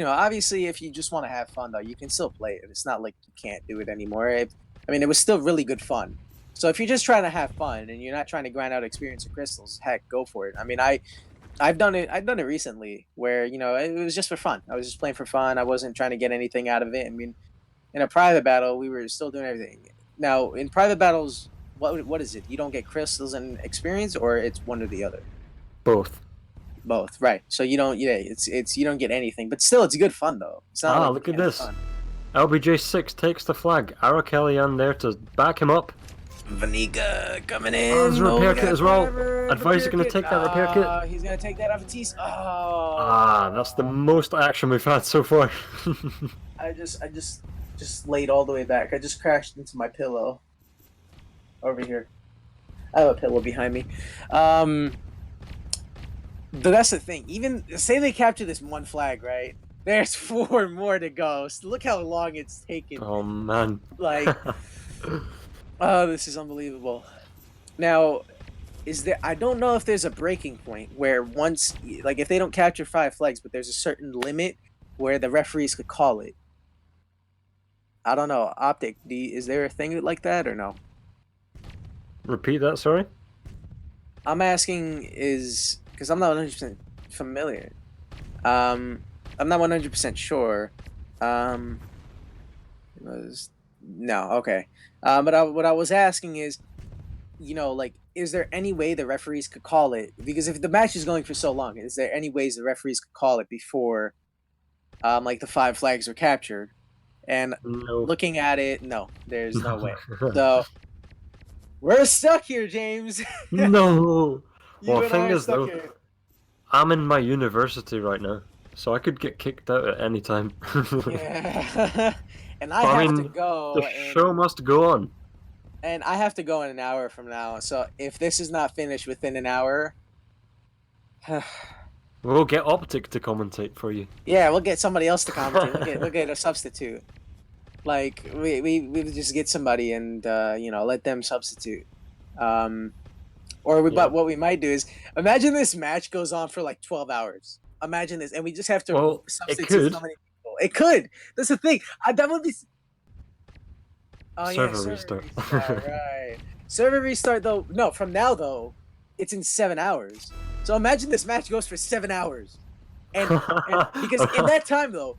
C: obviously, if you just want to have fun, though, you can still play it. It's not like you can't do it anymore. I mean, it was still really good fun. So if you're just trying to have fun and you're not trying to grind out experience or crystals, heck, go for it. I mean, I've done it. I've done it recently where it was just for fun. I was just playing for fun. I wasn't trying to get anything out of it. I mean, in a private battle, we were still doing everything. Now, in private battles, what is it? You don't get crystals and experience, or it's one or the other.
D: Both.
C: Both, right? So you don't, yeah, it's you don't get anything, but still, it's good fun though. It's not
D: Ah,
C: like you
D: look at
C: can't have
D: this.
C: fun.
D: LBJ6 takes the flag. Arakelian there to back him up.
C: Vanika coming
D: Oh, there's
C: in.
D: a repair
C: We
D: kit
C: got
D: as well.
C: Forever,
D: Advise you're
C: repair
D: going to
C: kit.
D: take that repair kit.
C: He's gonna take that Avatis.
D: Ah, that's the most action we've had so far.
C: I just laid all the way back. I just crashed into my pillow over here. I have a pillow behind me. But that's the thing. Even say they capture this one flag, right? There's 4 more to go. So look how long it's taken.
D: Oh, man.
C: Like, oh, this is unbelievable. Now, is there? I don't know if there's a breaking point where once, like, if they don't capture 5 flags, but there's a certain limit where the referees could call it. I don't know. Optic, is there a thing like that or no?
D: Repeat that, sorry?
C: I'm asking is because I'm not 100% familiar. I'm not 100% sure. It was no, okay. But what I was asking is, like, is there any way the referees could call it? Because if the match is going for so long, is there any ways the referees could call it before, like the 5 flags were captured? And
D: No.
C: looking at it, no, there's no way.
D: No.
C: So we're stuck here, James.
D: No. Well,
C: You
D: the
C: and I
D: thing
C: are
D: is,
C: stuck
D: though,
C: here.
D: I'm in my university right now, so I could get kicked out at any time.
C: Yeah. And I
D: But I
C: have to
D: mean, the
C: go,
D: show must go on.
C: and I have to go in an hour from now. So if this is not finished within an hour,
D: We'll get Optic to commentate for you.
C: yeah, we'll get somebody else to commentate. We'll get a substitute. Like we just get somebody and let them substitute.
D: Yeah.
C: But what we might do is imagine this match goes on for like 12 hours. Imagine this, and we just have to
D: Well, it
C: substitute
D: could.
C: so many people. It could. That's the thing. That would be. Oh yeah,
D: Server
C: server
D: restart.
C: restart, right? Server restart though. No, from now though, it's in 7 hours. So imagine this match goes for 7 hours, and because in that time though,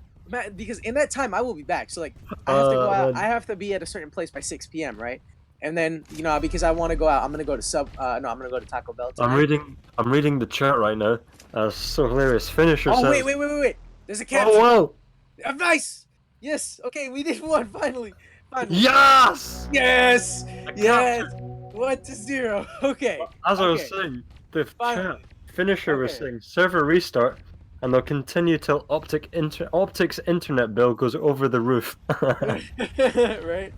C: because in that time I will be back. So like I have to go out.
D: Man.
C: I have to be at a certain place by 6 p.m. Right? And then because I want to go out, I'm gonna go to I'm gonna go to Taco Bell tonight.
D: I'm reading the chat right now. So hilarious. Finisher
C: Oh
D: says.
C: wait! There's a caption.
D: Oh
C: Oh, nice. Yes. Okay, we did one finally.
D: wow!
C: Finally.
D: Yes!
C: Yes.
D: A
C: Yes.
D: capture.
C: 1-0. Okay.
D: As I was
C: Okay.
D: saying, the
C: Finally.
D: chat finisher was
C: Okay.
D: saying server restart, and they'll continue till Optic's internet bill goes over the roof.
C: Right.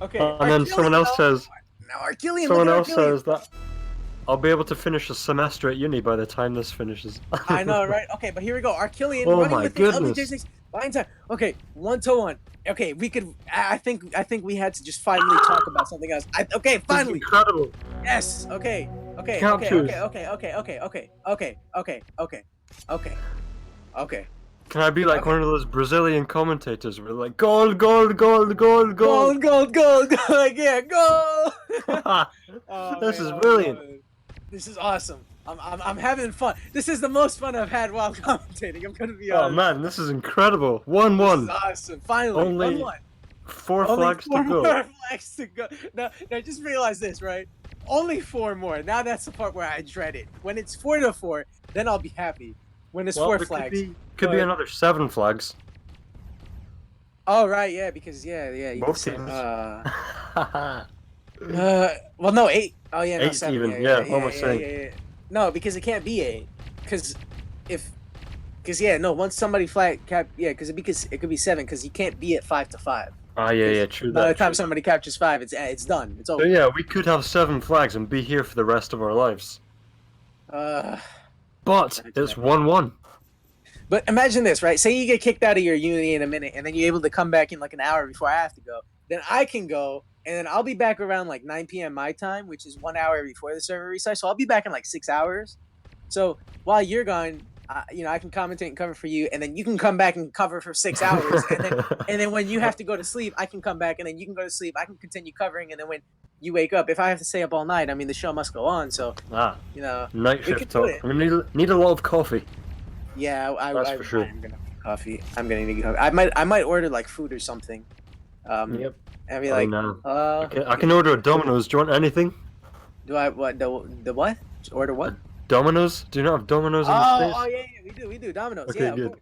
C: Okay.
D: And then someone else says,
C: Now Archelian.
D: someone
C: Look at
D: else
C: Archelian.
D: says that I'll be able to finish a semester at uni by the time this finishes.
C: I know, right? Okay, but here we go. Archelian
D: Oh
C: running
D: my
C: with
D: goodness.
C: the LBJ6 behind time. Okay, 1-1. Okay, we could. I think we had to just finally talk about something else. Okay,
D: This is
C: finally.
D: incredible.
C: Yes. Okay. Okay.
D: Captures.
C: Okay.
D: Can I be like
C: Okay.
D: one of those Brazilian commentators where like gold, gold, gold, gold, gold?
C: Gold. Yeah, goal. Oh,
D: This
C: man,
D: is
C: I
D: brilliant.
C: love it. This is awesome. I'm having fun. This is the most fun I've had while commentating. I'm gonna be
D: Oh
C: honest.
D: man, this is incredible.
C: This is
D: 1-1.
C: awesome. Finally,
D: Only
C: 1-1.
D: 4
C: Only
D: flags
C: four
D: to go.
C: more flags to go. Now, just realize this, right? Only 4 more. Now that's the part where I dread it. When it's 4-4, then I'll be happy. When it's 4
D: there
C: flags.
D: could be
C: but-
D: another 7 flags.
C: Oh right, yeah, because yeah. You
D: Both
C: can say,
D: teams.
C: well, no, 8. Oh yeah, no,
D: 8
C: 7.
D: even, yeah, what am I saying?
C: No, because it can't be 8. Because once somebody flag cap, because it could be 7 because you can't be at 5-5.
D: Ah, yeah, true
C: By the
D: that.
C: time
D: True.
C: somebody captures 5, it's done. It's
D: So
C: over.
D: yeah, we could have 7 flags and be here for the rest of our lives.
C: Uh,
D: But it's 1-1.
C: But imagine this, right? Say you get kicked out of your uni in a minute, and then you're able to come back in like an hour before I have to go. Then I can go, and then I'll be back around like 9 p.m. my time, which is 1 hour before the server restarts. So I'll be back in like 6 hours. So while you're gone, I can commentate and cover for you, and then you can come back and cover for 6 hours, and then when you have to go to sleep, I can come back, and then you can go to sleep. I can continue covering, and then when you wake up, if I have to stay up all night, I mean the show must go on. So
D: Ah, night
C: we
D: shift
C: could do
D: talk.
C: it.
D: I'm gonna need a lot of coffee.
C: Yeah,
D: That's for sure.
C: I'm gonna need coffee. I'm gonna need coffee. I might order like food or something.
D: Yep.
C: And be
D: I
C: like,
D: know.
C: okay,
D: I can order a Domino's. Do you want anything?
C: do I what the what? Order what?
D: Domino's? Do you not have Domino's in the
C: Oh,
D: States?
C: yeah, we do Domino's.
D: Okay,
C: yeah, of
D: good.
C: course.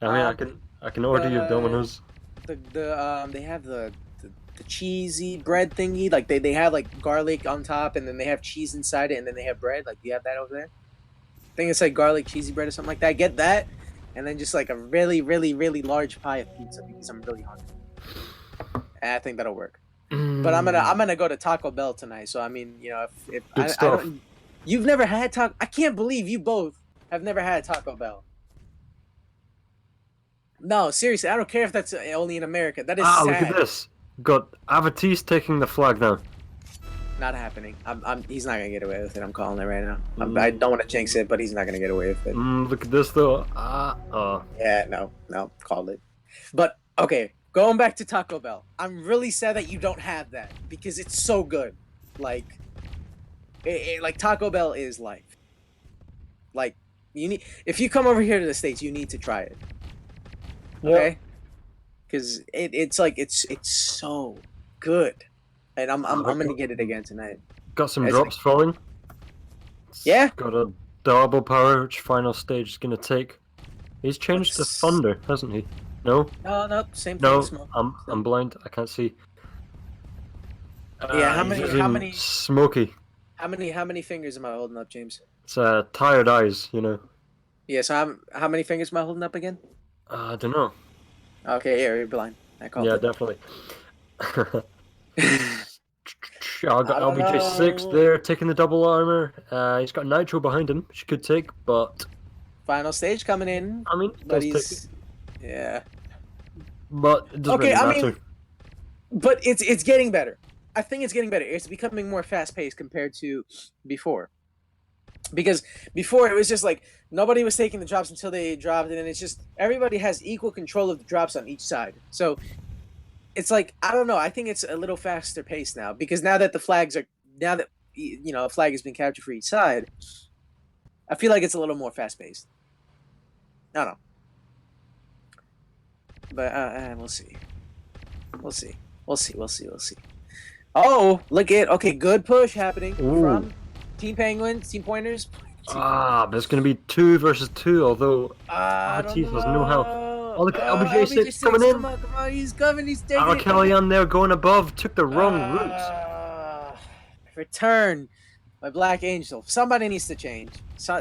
D: I mean, I can order you Domino's.
C: They have the cheesy bread thingy. Like they have like garlic on top, and then they have cheese inside it, and then they have bread. Like, do you have that over there? I think it's like garlic cheesy bread or something like that. Get that, and then just like a really, really, really large pie of pizza because I'm really hungry. And I think that'll work. But I'm gonna go to Taco Bell tonight. So I mean, if
D: Good
C: I
D: stuff.
C: don't, you've never had Taco. I can't believe you both have never had Taco Bell. No, seriously, I don't care if that's only in America. That is sad.
D: Look at this. Got Avatis taking the flag now.
C: Not happening. He's not gonna get away with it. I'm calling it right now. I don't want to jinx it, but he's not gonna get away with it.
D: Look at this though.
C: Yeah, no, called it. But okay, going back to Taco Bell, I'm really sad that you don't have that because it's so good. Like, like Taco Bell is life. Like, if you come over here to the States, you need to try it. Okay, because it's like it's so good, and I'm gonna get it again tonight.
D: Got some
C: It's
D: drops falling.
C: Yeah.
D: Got a double power, which final stage is gonna take. He's changed to thunder, hasn't he? No.
C: No, same
D: No,
C: thing. Smoke.
D: I'm blind. I can't see.
C: Yeah, how
D: he's
C: many?
D: using
C: How many?
D: Smoky.
C: How many fingers am I holding up, James?
D: It's tired eyes, you know.
C: Yeah, so how many fingers am I holding up again?
D: I don't know.
C: Okay, yeah, you're blind. I called
D: Yeah,
C: it.
D: definitely.
C: I don't
D: LBJ6
C: know.
D: there, taking the double armor. He's got Nitro behind him, which could take, but
C: Final stage coming in.
D: I mean,
C: But
D: does take it.
C: yeah.
D: But it doesn't
C: Okay,
D: really
C: I
D: matter.
C: mean, but it's getting better. I think it's getting better. It's becoming more fast paced compared to before. Because before it was just like nobody was taking the drops until they dropped, and it's just everybody has equal control of the drops on each side. So it's like I don't know. I think it's a little faster paced now because now that a flag has been captured for each side, I feel like it's a little more fast paced. I don't know, but we'll see. We'll see. Oh, look at good push happening from Team Penguins, Team Pointers.
D: But it's going to be 2 versus 2, although Artis has no health. Oh, look at LBJ6 coming in.
C: Come on, he's coming, he's taking it.
D: Kellyan there going above, took the wrong route.
C: Return, my Black Angel. Somebody needs to change.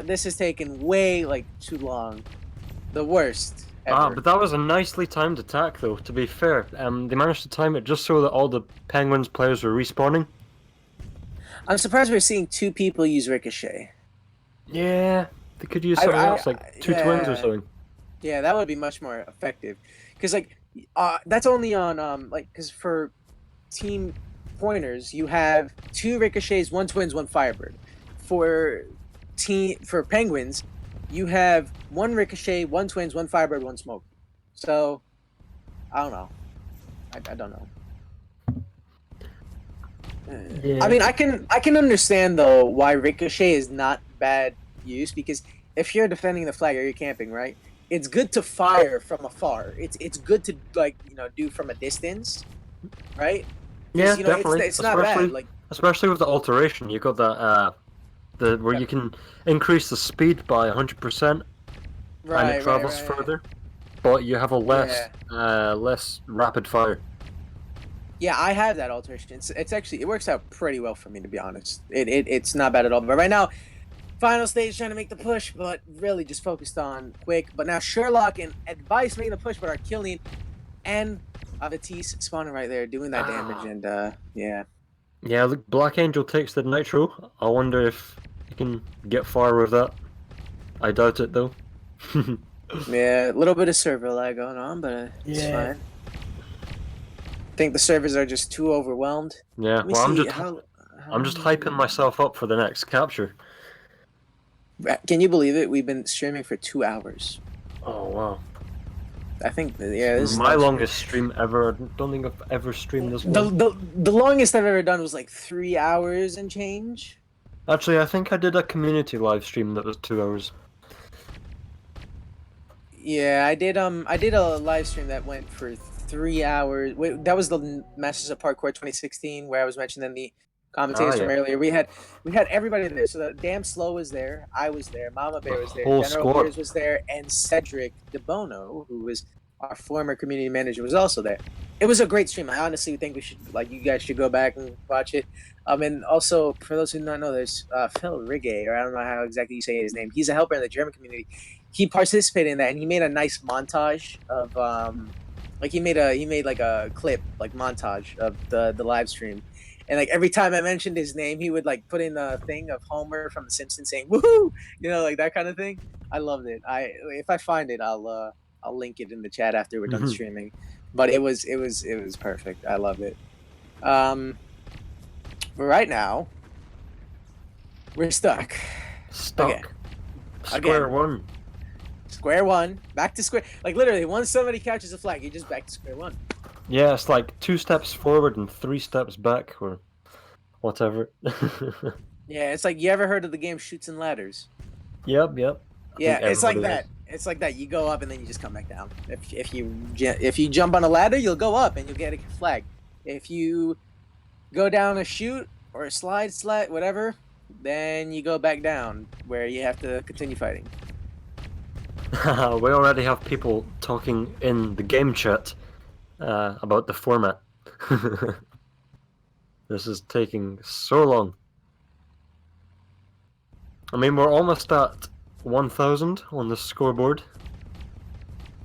C: This is taking way, too long. The worst ever.
D: But that was a nicely timed attack, though, to be fair. They managed to time it just so that all the Penguins players were respawning.
C: I'm surprised we're seeing 2 people use Ricochet.
D: Yeah, they could use something else, like 2 twins or something.
C: Yeah, that would be much more effective. Because, that's only on, because for Team Pointers, you have 2 Ricochets, 1 Twins, 1 Firebird. For Penguins, you have 1 Ricochet, 1 Twins, 1 Firebird, 1 Smoke. So, I don't know. I don't know.
D: Yeah.
C: I mean, I can understand though why Ricochet is not bad use because if you're defending the flag or you're camping, right? It's good to fire from afar. It's good to do from a distance, right?
D: Yeah, definitely.
C: It's not bad.
D: Especially with the alteration, you got that where you can increase the speed by 100%, and it travels further, but you have a less rapid fire.
C: Yeah, I have that alteration. It's actually it works out pretty well for me, to be honest. It's not bad at all. But right now, final stage trying to make the push, but really just focused on quick. But now Sherlock and Advice making the push, but are killing, and Avatis spawning right there, doing that damage, and yeah.
D: Yeah, look, Black Angel takes the Nitro. I wonder if you can get far with that. I doubt it though.
C: Yeah, a little bit of server lag going on, but it's fine. I think the servers are just too overwhelmed.
D: Yeah, well, I'm just hyping myself up for the next capture.
C: Can you believe it? We've been streaming for 2 hours.
D: Oh wow!
C: I think this is
D: my longest stream ever. I don't think I've ever streamed this long.
C: The longest I've ever done was 3 hours and change.
D: Actually, I think I did a community live stream that was 2 hours.
C: Yeah, I did a live stream that went for 3 hours. Wait, that was the Masters of Parkour 2016 where I was mentioning the commentators from earlier. We had everybody there. So the Damn Slow was there, I was there, Mama Bear was there, General Beers was there, and Cedric DeBono, who was our former community manager, was also there. It was a great stream. I honestly think we should you guys should go back and watch it. And also for those who do not know, there's Phil Rigge, or I don't know how exactly you say his name. He's a helper in the German community. He participated in that, and he made a nice montage of he made a clip montage of the live stream, and every time I mentioned his name, he would put in a thing of Homer from The Simpsons saying "woohoo," that kind of thing. I loved it. If I find it, I'll link it in the chat after we're done streaming. But it was perfect. I loved it. But right now, we're stuck.
D: Stuck.
C: Again.
D: Square
C: Again.
D: one.
C: Square one. Back to square. Like, literally, once somebody catches a flag, you're just back to square one.
D: Yeah, it's like 2 steps forward and 3 steps back, or whatever.
C: Yeah, it's like, you ever heard of the game Shoots and Ladders?
D: Yep. I
C: Yeah,
D: think
C: it's like
D: everybody
C: that.
D: has.
C: It's like that. You go up and then you just come back down. If you jump on a ladder, you'll go up and you'll get a flag. If you go down a chute or a slide, whatever, then you go back down where you have to continue fighting.
D: We already have people talking in the game chat about the format. This is taking so long. I mean, we're almost at 1,000 on the scoreboard.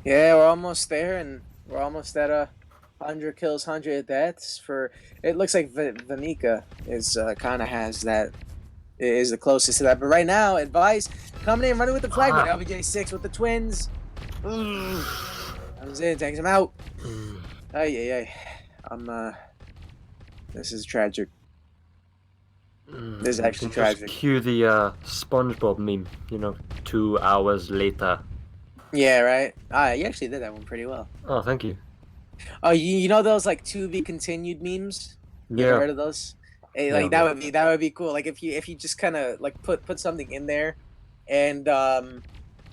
C: Yeah, we're almost there, and we're almost at 100 kills, 100 deaths. For it looks like Vanika is kind of has that, is the closest to that. But right now, advice coming in, running with the flag, but LBJ6 with the twins. Comes in, takes him out. Ay. This is tragic. This is
D: You
C: actually
D: can just
C: tragic.
D: cue the SpongeBob meme, 2 hours later.
C: Yeah, right. You actually did that one pretty well.
D: Oh, thank you.
C: Oh, you know those like to be continued memes? You ever
D: Yeah.
C: heard of those? Hey,
D: Yeah,
C: like that would be cool. Like if you just kind of like put something in there, and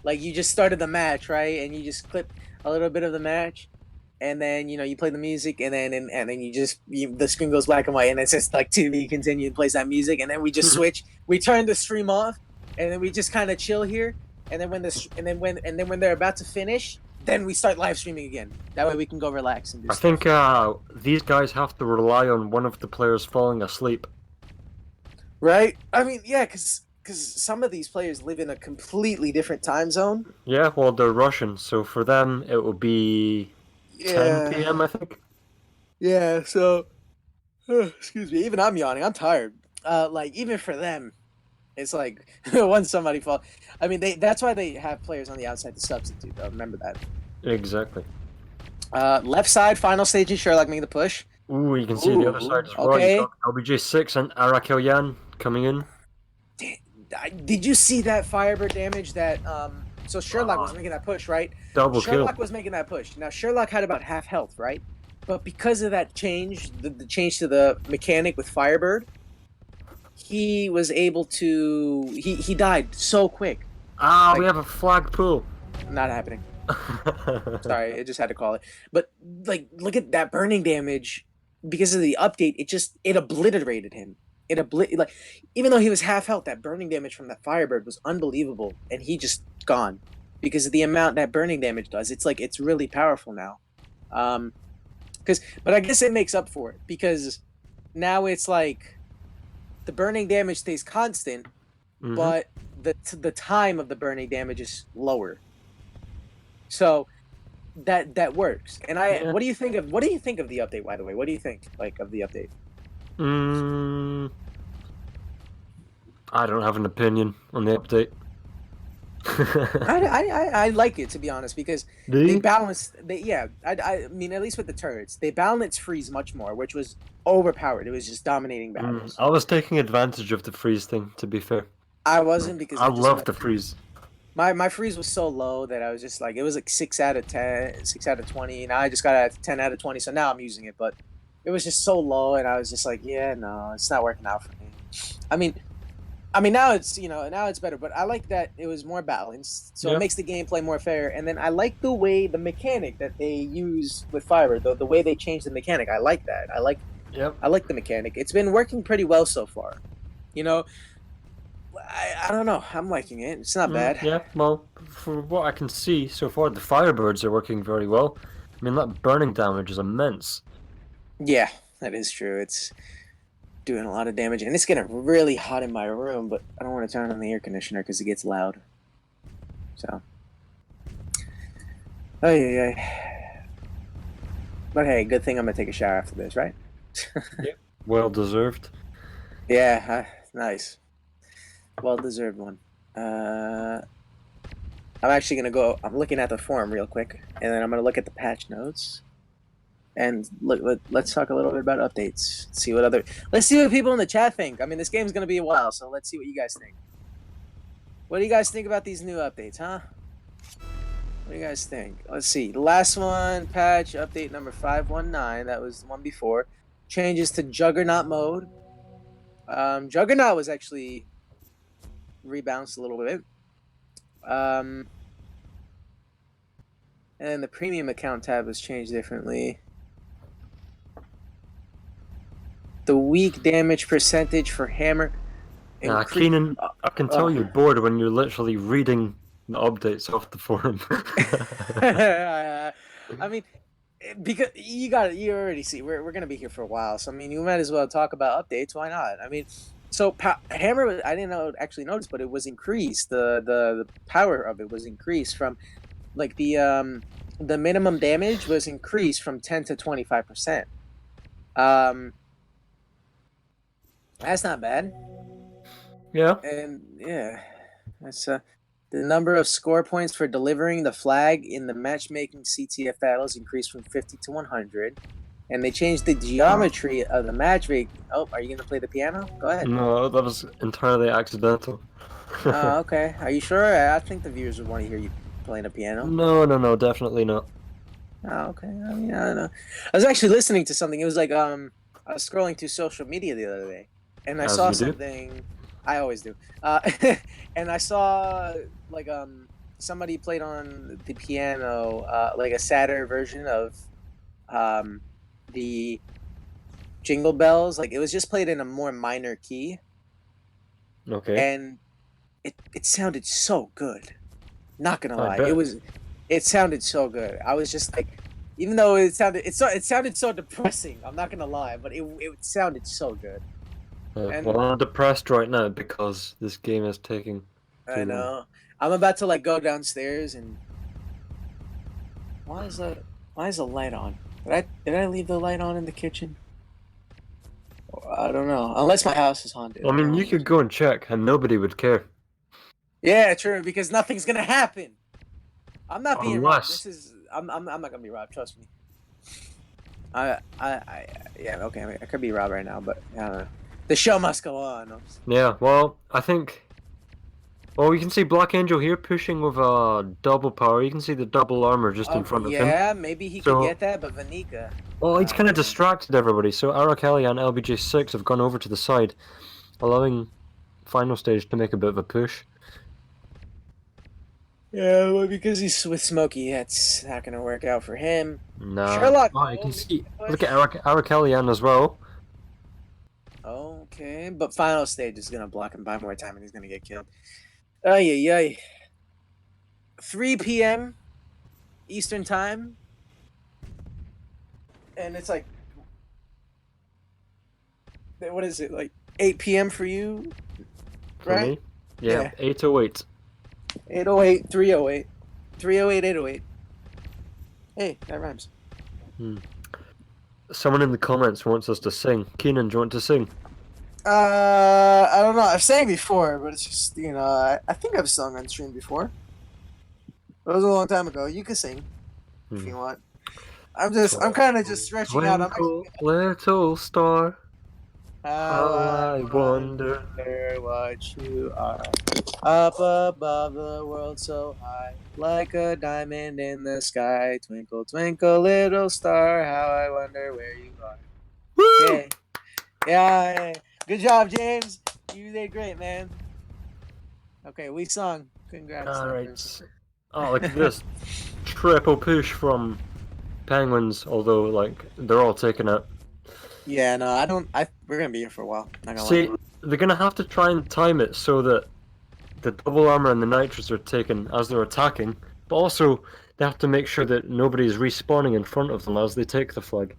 C: like you just started the match, right? And you just clip a little bit of the match, and then you play the music, and then the screen goes black and white, and it says like to be continued, plays that music, and then we just switch. We turn the stream off, and then we just kind of chill here, and then when they're about to finish, then we start live streaming again. That way we can go relax and do
D: I
C: stuff.
D: think these guys have to rely on one of the players falling asleep.
C: Right? I mean, yeah, because some of these players live in a completely different time zone.
D: Yeah, well, they're Russian, so for them it will be 10
C: Yeah.
D: p.m., I think.
C: Yeah, so excuse me, even I'm yawning. I'm tired. Like even for them, it's like once somebody fall. I mean, that's why they have players on the outside to substitute though. Remember that.
D: Exactly.
C: Left side, final stage, and Sherlock making the push.
D: Ooh, you can see the other side as well. You've
C: Okay.
D: got LBJ6 and Arakelyan coming in.
C: Did you see that Firebird damage that so Sherlock was making that push, right?
D: Double
C: Sherlock
D: kill.
C: was making that push. Now Sherlock had about half health, right? But because of that change, the change to the mechanic with Firebird, he was able to he died so quick.
D: We have a flag pull.
C: Not happening. Sorry, I just had to call it. But like look at that burning damage because of the update, it obliterated him. Like even though he was half health, that burning damage from that Firebird was unbelievable, and he just gone because of the amount that burning damage does. It's like it's really powerful now. But I guess it makes up for it because now it's like the burning damage stays constant, but the time of the burning damage is lower. So that works. And
D: Yeah.
C: what do you think of the update, by the way? What do you think of the update?
D: I don't have an opinion on the update.
C: I like it, to be honest, because
D: Do
C: they
D: you?
C: balance. I mean, at least with the turrets, they balance freeze much more, which was overpowered. It was just dominating battles.
D: I was taking advantage of the freeze thing, to be fair.
C: I wasn't because
D: I love the freeze.
C: my freeze was so low that I was just like, it was like 6 out of 10, 6 out of 20. Now I just got a 10 out of 20, so now I'm using it, but it was just so low, and I was just like, yeah, no, it's not working out for me. I mean now it's now it's better, but I like that it was more balanced, so it makes the gameplay more fair. And then I like the mechanic that they use with Fiber, the way they changed the mechanic. I like that. I like the mechanic. It's been working pretty well so far. I don't know. I'm liking it. It's not bad.
D: Yeah, well, for what I can see so far, the Firebirds are working very well. I mean, that burning damage is immense.
C: Yeah, that is true. It's doing a lot of damage, and it's getting really hot in my room, but I don't want to turn on the air conditioner because it gets loud. So, but hey, good thing I'm gonna take a shower after this, right?
D: Yeah, well deserved.
C: Yeah, nice, well deserved one. I'm actually gonna go. I'm looking at the forum real quick, and then I'm gonna look at the patch notes. And let's talk a little bit about updates. Let's see what people in the chat think. I mean, this game's gonna be a while, so let's see what you guys think. What do you guys think about these new updates, huh? What do you guys think? Let's see. The last one, patch update number 519. That was the one before. Changes to Juggernaut mode. Juggernaut was actually rebounced a little bit. And the premium account tab was changed differently. The weak damage percentage for hammer.
D: Keenan, I can tell you're bored when you're literally reading the updates off the forum.
C: I mean, because you already see we're gonna be here for a while, so I mean, you might as well talk about updates. Why not? I mean, so hammer, I didn't actually notice, but it was increased. The power of it was increased from like the minimum damage was increased from 10 to 25%. That's not bad.
D: Yeah.
C: And yeah, that's the number of score points for delivering the flag in the matchmaking CTF battles increased from 50 to 100. And they changed the geometry of the matchmaking. Oh, are you going to play the piano? Go ahead.
D: No, that was entirely accidental.
C: Oh, okay. Are you sure? I think the viewers would want to hear you playing a piano.
D: No, definitely not.
C: Oh, okay. I mean, I don't know. I was actually listening to something. It was like I was scrolling through social media the other day, and I
D: As
C: saw
D: you do.
C: something. I always do. And I saw like somebody played on the piano like a sadder version of the Jingle Bells. Like it was just played in a more minor key,
D: Okay.
C: and it sounded so good. Not gonna
D: I
C: lie,
D: bet.
C: it sounded so good. I was just like, even though it sounded so depressing. I'm not gonna lie, but it sounded so good. And
D: Well, I'm depressed right now because this game is taking
C: I
D: too long.
C: know I'm about to like go downstairs and why is the light on? Did I leave the light on in the kitchen? I don't know. Unless my house is haunted.
D: I mean, you could go and check, and nobody would care.
C: Yeah, true. Because nothing's gonna happen. I'm not being robbed.
D: Unless-
C: I'm not gonna be robbed. Trust me. Yeah, okay. I could be robbed right now, but I don't know. The show must go on.
D: Yeah, well, I think. Well, you can see Black Angel here pushing with a double power. You can see the double armor just in front of him.
C: Yeah, maybe he could get that, but Vanika.
D: Well, he's kind of distracted everybody. So Arakeli and LBJ6 have gone over to the side, allowing final stage to make a bit of a push.
C: Yeah, well, because he's with Smokey, that's not gonna work out for him.
D: Nah.
C: Sherlock.
D: Oh, you can see. Look at Arakelian as well.
C: Okay, but final stage is gonna block him by more time, and he's gonna get killed. Ay. 3 p.m. Eastern time, and it's like, what is it, like 8 p.m. for you?
D: For me? Yeah, 8:08.
C: 808, 308. 308, 808. Hey, that rhymes.
D: Someone in the comments wants us to sing. Keenan, do you want to sing?
C: I don't know. I've sang before, but it's just, I think I've sung on stream before. It was a long time ago. You can sing if you want. I'm kind of just stretching out.
D: Twinkle, little star, how I wonder
C: what you are. Up above the world so high, like a diamond in the sky. Twinkle, twinkle, little star, how I wonder where you are.
D: Woo!
C: Yeah. Good job, James. You did great, man. Okay, we sung. Congrats.
D: Alright. Oh, look at this. Triple push from Penguins, although, like, they're all taking it.
C: Yeah, no, we're gonna be here for a while. Not gonna
D: See,
C: lie.
D: they're gonna have to try and time it so that the double armor and the nitrous are taken as they're attacking, but also they have to make sure that nobody's respawning in front of them as they take the flag.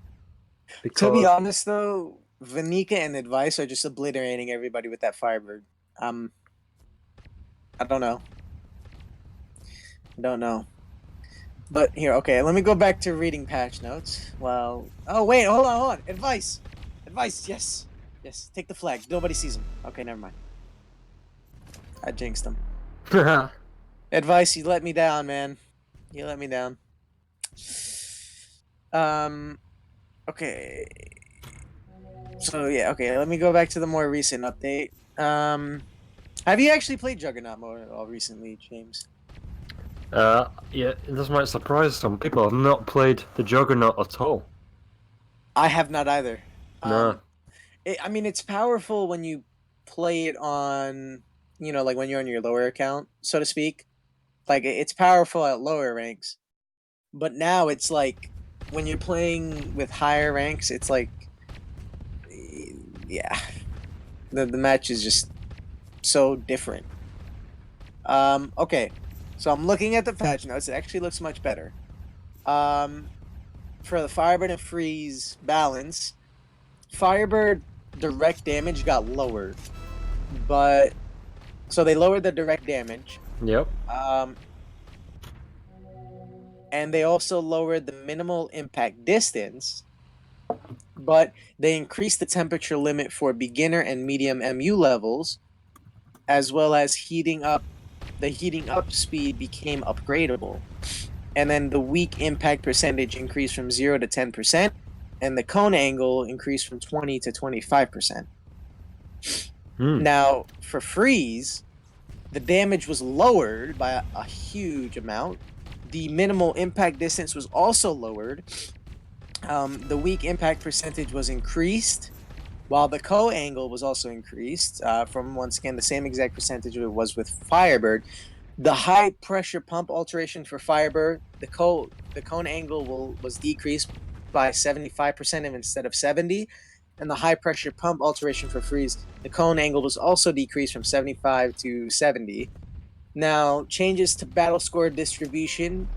C: To be honest, though, Vanika and Advice are just obliterating everybody with that Firebird. I don't know. But here, okay, let me go back to reading patch notes. Well, oh wait, hold on. Advice, yes, take the flag. Nobody sees him. Okay, never mind. I jinxed him. Advice, you let me down, man. You let me down. Okay. So yeah, okay. Let me go back to the more recent update. Have you actually played Juggernaut mode at all recently, James?
D: Yeah, this might surprise some people. I've not played the Juggernaut at all.
C: I have not either.
D: No.
C: I mean, it's powerful when you play it on, like when you're on your lower account, so to speak. Like it's powerful at lower ranks, but now it's like when you're playing with higher ranks, it's like, yeah, the match is just so different. Okay, so I'm looking at the patch notes. It actually looks much better. Um, for the Firebird and Freeze balance, Firebird direct damage got lowered, but so they lowered the direct damage.
D: Yep.
C: And they also lowered the minimal impact distance, but they increased the temperature limit for beginner and medium MU levels, as well as heating up. The heating up speed became upgradable. And then the weak impact percentage increased from 0 to 10%, and the cone angle increased from 20 to 25%.
D: Hmm.
C: Now, for freeze, the damage was lowered by a huge amount. The minimal impact distance was also lowered. The weak impact percentage was increased, while the co-angle was also increased from, once again, the same exact percentage it was with Firebird. The high pressure pump alteration for Firebird, the cone angle was decreased by 75% instead of 70, and the high pressure pump alteration for Freeze, the cone angle was also decreased from 75 to 70. Now, changes to battle score distribution.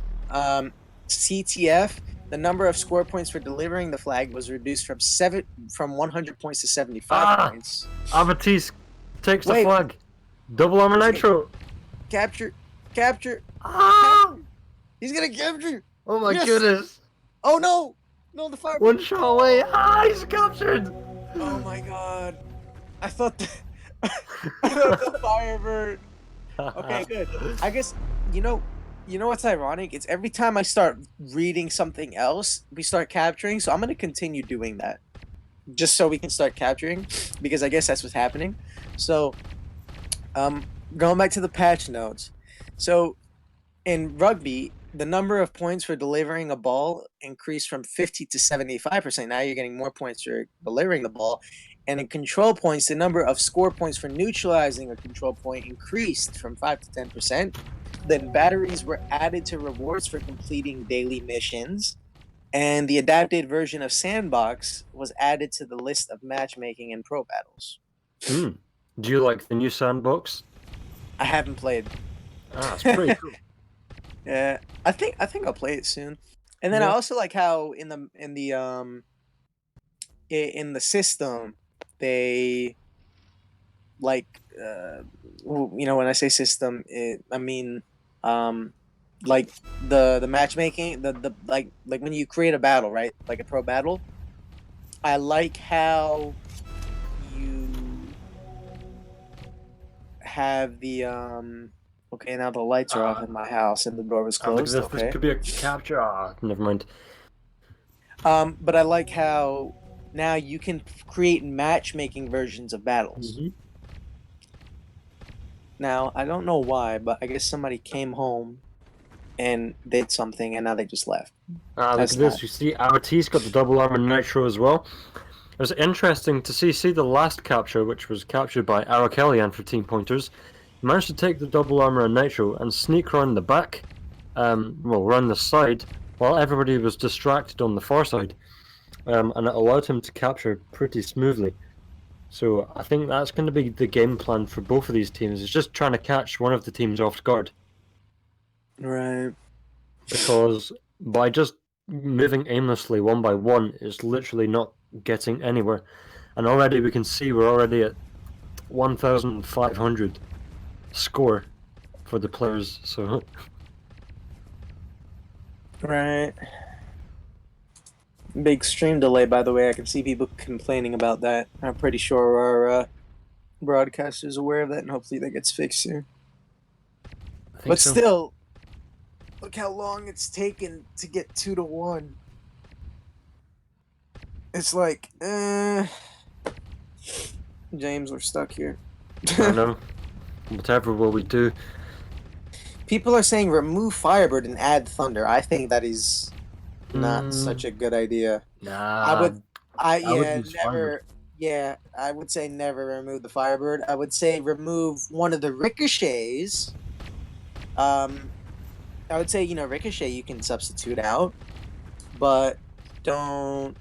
C: CTF, the number of score points for delivering the flag was reduced from 100 points to 75
D: Ah!
C: points.
D: Abatis takes the
C: Wait,
D: flag. Double armor nitro.
C: capture, capture,
D: Ah!
C: he's gonna capture.
D: Oh my
C: Yes.
D: goodness.
C: Oh no, no, the fire.
D: One shot away. Ah, he's captured.
C: Oh my god. I thought I thought the Firebird. Okay, good. I guess you know what's ironic? It's every time I start reading something else, we start capturing. So I'm gonna continue doing that just so we can start capturing because I guess that's what's happening. So um, going back to the patch notes. So in rugby, the number of points for delivering a ball increased from 50 to 75%. Now you're getting more points for delivering the ball. And in control points, the number of score points for neutralizing a control point increased from 5 to 10%. Then batteries were added to rewards for completing daily missions. And the adapted version of Sandbox was added to the list of matchmaking and pro battles.
D: Hmm. Do you like the new sandbox?
C: I haven't played.
D: Ah, it's pretty cool.
C: Yeah, I think I'll play it soon. And then I
D: Yeah.
C: also like how in the system they like when I say system, I mean um like the matchmaking, the like when you create a battle, right? Like a pro battle. I like how you have the okay, now the lights are off in my house and the door was
D: Look at
C: closed.
D: this. This
C: Okay.
D: could be a capture. Ah, never mind.
C: But I like how now you can create matchmaking versions of battles.
D: Mm-hmm.
C: Now, I don't know why, but I guess somebody came home and did something and now they just left.
D: Ah, look
C: That's
D: at
C: not
D: this. You see, Abatis got the double armor nitro as well. It was interesting to see the last capture, which was captured by Arakelian for Team Pointers. He managed to take the double armor and nitro and sneak around the back, well, around the side, while everybody was distracted on the far side, and it allowed him to capture pretty smoothly. So I think that's going to be the game plan for both of these teams. Is just trying to catch one of the teams off guard,
C: right.
D: because by just moving aimlessly one by one is literally not getting anywhere. And already we can see we're already at 1,500 score for the players. So
C: Right. Big stream delay, by the way. I can see people complaining about that. I'm pretty sure our broadcaster's aware of that, and hopefully that gets fixed soon.
D: I think
C: But
D: so.
C: still, look how long it's taken to get 2-1. It's like, James, we're stuck here.
D: I know. Whatever will we do?
C: People are saying remove Firebird and add Thunder. I think that is not such
D: Mm,
C: a good idea. I
D: nah,
C: would,
D: I would
C: yeah,
D: use Firebird.
C: never, yeah, I would say never remove the Firebird. I would say remove one of the ricochets. Um, I would say, Ricochet you can substitute out, but don't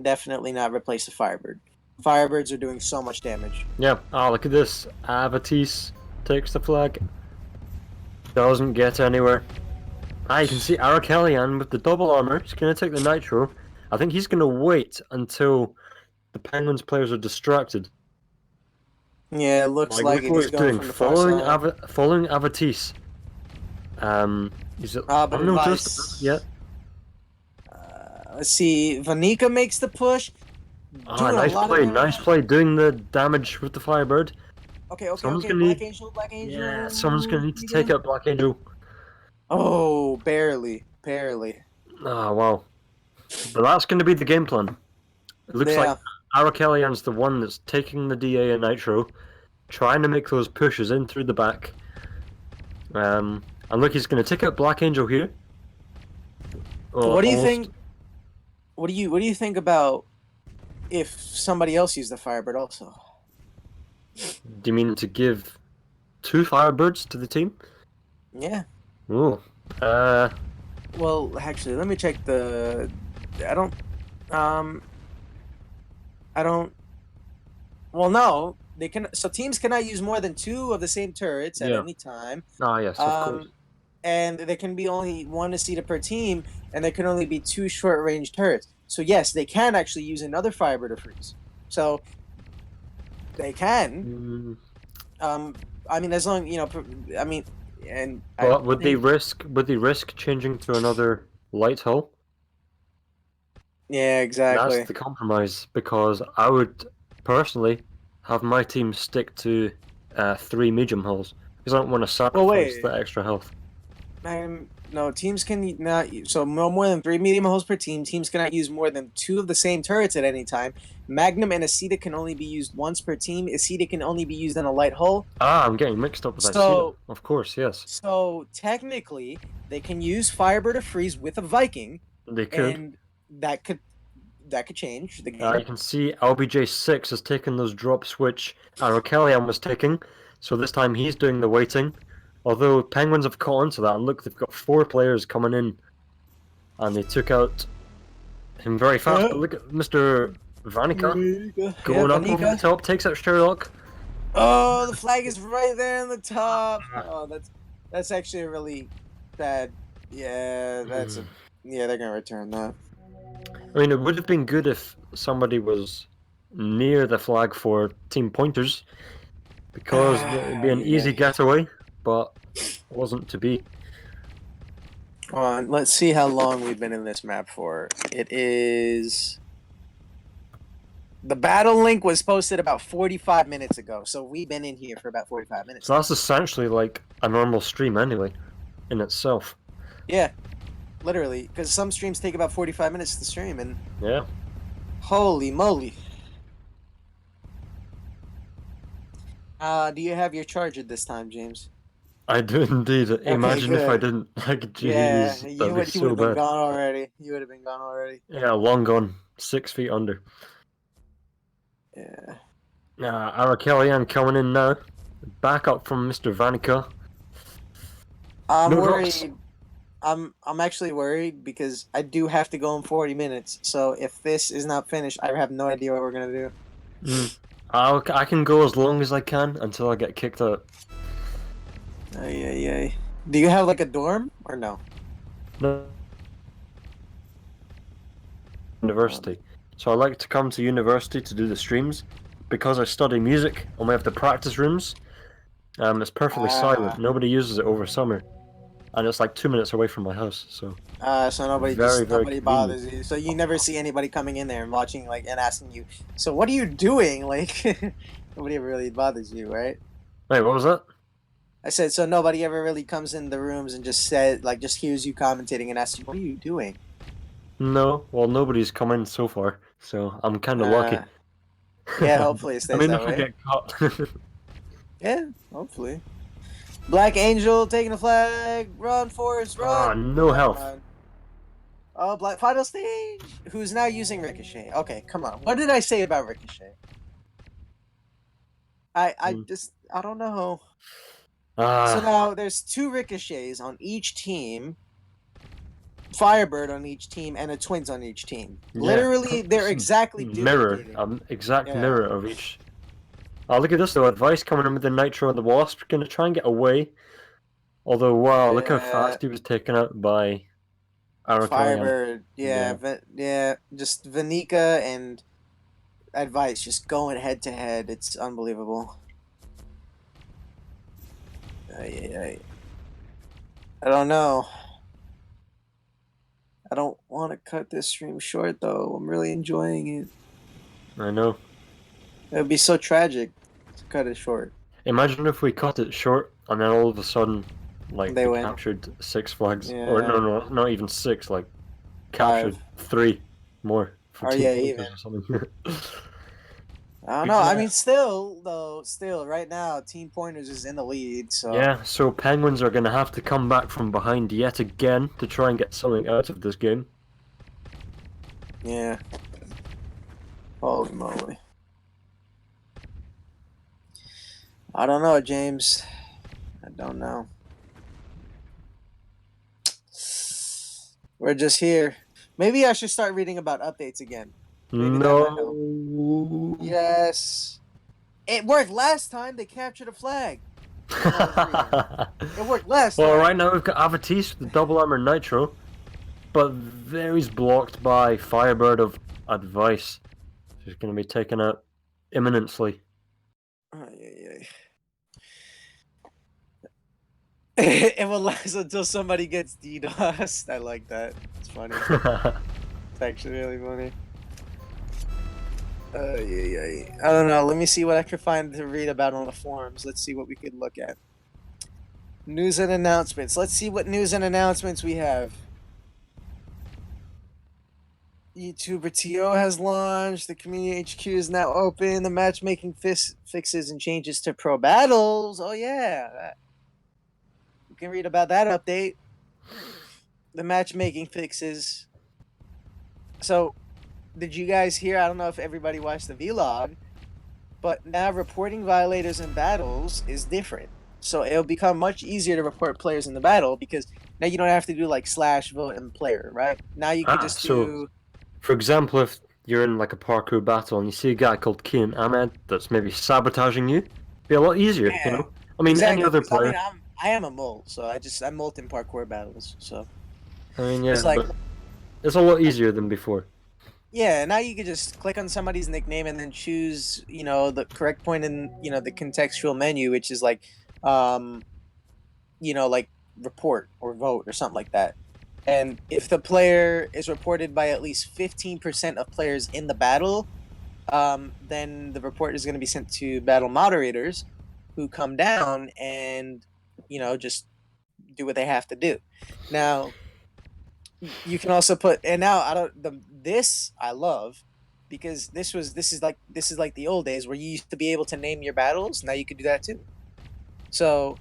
C: definitely not replace the Firebird. Firebirds are doing so much damage.
D: Yeah. Oh, look at this. Avatis takes the flag. Doesn't get anywhere. Ah, you can see Arakelian with the double armor. He's going to take the Nitro. I think he's going to wait until the Penguins players are distracted.
C: Yeah, it looks
D: Like,
C: like
D: look
C: it.
D: what
C: He's
D: he's
C: going
D: doing.
C: from the far side.
D: Following Avatis. Is it
C: But
D: unnoticed
C: advice.
D: yet?
C: Let's see. Vanika makes the push,
D: Ah,
C: doing a
D: nice
C: lot of
D: play.
C: damage.
D: Nice play. Doing the damage with the Firebird.
C: Okay, okay,
D: Someone's
C: okay.
D: going to
C: Black
D: need.
C: Angel, Black
D: Yeah, someone's going
C: Angel.
D: to need to take
C: Vanika.
D: out Black Angel.
C: Oh, barely, barely.
D: Ah, wow. But that's going to be the game plan. It looks like
C: Yeah.
D: Arakelian's the one that's taking the DA and Nitro, trying to make those pushes in through the back. And look, he's going to take out Black Angel here. Oh,
C: What do you
D: almost.
C: think? What do you think about if somebody else used the Firebird also?
D: Do you mean to give 2 Firebirds to the team?
C: Yeah.
D: Oh,
C: Well, actually, let me check the. I don't. Um. I don't. Well, no. They can. So teams cannot use more than two of the same turrets at
D: yeah.
C: any time.
D: Ah, yes, of course.
C: And there can be only one Aceta per team, and there can only be two short-range turrets. So yes, they can actually use another Firebird to freeze. So they can. I mean, as long I mean, and
D: But
C: I think
D: would they risk changing to another light hull?
C: yeah,
D: That's
C: exactly.
D: the compromise because I would personally have my team stick to 3 medium hulls because I don't want to
C: Well,
D: sacrifice
C: wait.
D: the extra health.
C: No, teams can not so no more than three medium hulls per team. Teams cannot use more than two of the same turrets at any time. Magnum and Aceta can only be used once per team. Aceta can only be used in a light hull.
D: Ah, I'm getting mixed up with Iceta.
C: So
D: Of course, yes.
C: So technically, they can use Firebird to freeze with a Viking,
D: They could.
C: and that could change the
D: You
C: game.
D: can see LBJ6 has taken those drops which Arakelian was taking, so this time he's doing the waiting. Although Penguins have caught onto that, and look, they've got 4 players coming in, and they took out him very fast.
C: Yeah.
D: But look at Mr. Vanica going up over the
C: Vanika.
D: top, takes out Sherlock.
C: Oh, the flag is right there on the top. Oh, that's actually a really bad. Yeah, they're gonna return that.
D: I mean, it would have been good if somebody was near the flag for team pointers, because it'd be an easy getaway, but it wasn't to be.
C: Let's see how long we've been in this map for. It is. The battle link was posted about 45 minutes ago, so we've been in here for about 45 minutes.
D: So that's essentially like a normal stream anyway, in itself.
C: Yeah, literally, because some streams take about 45 minutes to stream, and
D: Yeah.
C: holy moly. Do you have your charger this time, James?
D: I do indeed. Imagine if I
C: good.
D: didn't. Like,
C: Yeah,
D: jeez,
C: you
D: that'd be
C: would
D: so
C: have been
D: bad.
C: gone already. You would have been gone already.
D: Yeah, long gone. 6 feet under.
C: Yeah.
D: Arakelian coming in now. Back up from Mr. Vanica.
C: I'm
D: No
C: worried.
D: drops.
C: I'm actually worried because I do have to go in 40 minutes. So if this is not finished, I have no idea what we're gonna do.
D: I can go as long as I can until I get kicked out.
C: Ay. Do you have like a dorm or no?
D: No. University. So I like to come to university to do the streams because I study music and we have the practice rooms. It's perfectly silent. Nobody uses it over summer, and it's like 2 minutes away from my house. So
C: So nobody
D: very
C: nobody
D: convenient.
C: bothers you. So you never see anybody coming in there and watching and asking you, so what are you doing? Like nobody ever really bothers you, right?
D: Wait, what was that?
C: I said so nobody ever really comes in the rooms and just hears you commentating and asks you, what are you doing?
D: No, well, nobody's come in so far, so I'm kind of lucky.
C: Yeah, hopefully it
D: I
C: stays
D: mean,
C: that
D: if I
C: way.
D: get caught.
C: Yeah, hopefully. Black Angel taking the flag. Run, Forrest,
D: Ah,
C: run.
D: no
C: Never
D: health.
C: mind. Oh, Black Final Stage. Who's now using Ricochet? Okay, come on. What did I say about Ricochet?
D: Hmm.
C: I don't know. So
D: Ah,
C: now there's 2 Ricochets on each team, Firebird on each team, and a Twins on each team.
D: yeah.
C: Literally, they're
D: It's a
C: exactly
D: mirror,
C: duplicating.
D: an exact
C: Yeah.
D: mirror of each. Oh, look at this though. Advice coming in with the Nitro and the Wasp. Gonna try and get away. Although, wow, look how
C: Yeah.
D: fast he was taken out by Arakai.
C: Firebird. Yeah.
D: Yeah,
C: Yeah. Just Vanika and Advice just going head to head. It's unbelievable. I don't know. I don't want to cut this stream short though. I'm really enjoying it.
D: I know.
C: It would be so tragic to cut it short.
D: Imagine if we cut it short and then all of a sudden, like,
C: They
D: we
C: win.
D: captured 6 flags. Or,
C: Yeah.
D: no, not even 6, like, captured
C: 5.
D: 3 more for
C: Or
D: Team
C: yeah,
D: Pointers
C: even.
D: or something.
C: I don't
D: Big
C: know. I mean,
D: mess.
C: still, right now, Team Pointers is in the lead. So
D: Yeah, so Penguins are going to have to come back from behind yet again to try and get something out of this game.
C: yeah. Holy moly! I don't know, James. I don't know. We're just here. Maybe I should start reading about updates again. Maybe that might help.
D: No.
C: Yes. It worked last time. They captured a flag. It worked last
D: Well,
C: time.
D: right now we've got Avatis with the double armor Nitro, but there he's blocked by Firebird of Advice. He's going to be taken out imminently.
C: It will last until somebody gets DDoSed. I like that. It's funny. It's actually really funny. I don't know. Let me see what I can find to read about on the forums. Let's see what we could look at. News and announcements. Let's see what news and announcements we have. YouTuber TO has launched. The community HQ is now open. The matchmaking fixes and changes to pro battles. Oh yeah, you can read about that update. The matchmaking fixes. So, did you guys hear? I don't know if everybody watched the vlog, but now reporting violators in battles is different. So it'll become much easier to report players in the battle because now you don't have to do like /, vote, and player, right? Now you could just
D: So,
C: do.
D: for example, if you're in like a parkour battle and you see a guy called kenanahmed that's maybe sabotaging you, be a lot easier, you
C: Yeah,
D: know? I mean, any
C: exactly.
D: other
C: Because I mean,
D: player.
C: I am a mole, so I molt in parkour battles. So
D: I mean,
C: it's
D: yeah,
C: like,
D: but it's a lot easier than before.
C: yeah, now you could just click on somebody's nickname and then choose, the correct point in, the contextual menu, which is like, um, like report or vote or something like that. And if the player is reported by at least 15% of players in the battle, then the report is going to be sent to battle moderators who come down and, just do what they have to do. Now, you can also put, and now I don't, this I love because this is like the old days where you used to be able to name your battles. Now you could do that too. So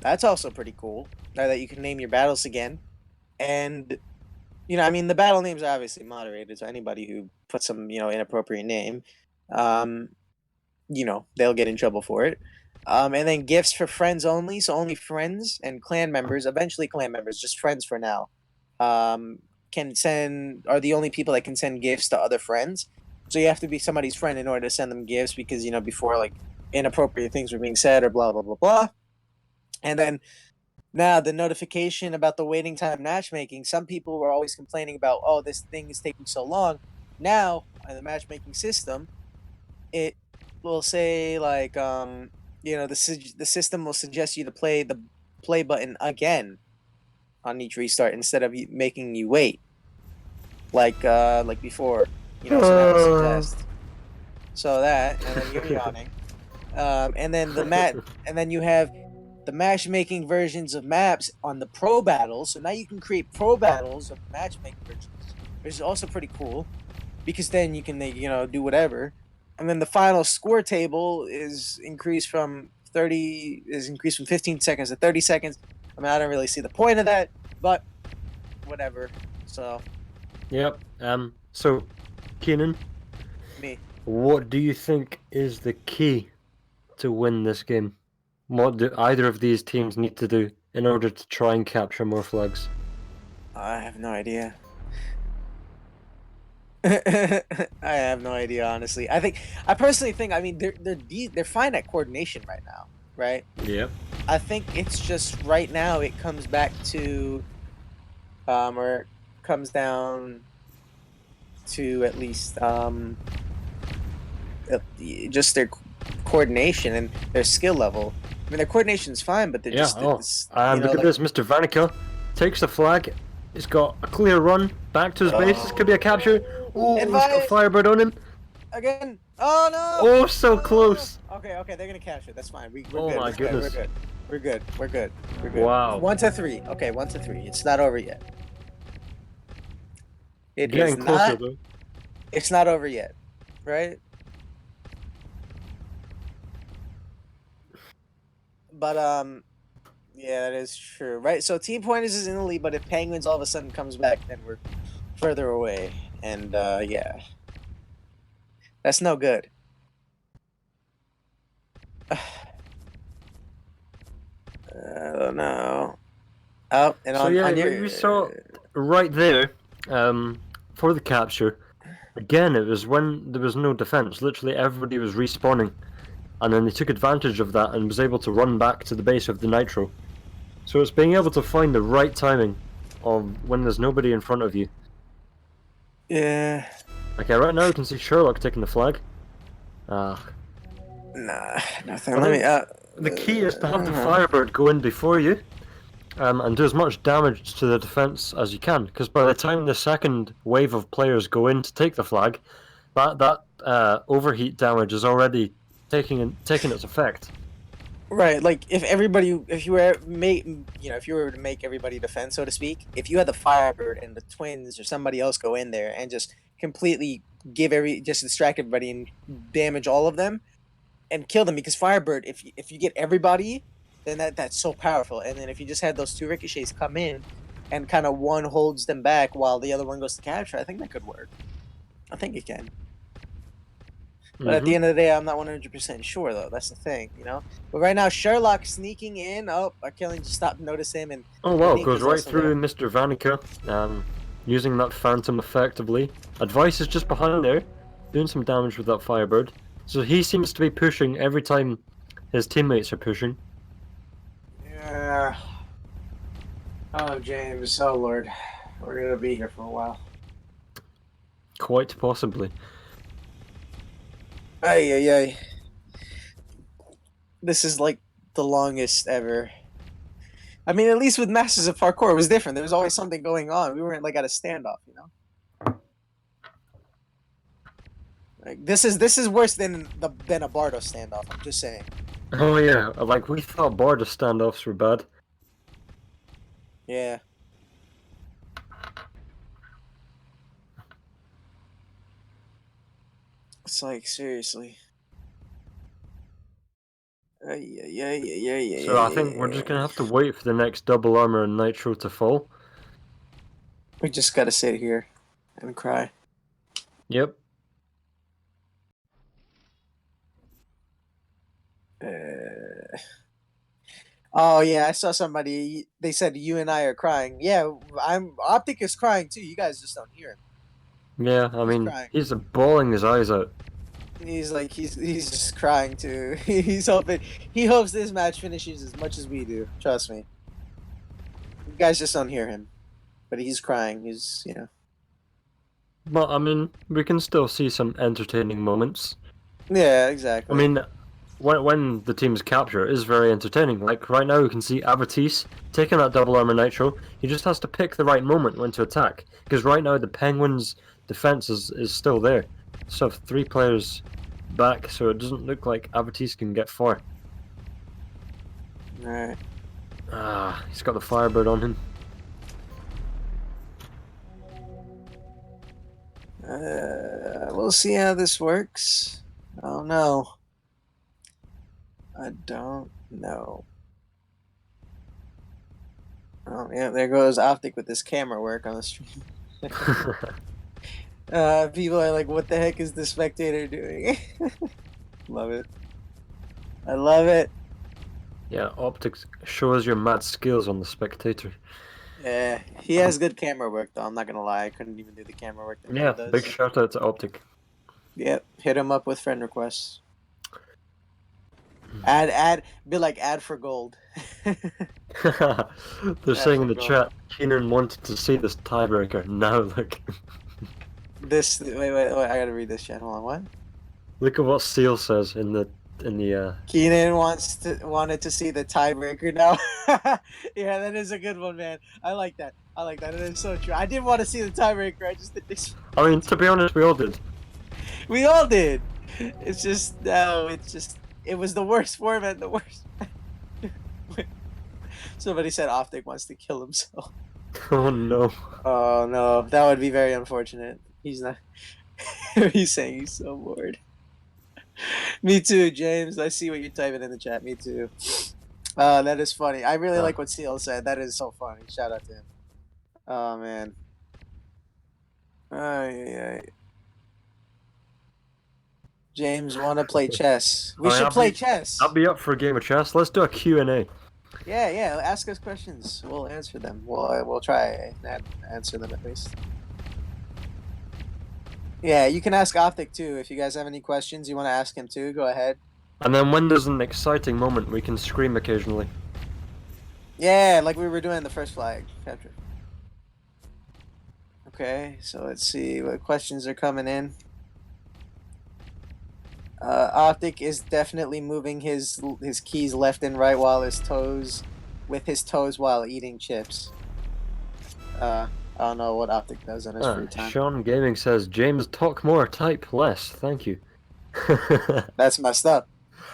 C: that's also pretty cool. Now that you can name your battles again. And I mean, the battle names are obviously moderated, so anybody who puts some, inappropriate name, um, they'll get in trouble for it. And then gifts for friends only, so only friends and clan members, eventually clan members, just friends for now, um, are the only people that can send gifts to other friends. So you have to be somebody's friend in order to send them gifts because, before like inappropriate things were being said or blah, blah, blah, blah. And then now, the notification about the waiting time matchmaking, some people were always complaining about, oh, this thing is taking so long. Now, in the matchmaking system, it will say, like, the system will suggest you to play the play button again on each restart instead of making you wait, like before. So that will suggest. So that, and then you're yawning. And then and then you have the matchmaking versions of maps on the pro battles. So now you can create pro battles of matchmaking versions which is also pretty cool, because then you can do whatever, and then the final score table is increased from 15 seconds to 30 seconds. I mean, I don't really see the point of that, but whatever. So
D: Yep. So, Keenan,
C: me.
D: what do you think is the key to win this game? What do either of these teams need to do in order to try and capture more flags?
C: I have no idea. I have no idea, honestly. I personally think, I mean, they're fine at coordination right now, right?
D: Yep.
C: I think it's just right now it comes back to, or it comes down to at least just their coordination and their skill level. I mean, their coordination is fine, but they're
D: Yeah.
C: just,
D: Oh,
C: it's,
D: look at
C: like,
D: this. Mr. Vanica takes the flag. He's got a clear run back to his base. This could be a capture. Oh, he's got
C: advice
D: Firebird on him.
C: again. Oh no!
D: Oh, so
C: No!
D: close.
C: Okay, they're gonna catch it. That's fine. We're
D: Oh
C: good.
D: my
C: We're good. We're
D: goodness.
C: good. We're good. We're good. We're good.
D: Wow.
C: 1 to 3. Okay, 1 to 3. It's not over yet. It is
D: Getting closer
C: not.
D: though.
C: It's not over yet, right? But yeah, that is true, right? So Team Pointers is in the lead, but if Penguins all of a sudden comes back, then we're further away, and yeah, that's no good. I don't know. Oh, and
D: So
C: on,
D: yeah,
C: on your
D: we saw right there, for the capture. Again, it was when there was no defense. Literally everybody was respawning, and then they took advantage of that and was able to run back to the base of the nitro. So it's being able to find the right timing of when there's nobody in front of you.
C: yeah.
D: Okay, right now you can see Sherlock taking the flag.
C: Nah, nothing.
D: I
C: Let me.
D: think the key is to have the Firebird go in before you, and do as much damage to the defense as you can. Because by the time the second wave of players go in to take the flag, that overheat damage is already taking its effect.
C: Right, like if you were if you were to make everybody defend, so to speak, if you had the Firebird and the Twins or somebody else go in there and just completely just distract everybody and damage all of them and kill them, because Firebird, if you get everybody, then that's so powerful. And then if you just had those two ricochets come in and kind of one holds them back while the other one goes to capture, I think that could work. I think it can. But at the end of the day, I'm not 100% sure, though. That's the thing, But right now, Sherlock sneaking in. Oh, Killing just stopped to notice him. And
D: Oh wow,
C: Nick
D: goes
C: is
D: right
C: also
D: through
C: there.
D: Mr. Vanica, using that Phantom effectively. Advice is just behind there, doing some damage with that Firebird. So he seems to be pushing every time his teammates are pushing.
C: Yeah. Oh, James. Oh, Lord. We're going to be here for a while.
D: Quite possibly.
C: Ay. This is like the longest ever. I mean, at least with Masters of Parkour, it was different. There was always something going on. We weren't like at a standoff, Like this is worse than a Bardo standoff. I'm just saying.
D: Oh yeah, like we thought border standoffs were bad.
C: Yeah. It's like seriously.
D: So I think we're just gonna have to wait for the next double armor and nitro to fall.
C: We just gotta sit here and cry.
D: Yep.
C: Oh yeah, I saw somebody. They said you and I are crying. Yeah, Optic is crying too. You guys just don't hear him.
D: Yeah, I mean,
C: crying.
D: he's bawling his eyes out.
C: He's like he's just crying too. He hopes this match finishes as much as we do. Trust me. You guys just don't hear him, but he's crying. He's
D: But I mean, we can still see some entertaining moments.
C: Yeah, exactly.
D: I mean, when the teams capture, it is very entertaining. Like right now, you can see Abatis taking that double armor nitro. He just has to pick the right moment when to attack. Because right now, the Penguins' defense is still there. So 3 players back, so it doesn't look like Abatis can get far.
C: Alright.
D: He's got the Firebird on him.
C: We'll see how this works. Oh no. I don't know. Oh yeah, there goes Optic with this camera work on the stream. People are like, what the heck is the spectator doing? Love it. I love it.
D: Yeah, optics shows your mad skills on the spectator.
C: Yeah, he has good camera work though. I'm not gonna lie, I couldn't even do the camera work that
D: Yeah,
C: man
D: big
C: does.
D: shout out to Optic.
C: Yep, hit him up with friend requests. Add, be like ad for gold.
D: They're saying in the chat, Keenan wanted to see this tiebreaker. Now look.
C: Wait, I gotta read this chat. Hold on, what?
D: Look at what Seal says in the
C: Keenan wanted to see the tiebreaker now. Yeah, that is a good one, man. I like that. I like that. It is so true. I didn't want to see the tiebreaker. I just did this.
D: I mean, to be honest, we all did.
C: We all did. It's just no. It was the worst format. The worst. Somebody said Optic wants to kill himself.
D: Oh no.
C: Oh no, that would be very unfortunate. He's not. He's saying he's so bored. Me too, James. I see what you're typing in the chat. Me too. That is funny. I really like what Seal said. That is so funny. Shout out to him. Oh man. Ay. James want to play chess. We should play chess.
D: I'll be up for a game of chess. Let's do a Q&A.
C: Yeah. Ask us questions. We'll answer them. We'll try and answer them at least. Yeah, you can ask Optic too. If you guys have any questions you want to ask him too, go ahead.
D: And then when there's an exciting moment, we can scream occasionally.
C: Yeah, like we were doing the first flag chapter. Okay, so let's see what questions are coming in. Optic is definitely moving his keys left and right with his toes while eating chips. I don't know what Optic does on his free time.
D: Sean Gaming says, James, talk more, type less. Thank you.
C: That's messed up.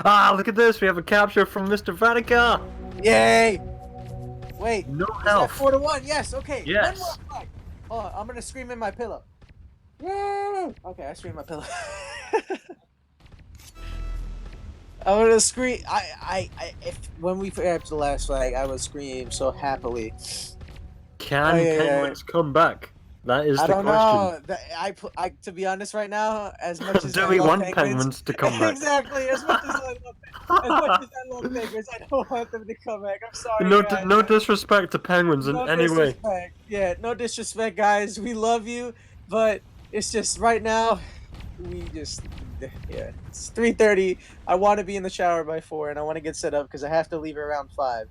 D: Ah, look at this. We have a capture from Mr. Vatica.
C: Yay! Wait.
D: No
C: is that
D: health.
C: 4-1? Yes, okay.
D: Yes.
C: One more flag. Hold on, I'm going to scream in my pillow. Woo! Okay, I scream in my pillow. I'm gonna scream. When we grabbed the last flag, I would scream so happily.
D: Can penguins come back? That is the question.
C: I don't know. To be honest, right now, as much as
D: do
C: I
D: we
C: love
D: want
C: penguins
D: to come back?
C: Exactly. As much as I love penguins, I don't want them to come back. I'm sorry.
D: No disrespect to penguins in any way.
C: Yeah, no disrespect, guys. We love you, but it's just right now. It's 3:30. I want to be in the shower by 4, and I want to get set up because I have to leave around 5.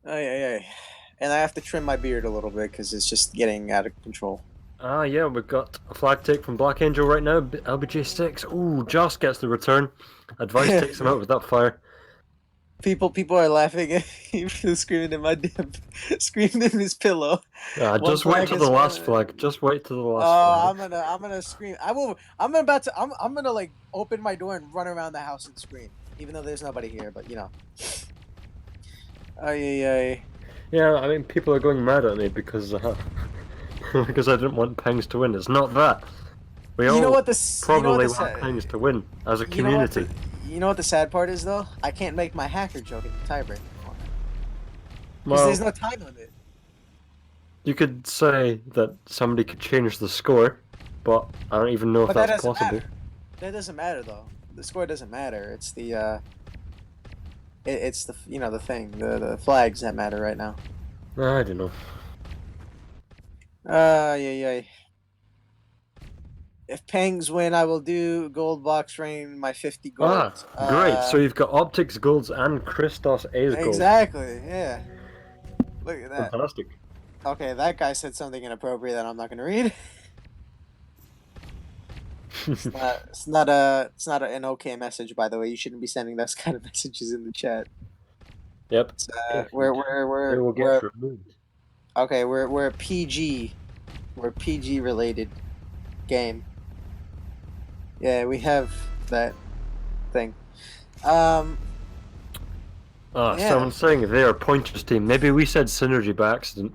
C: And I have to trim my beard a little bit because it's just getting out of control.
D: Ah, yeah, we've got a flag take from Black Angel right now. LBJ6. Ooh, Joss gets the return. Advice takes him out with that fire.
C: People are laughing at him screaming in his pillow.
D: Just wait till the last flag. Just wait till the last flag.
C: I'm gonna scream. I'm gonna like open my door and run around the house and scream, even though there's nobody here. But you know.
D: Yeah, I mean, people are going mad at me because because I didn't want Pengs to win. It's not that. We all probably want Pengs to win as a community.
C: You know what the sad part is, though? I can't make my hacker joke in the tiebreaker anymore.
D: Well,
C: there's no time limit.
D: You could say that somebody could change the score, but I don't even know if that's possible.
C: Matter. That doesn't matter, though. The score doesn't matter. It's the it's the the thing, the flags that matter right now.
D: I don't know.
C: If Pangs win, I will do gold box rain my 50 gold.
D: Great. So you've got Optics golds and Christos A's golds.
C: Exactly. Yeah. Look at that.
D: Fantastic.
C: Okay, that guy said something inappropriate that I'm not gonna read. It's not an okay message, by the way. You shouldn't be sending those kind of messages in the chat.
D: Yep.
C: We're okay. We're a PG. We're a PG related game. Yeah, we have that thing.
D: Someone's saying they are Pointers team. Maybe we said Synergy by accident.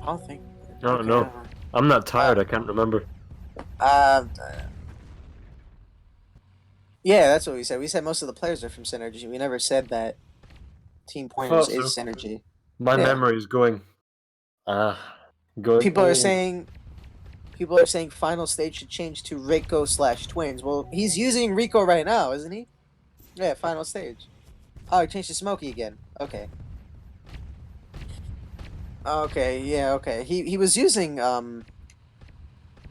C: I don't think.
D: I don't
C: Okay.
D: know. I'm not tired. I can't remember.
C: Uh, yeah, that's what we said. We said most of the players are from Synergy. We never said that Team Pointers
D: Thought
C: is
D: so.
C: Synergy.
D: My
C: Yeah.
D: memory is going. Going
C: People are
D: old.
C: saying people are saying final stage should change to Rico/Twins. Well, he's using Rico right now, isn't he? Yeah, final stage. Oh, he changed to Smokey again. Okay. Okay, yeah, okay. He was using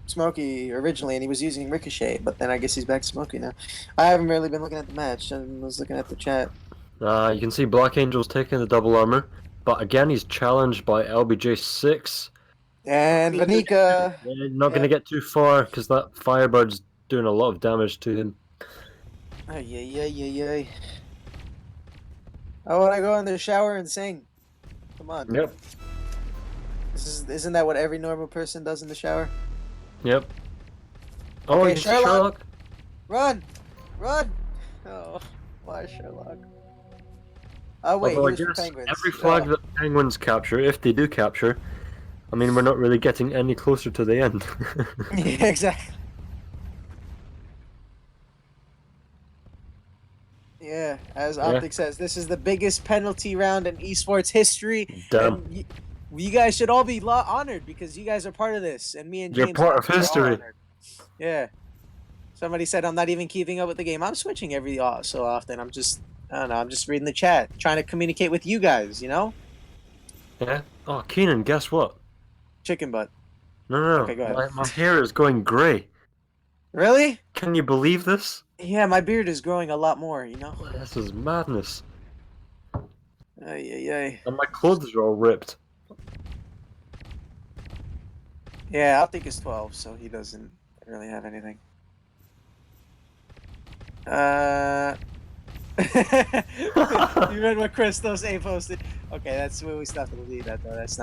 C: Smokey originally, and he was using Ricochet, but then I guess he's back to Smokey now. I haven't really been looking at the match. I was looking at the chat.
D: You can see Black Angel's taking the double armor, but again he's challenged by LBJ6.
C: And Vanika,
D: Not
C: yeah.
D: gonna get too far because that Firebird's doing a lot of damage to him.
C: Ay, ay, ay, ay, ay. I want to go in the shower and sing. Come on.
D: Yep.
C: Isn't that what every normal person does in the shower?
D: Yep. Oh,
C: Okay,
D: you can see
C: Sherlock.
D: Sherlock.
C: Run! Run! Oh, why Sherlock? Oh, wait,
D: Although
C: he
D: I
C: was for
D: guess
C: Penguins.
D: every flag
C: Oh.
D: that Penguins capture, if they do capture, I mean we're not really getting any closer to the end.
C: Yeah, exactly. Yeah, as
D: Yeah.
C: Optic says, this is the biggest penalty round in esports history,
D: Damn.
C: and you guys should all be honored because you guys are part of this, and me and
D: You're
C: James
D: part
C: and
D: of
C: Optic are all
D: history.
C: honored. Yeah. Somebody said I'm not even keeping up with the game. I'm switching every so often. I don't know. I'm just reading the chat, trying to communicate with you guys. You know,
D: Yeah. Oh, Keenan, guess what?
C: chicken butt.
D: No,
C: Okay, go
D: no.
C: ahead.
D: My hair is going grey.
C: Really?
D: Can you believe this?
C: Yeah, my beard is growing a lot more. You know.
D: This is madness.
C: Ay, ay, ay.
D: And my clothes are all ripped.
C: Yeah, Optic is 12, so he doesn't really have anything. You read what Christos A posted. Okay, that's where we still have to delete that though. That's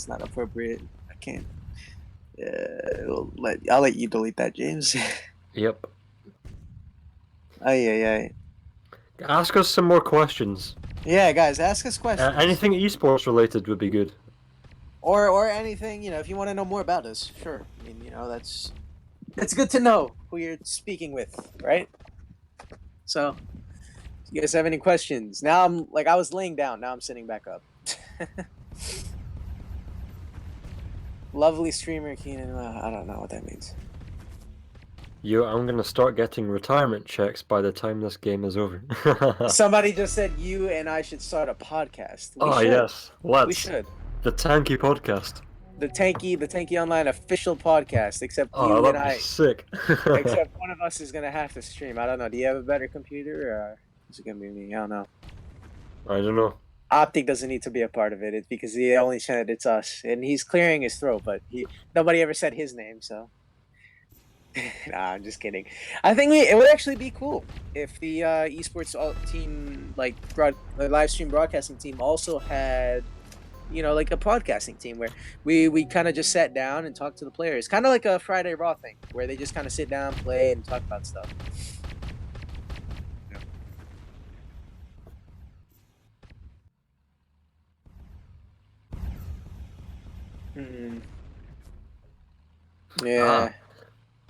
C: not appropriate. I can't. I'll let you delete that, James.
D: Yep.
C: Ay, ay, ay.
D: Ask us some more questions.
C: Yeah, guys, ask us questions.
D: Anything esports related would be good.
C: Or anything, if you want to know more about us, sure. I mean, that's good to know who you're speaking with, right? So, you guys have any questions? Now I was laying down, now I'm sitting back up. Lovely streamer Keenan. I don't know what that means.
D: I'm gonna start getting retirement checks by the time this game is over.
C: Somebody just said you and I should start a podcast. We should.
D: Yes, let's.
C: We should.
D: The Tanky Podcast.
C: The Tanky Online official podcast, except
D: Oh,
C: you and
D: that'd be
C: I.
D: sick.
C: Except one of us is gonna have to stream. I don't know. Do you have a better computer, or is it gonna be me? I don't know.
D: I don't know.
C: Optic doesn't need to be a part of it. It's because he only said it's us, and he's clearing his throat. But nobody ever said his name, so. Nah, I'm just kidding. I think it would actually be cool if the esports team, like the live stream broadcasting team, also had, like a podcasting team where we kind of just sat down and talked to the players, kind of like a Friday Raw thing, where they just kind of sit down, play, and talk about stuff. Hmm. Yeah.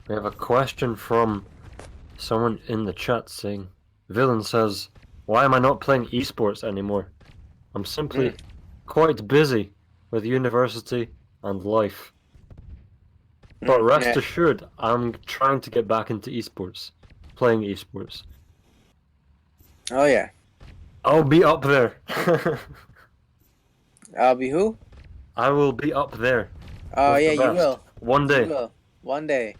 D: We have a question from someone in the chat saying, Villain says, why am I not playing esports anymore? I'm simply quite busy with university and life. But rest
C: Yeah.
D: assured, I'm trying to get back into esports, playing esports.
C: Oh yeah.
D: I'll be up there.
C: I'll be who?
D: I will be up there.
C: Oh
D: with
C: yeah,
D: the
C: you
D: best.
C: will.
D: One
C: You
D: day.
C: will. One day.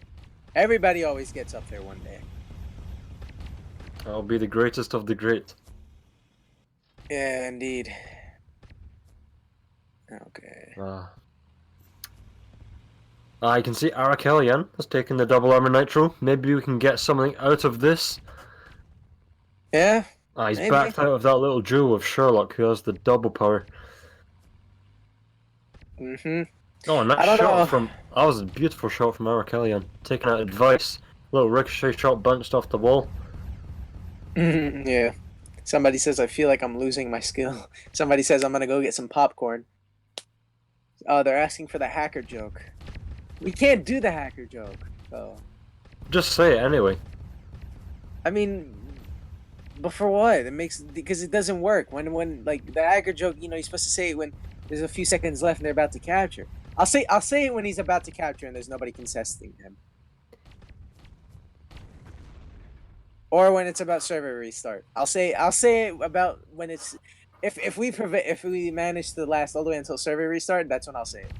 C: Everybody always gets up there one day.
D: I'll be the greatest of the great.
C: Yeah, indeed. Okay.
D: I can see Arakelian has taken the double armor nitro. Maybe we can get something out of this.
C: Yeah.
D: He's
C: Maybe.
D: backed out of that little duel with Sherlock, who has the double power.
C: Mm-hmm.
D: Oh, and
C: I don't know.
D: that was a beautiful shot from Arakelian. Taking out advice. Little ricochet shot bounced off the wall.
C: Yeah. Somebody says I feel like I'm losing my skill. Somebody says I'm gonna go get some popcorn. Oh, they're asking for the hacker joke. We can't do the hacker joke, though.
D: Just say it anyway.
C: I mean, but for what? Because it doesn't work. When like the hacker joke, you're supposed to say it when there's a few seconds left and they're about to capture. I'll say it when he's about to capture and there's nobody contesting him. Or when it's about server restart. I'll say it about when it's if we manage to last all the way until server restart, that's when I'll say it.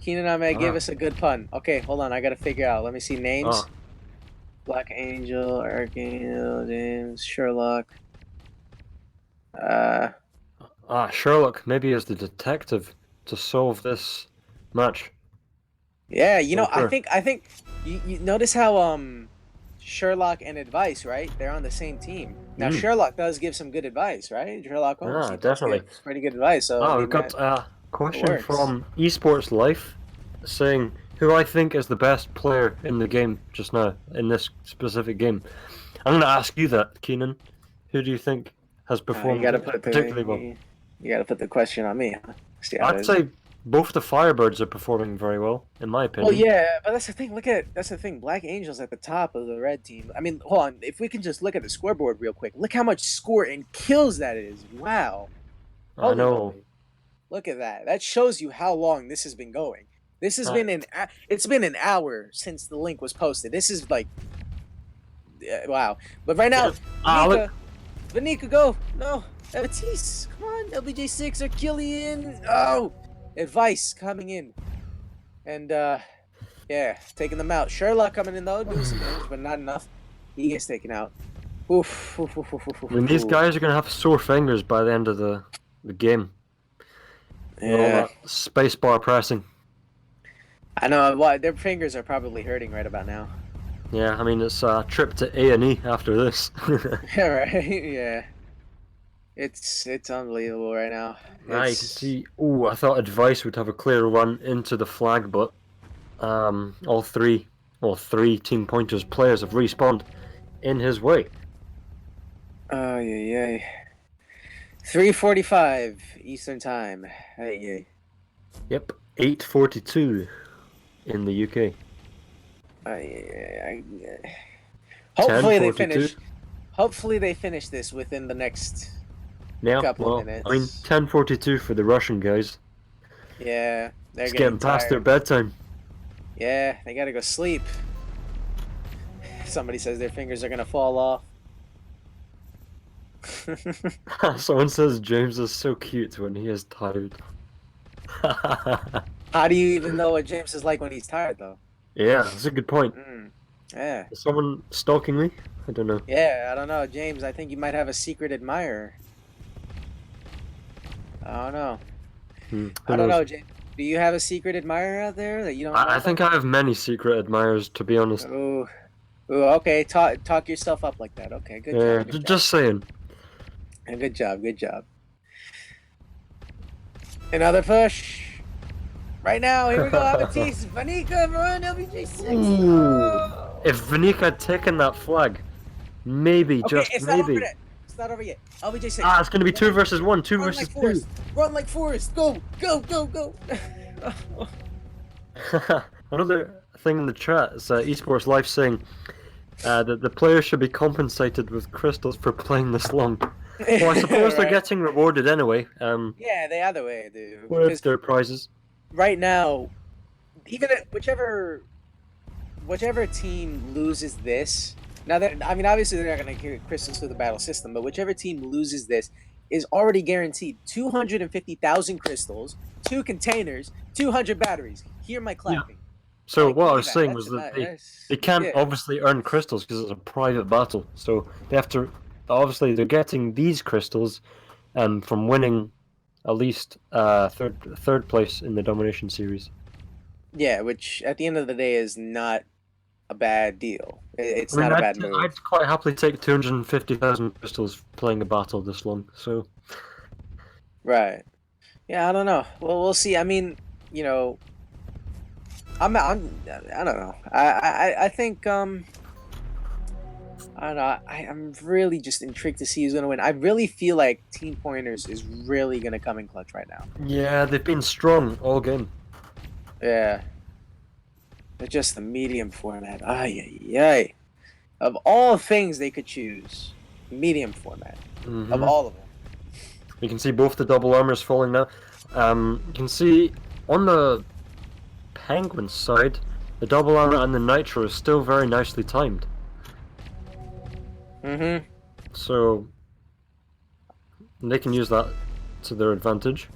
C: Kenanahmed gave us a good pun. Okay, hold on, I gotta figure out. Let me see names. Black Angel, Archangel, James, Sherlock.
D: Sherlock maybe as the detective to solve this match.
C: Yeah,
D: Sure.
C: I think you notice how Sherlock and Advice, right? They're on the same team. Now Sherlock does give some good advice, right? Sherlock Holmes, he
D: definitely.
C: gives pretty good advice. So I
D: We've
C: mean,
D: got a question
C: works.
D: from Esports Life saying who I think is the best player in the game just now in this specific game. I'm going to ask you that, Keenan. Who do you think has performed particularly well?
C: You gotta put the question on me. Huh? See how
D: I'd say both the Firebirds are performing very well, in my opinion.
C: Well, yeah, but that's the thing. That's the thing. Black Angel's at the top of the red team. I mean, hold on. If we can just look at the scoreboard real quick, look how much score and kills that is. Wow.
D: I know.
C: Holy. Look at that. That shows you how long this has been going. This has been it's been an hour since the link was posted. This is like, wow. But right now, Vanika, go. No, Atis, come on. LBJ6 or Killian. Oh, Advice coming in. And, yeah, taking them out. Sherlock coming in, though, doing some damage, but not enough. He gets taken out. Oof.
D: I mean, these guys are going to have sore fingers by the end of the game.
C: Yeah.
D: With all that spacebar pressing.
C: I know. Their fingers are probably hurting right about now.
D: Yeah, I mean, it's a trip to A&E after this.
C: Yeah, right? Yeah. It's unbelievable right now.
D: I can see. Ooh, I thought Advice would have a clear run into the flag, but all three Team Pointers players have respawned in his way.
C: Oh, yeah. 3:45 Eastern Time. Hey.
D: Yep, 8:42 in the UK.
C: Hopefully they finish. Hopefully they finish this within the next couple of minutes.
D: I mean, 10:42 for the Russian guys.
C: Yeah, they're
D: getting past their bedtime.
C: Yeah, they gotta go sleep. Somebody says their fingers are gonna fall off.
D: Someone says James is so cute when he is tired.
C: How do you even know what James is like when he's tired, though?
D: Yeah, that's a good point.
C: Yeah. Is
D: someone stalking me? I don't know.
C: Yeah, I don't know. James, I think you might have a secret admirer. I don't know. I don't know, James. Do you have a secret admirer out there that you don't know?
D: I think I have many secret admirers, to be honest.
C: Ooh, okay. Talk yourself up like that. Okay, good job. Good
D: just saying.
C: Good job. Another push. Right now, here we go. Avatisse, Vanika, run, LBJ6. Oh.
D: If Vanika had taken that flag, maybe, just maybe.
C: It's not over yet. LBJ6.
D: It's going to be 2 versus 1, 2 versus 2.
C: Run like Forrest. Go.
D: Another thing in the chat is Esports Life saying that the players should be compensated with crystals for playing this long. Well, I suppose they're getting rewarded anyway.
C: Yeah, they either way, dude.
D: Where's their prizes?
C: Right now, even whichever team loses this, now that obviously they're not going to give crystals to the battle system, but whichever team loses this is already guaranteed 250,000 crystals, 2 containers, 200 batteries. Hear my clapping.
D: Yeah. So what I was saying was that they can't obviously earn crystals because it's a private battle. So they have to. Obviously, they're getting these crystals from winning at least third place in the Domination Series.
C: Yeah, which at the end of the day is not a bad deal. It's not a bad move.
D: I'd quite happily take 250,000 crystals playing a battle this long. So.
C: Right. Yeah, I don't know. Well, we'll see. I mean, I don't know. I think I don't know. I'm really just intrigued to see who's gonna win. I really feel like Team Pointers is really gonna come in clutch right now.
D: Yeah, they've been strong all game.
C: Yeah, it's just the medium format. Ay, ay, ay. Of all things they could choose, medium format. Of all of them.
D: You can see both the double armors falling now. You can see on the Penguin side, the double armor and the nitro is still very nicely timed.
C: Mm-hmm.
D: So they can use that to their advantage.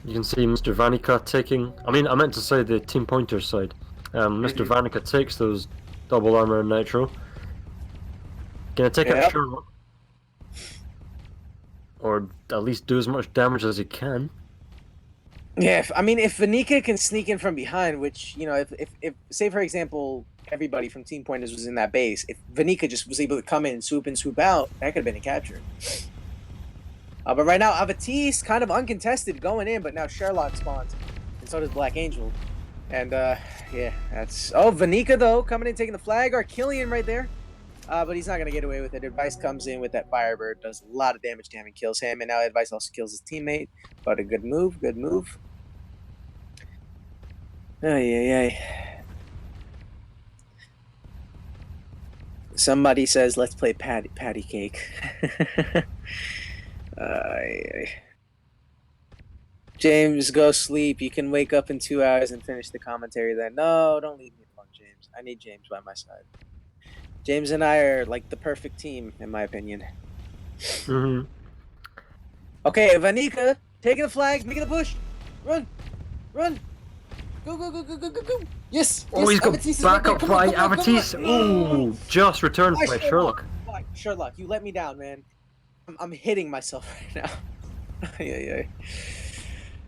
D: You can see Mr. Vanica taking. I mean, I meant to say the Team Pointer side. Mr. Vanica takes those double armor and nitro. Gonna take out Sherlock, or at least do as much damage as he can.
C: Yeah, I mean, if Vanica can sneak in from behind, which, you know, if say, for example, everybody from Team Pointers was in that base, if Vanica just was able to come in, swoop out, that could have been a capture. But right now, Avatis kind of uncontested going in, but now Sherlock spawns, and so does Black Angel. And, yeah, that's... Oh, Vanica, though, coming in, taking the flag. Archillion right there. But he's not going to get away with it. Advice comes in with that Firebird, does a lot of damage to him and kills him. And now Advice also kills his teammate. But a good move, good move. Ay. Somebody says, let's play patty cake. James, go sleep. You can wake up in 2 hours and finish the commentary then. No, don't leave me alone, James. I need James by my side. James and I are like the perfect team, in my opinion. Okay, Vanica, taking the flag, making the push. Run. Go. Yes.
D: Oh, he's got backup by Avatis.
C: Ooh,
D: just returned by Sherlock.
C: Sherlock, you let me down, man. I'm hitting myself right now. Yeah.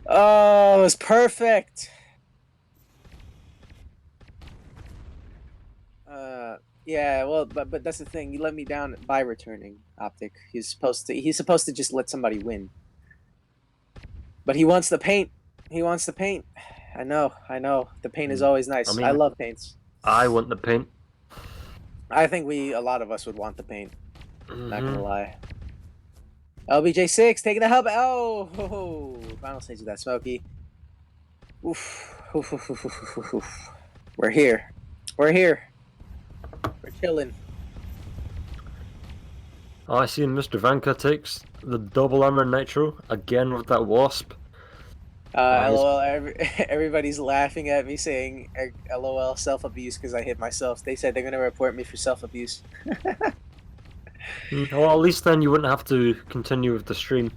C: Oh, it was perfect. Yeah, well, but that's the thing. You let me down by returning, Optic. He's supposed to just let somebody win. But he wants the paint. I know. The paint is always nice. I love paints.
D: I want the paint.
C: I think a lot of us would want the paint. Not gonna lie. LBJ6 taking the help. Oh, final stage of that Smokey. Oof. We're here. We're chilling.
D: Oh, I see Mr. Vanka takes the double armor nitro again with that wasp.
C: LOL. Everybody's laughing at me saying LOL self-abuse because I hit myself. They said they're gonna report me for self-abuse.
D: Well, at least then you wouldn't have to continue with the stream.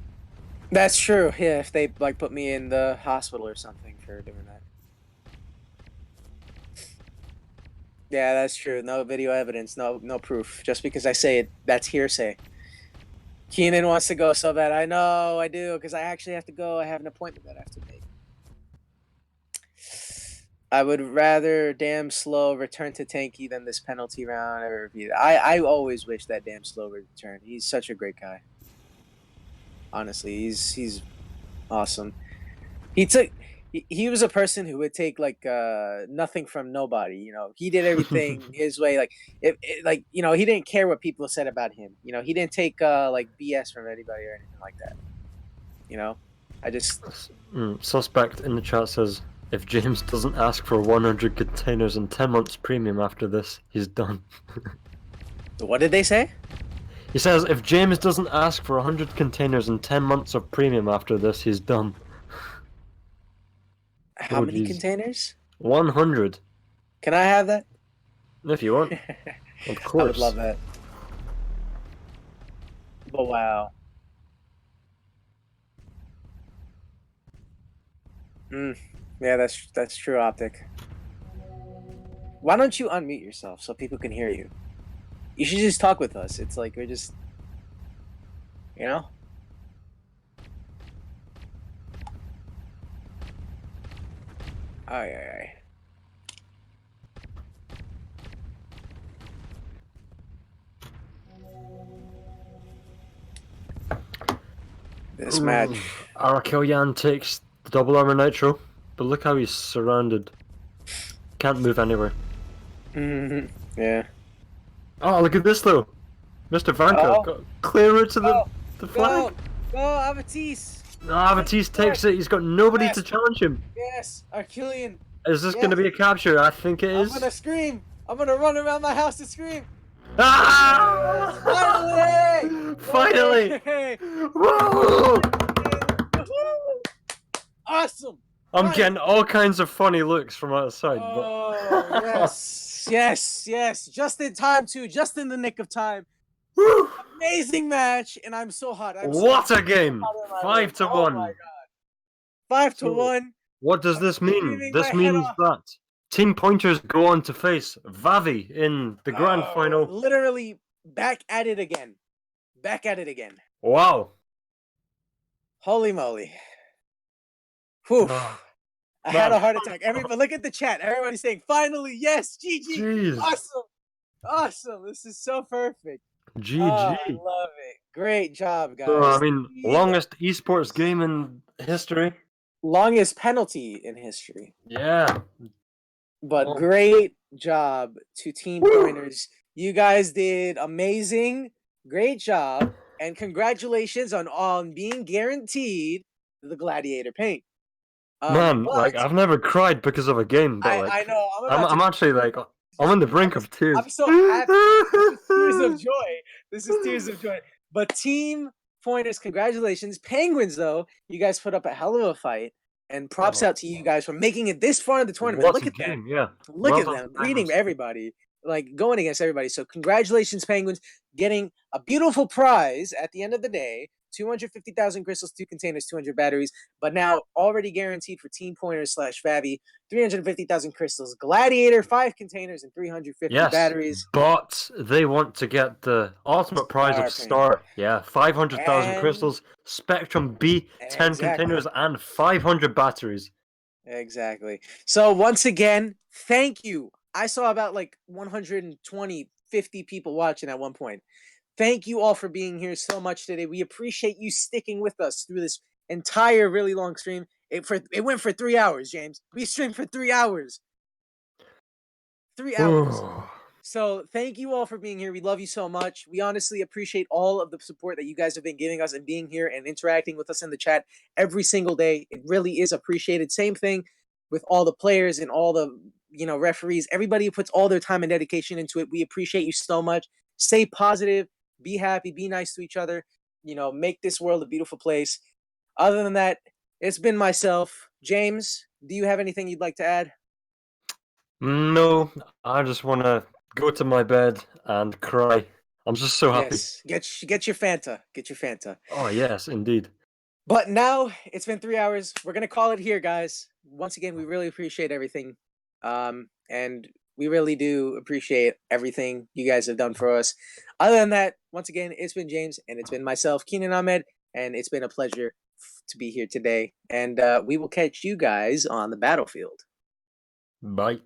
C: That's true. Yeah, if they like put me in the hospital or something for doing that. Yeah, that's true. No video evidence, no proof. Just because I say it, that's hearsay. Keenan wants to go so bad. I know, I do, because I actually have to go. I have an appointment that I have to make. I would rather damn slow return to Tanky than this penalty round ever repeat. I always wish that damn slow would return. He's such a great guy. Honestly, he's awesome. He was a person who would take like nothing from nobody. You know, he did everything his way. Like like you know, he didn't care what people said about him. You know, he didn't take like BS from anybody or anything like that. You know, I just
D: Suspect in the chat says if James doesn't ask for 100 containers and 10 months premium after this, he's done.
C: What did they say?
D: He says if James doesn't ask for 100 containers and 10 months of premium after this, he's done.
C: How many containers?
D: 100.
C: Can I have that?
D: If you want. Of course.
C: I would love that. But wow. Yeah, that's true, Optic. Why don't you unmute yourself so people can hear you? You should just talk with us. It's like we're just, you know? Aye. This match.
D: Arakilyan takes the double armor nitro, but look how he's surrounded. Can't move anywhere.
C: Yeah.
D: Oh, look at this though. Mr. Vanko
C: Oh,
D: got clear it to
C: go,
D: the
C: go,
D: flag.
C: go, Avatisse.
D: Ah,
C: Take
D: Batiste
C: the flag.
D: takes it. He's got nobody to
C: Yes,
D: challenge him.
C: yes, Archelian.
D: Is this going
C: Yes,
D: to be a capture? I think it
C: I'm
D: is.
C: gonna scream. I'm gonna run around my house and scream. Yes, finally!
D: Ah! Finally!
C: Hey!
D: Whoa!
C: Woohoo! Awesome!
D: I'm
C: Finally!
D: getting all kinds of funny looks from outside, but
C: Oh, yes, yes, yes. Just in time, too. Just in the nick of time.
D: Woo!
C: Amazing match, and I'm so hot. I'm sweating.
D: What a game!
C: Hot in my room.
D: 5 to
C: Oh my
D: 1.
C: god. 5-1.
D: What does
C: I'm
D: this mean?
C: screaming my
D: This
C: head
D: means
C: off.
D: that Team Pointers go on to face Vavi in the grand
C: Oh,
D: final.
C: literally back at it again. Back at it again.
D: Wow.
C: Holy moly. Whew.
D: Oh,
C: I had
D: man.
C: a heart attack. Everybody, look at the chat. Everybody's saying, finally, yes, GG.
D: Jeez.
C: Awesome. Awesome. This is so perfect. Oh,
D: GG.
C: I love it. Great job,
D: So, I
C: guys.
D: mean, longest esports game in history.
C: Longest penalty in history.
D: Yeah.
C: But
D: Oh.
C: great job to Team Pointers. You guys did amazing. Great job. And congratulations on being guaranteed the Gladiator paint.
D: Man,
C: But
D: like I've never cried because of a game, but
C: I
D: like
C: know
D: I'm actually like I'm on the brink of
C: I'm
D: tears.
C: so happy. This is tears of joy. This is tears of joy. But Team Pointers, congratulations. Penguins, though, you guys put up a hell of a fight. And props
D: Oh,
C: out to you guys for making it this far in the tournament.
D: what
C: Look
D: a
C: at them.
D: game, yeah.
C: Look
D: Well
C: at
D: done,
C: them. Beating
D: Penguins.
C: everybody. Like going against everybody. So congratulations, Penguins, getting a beautiful prize at the end of the day. 250,000 crystals, 2 containers, 200 batteries, but now already guaranteed for Team Pointers / Favi, 350,000 crystals, Gladiator, 5 containers, and 350
D: Yes,
C: batteries.
D: but they want to get the ultimate prize of
C: Star paint.
D: Star. Yeah, 500,000
C: And
D: crystals, Spectrum B, 10
C: exactly.
D: containers, and 500 batteries.
C: Exactly. So once again, thank you. I saw about like 120, 50 people watching at one point. Thank you all for being here so much today. We appreciate you sticking with us through this entire really long stream. It went for 3 hours, James. We streamed for 3 hours. 3 hours. So thank you all for being here. We love you so much. We honestly appreciate all of the support that you guys have been giving us and being here and interacting with us in the chat every single day. It really is appreciated. Same thing with all the players and all the referees. Everybody who puts all their time and dedication into it. We appreciate you so much. Stay positive, be happy, be nice to each other. Make this world a beautiful place. Other than that, it's been myself. James, do you have anything you'd like to add?
D: No, I just want to go to my bed and cry. I'm just so happy.
C: Yes, get your Fanta. Get your Fanta.
D: Oh, yes, indeed.
C: But now it's been 3 hours. We're gonna call it here, guys. Once again, we really appreciate everything, and we really do appreciate everything you guys have done for us. Other than that, once again, it's been James, and it's been myself, kenanahmed, and it's been a pleasure to be here today. And we will catch you guys on the battlefield.
D: Bye.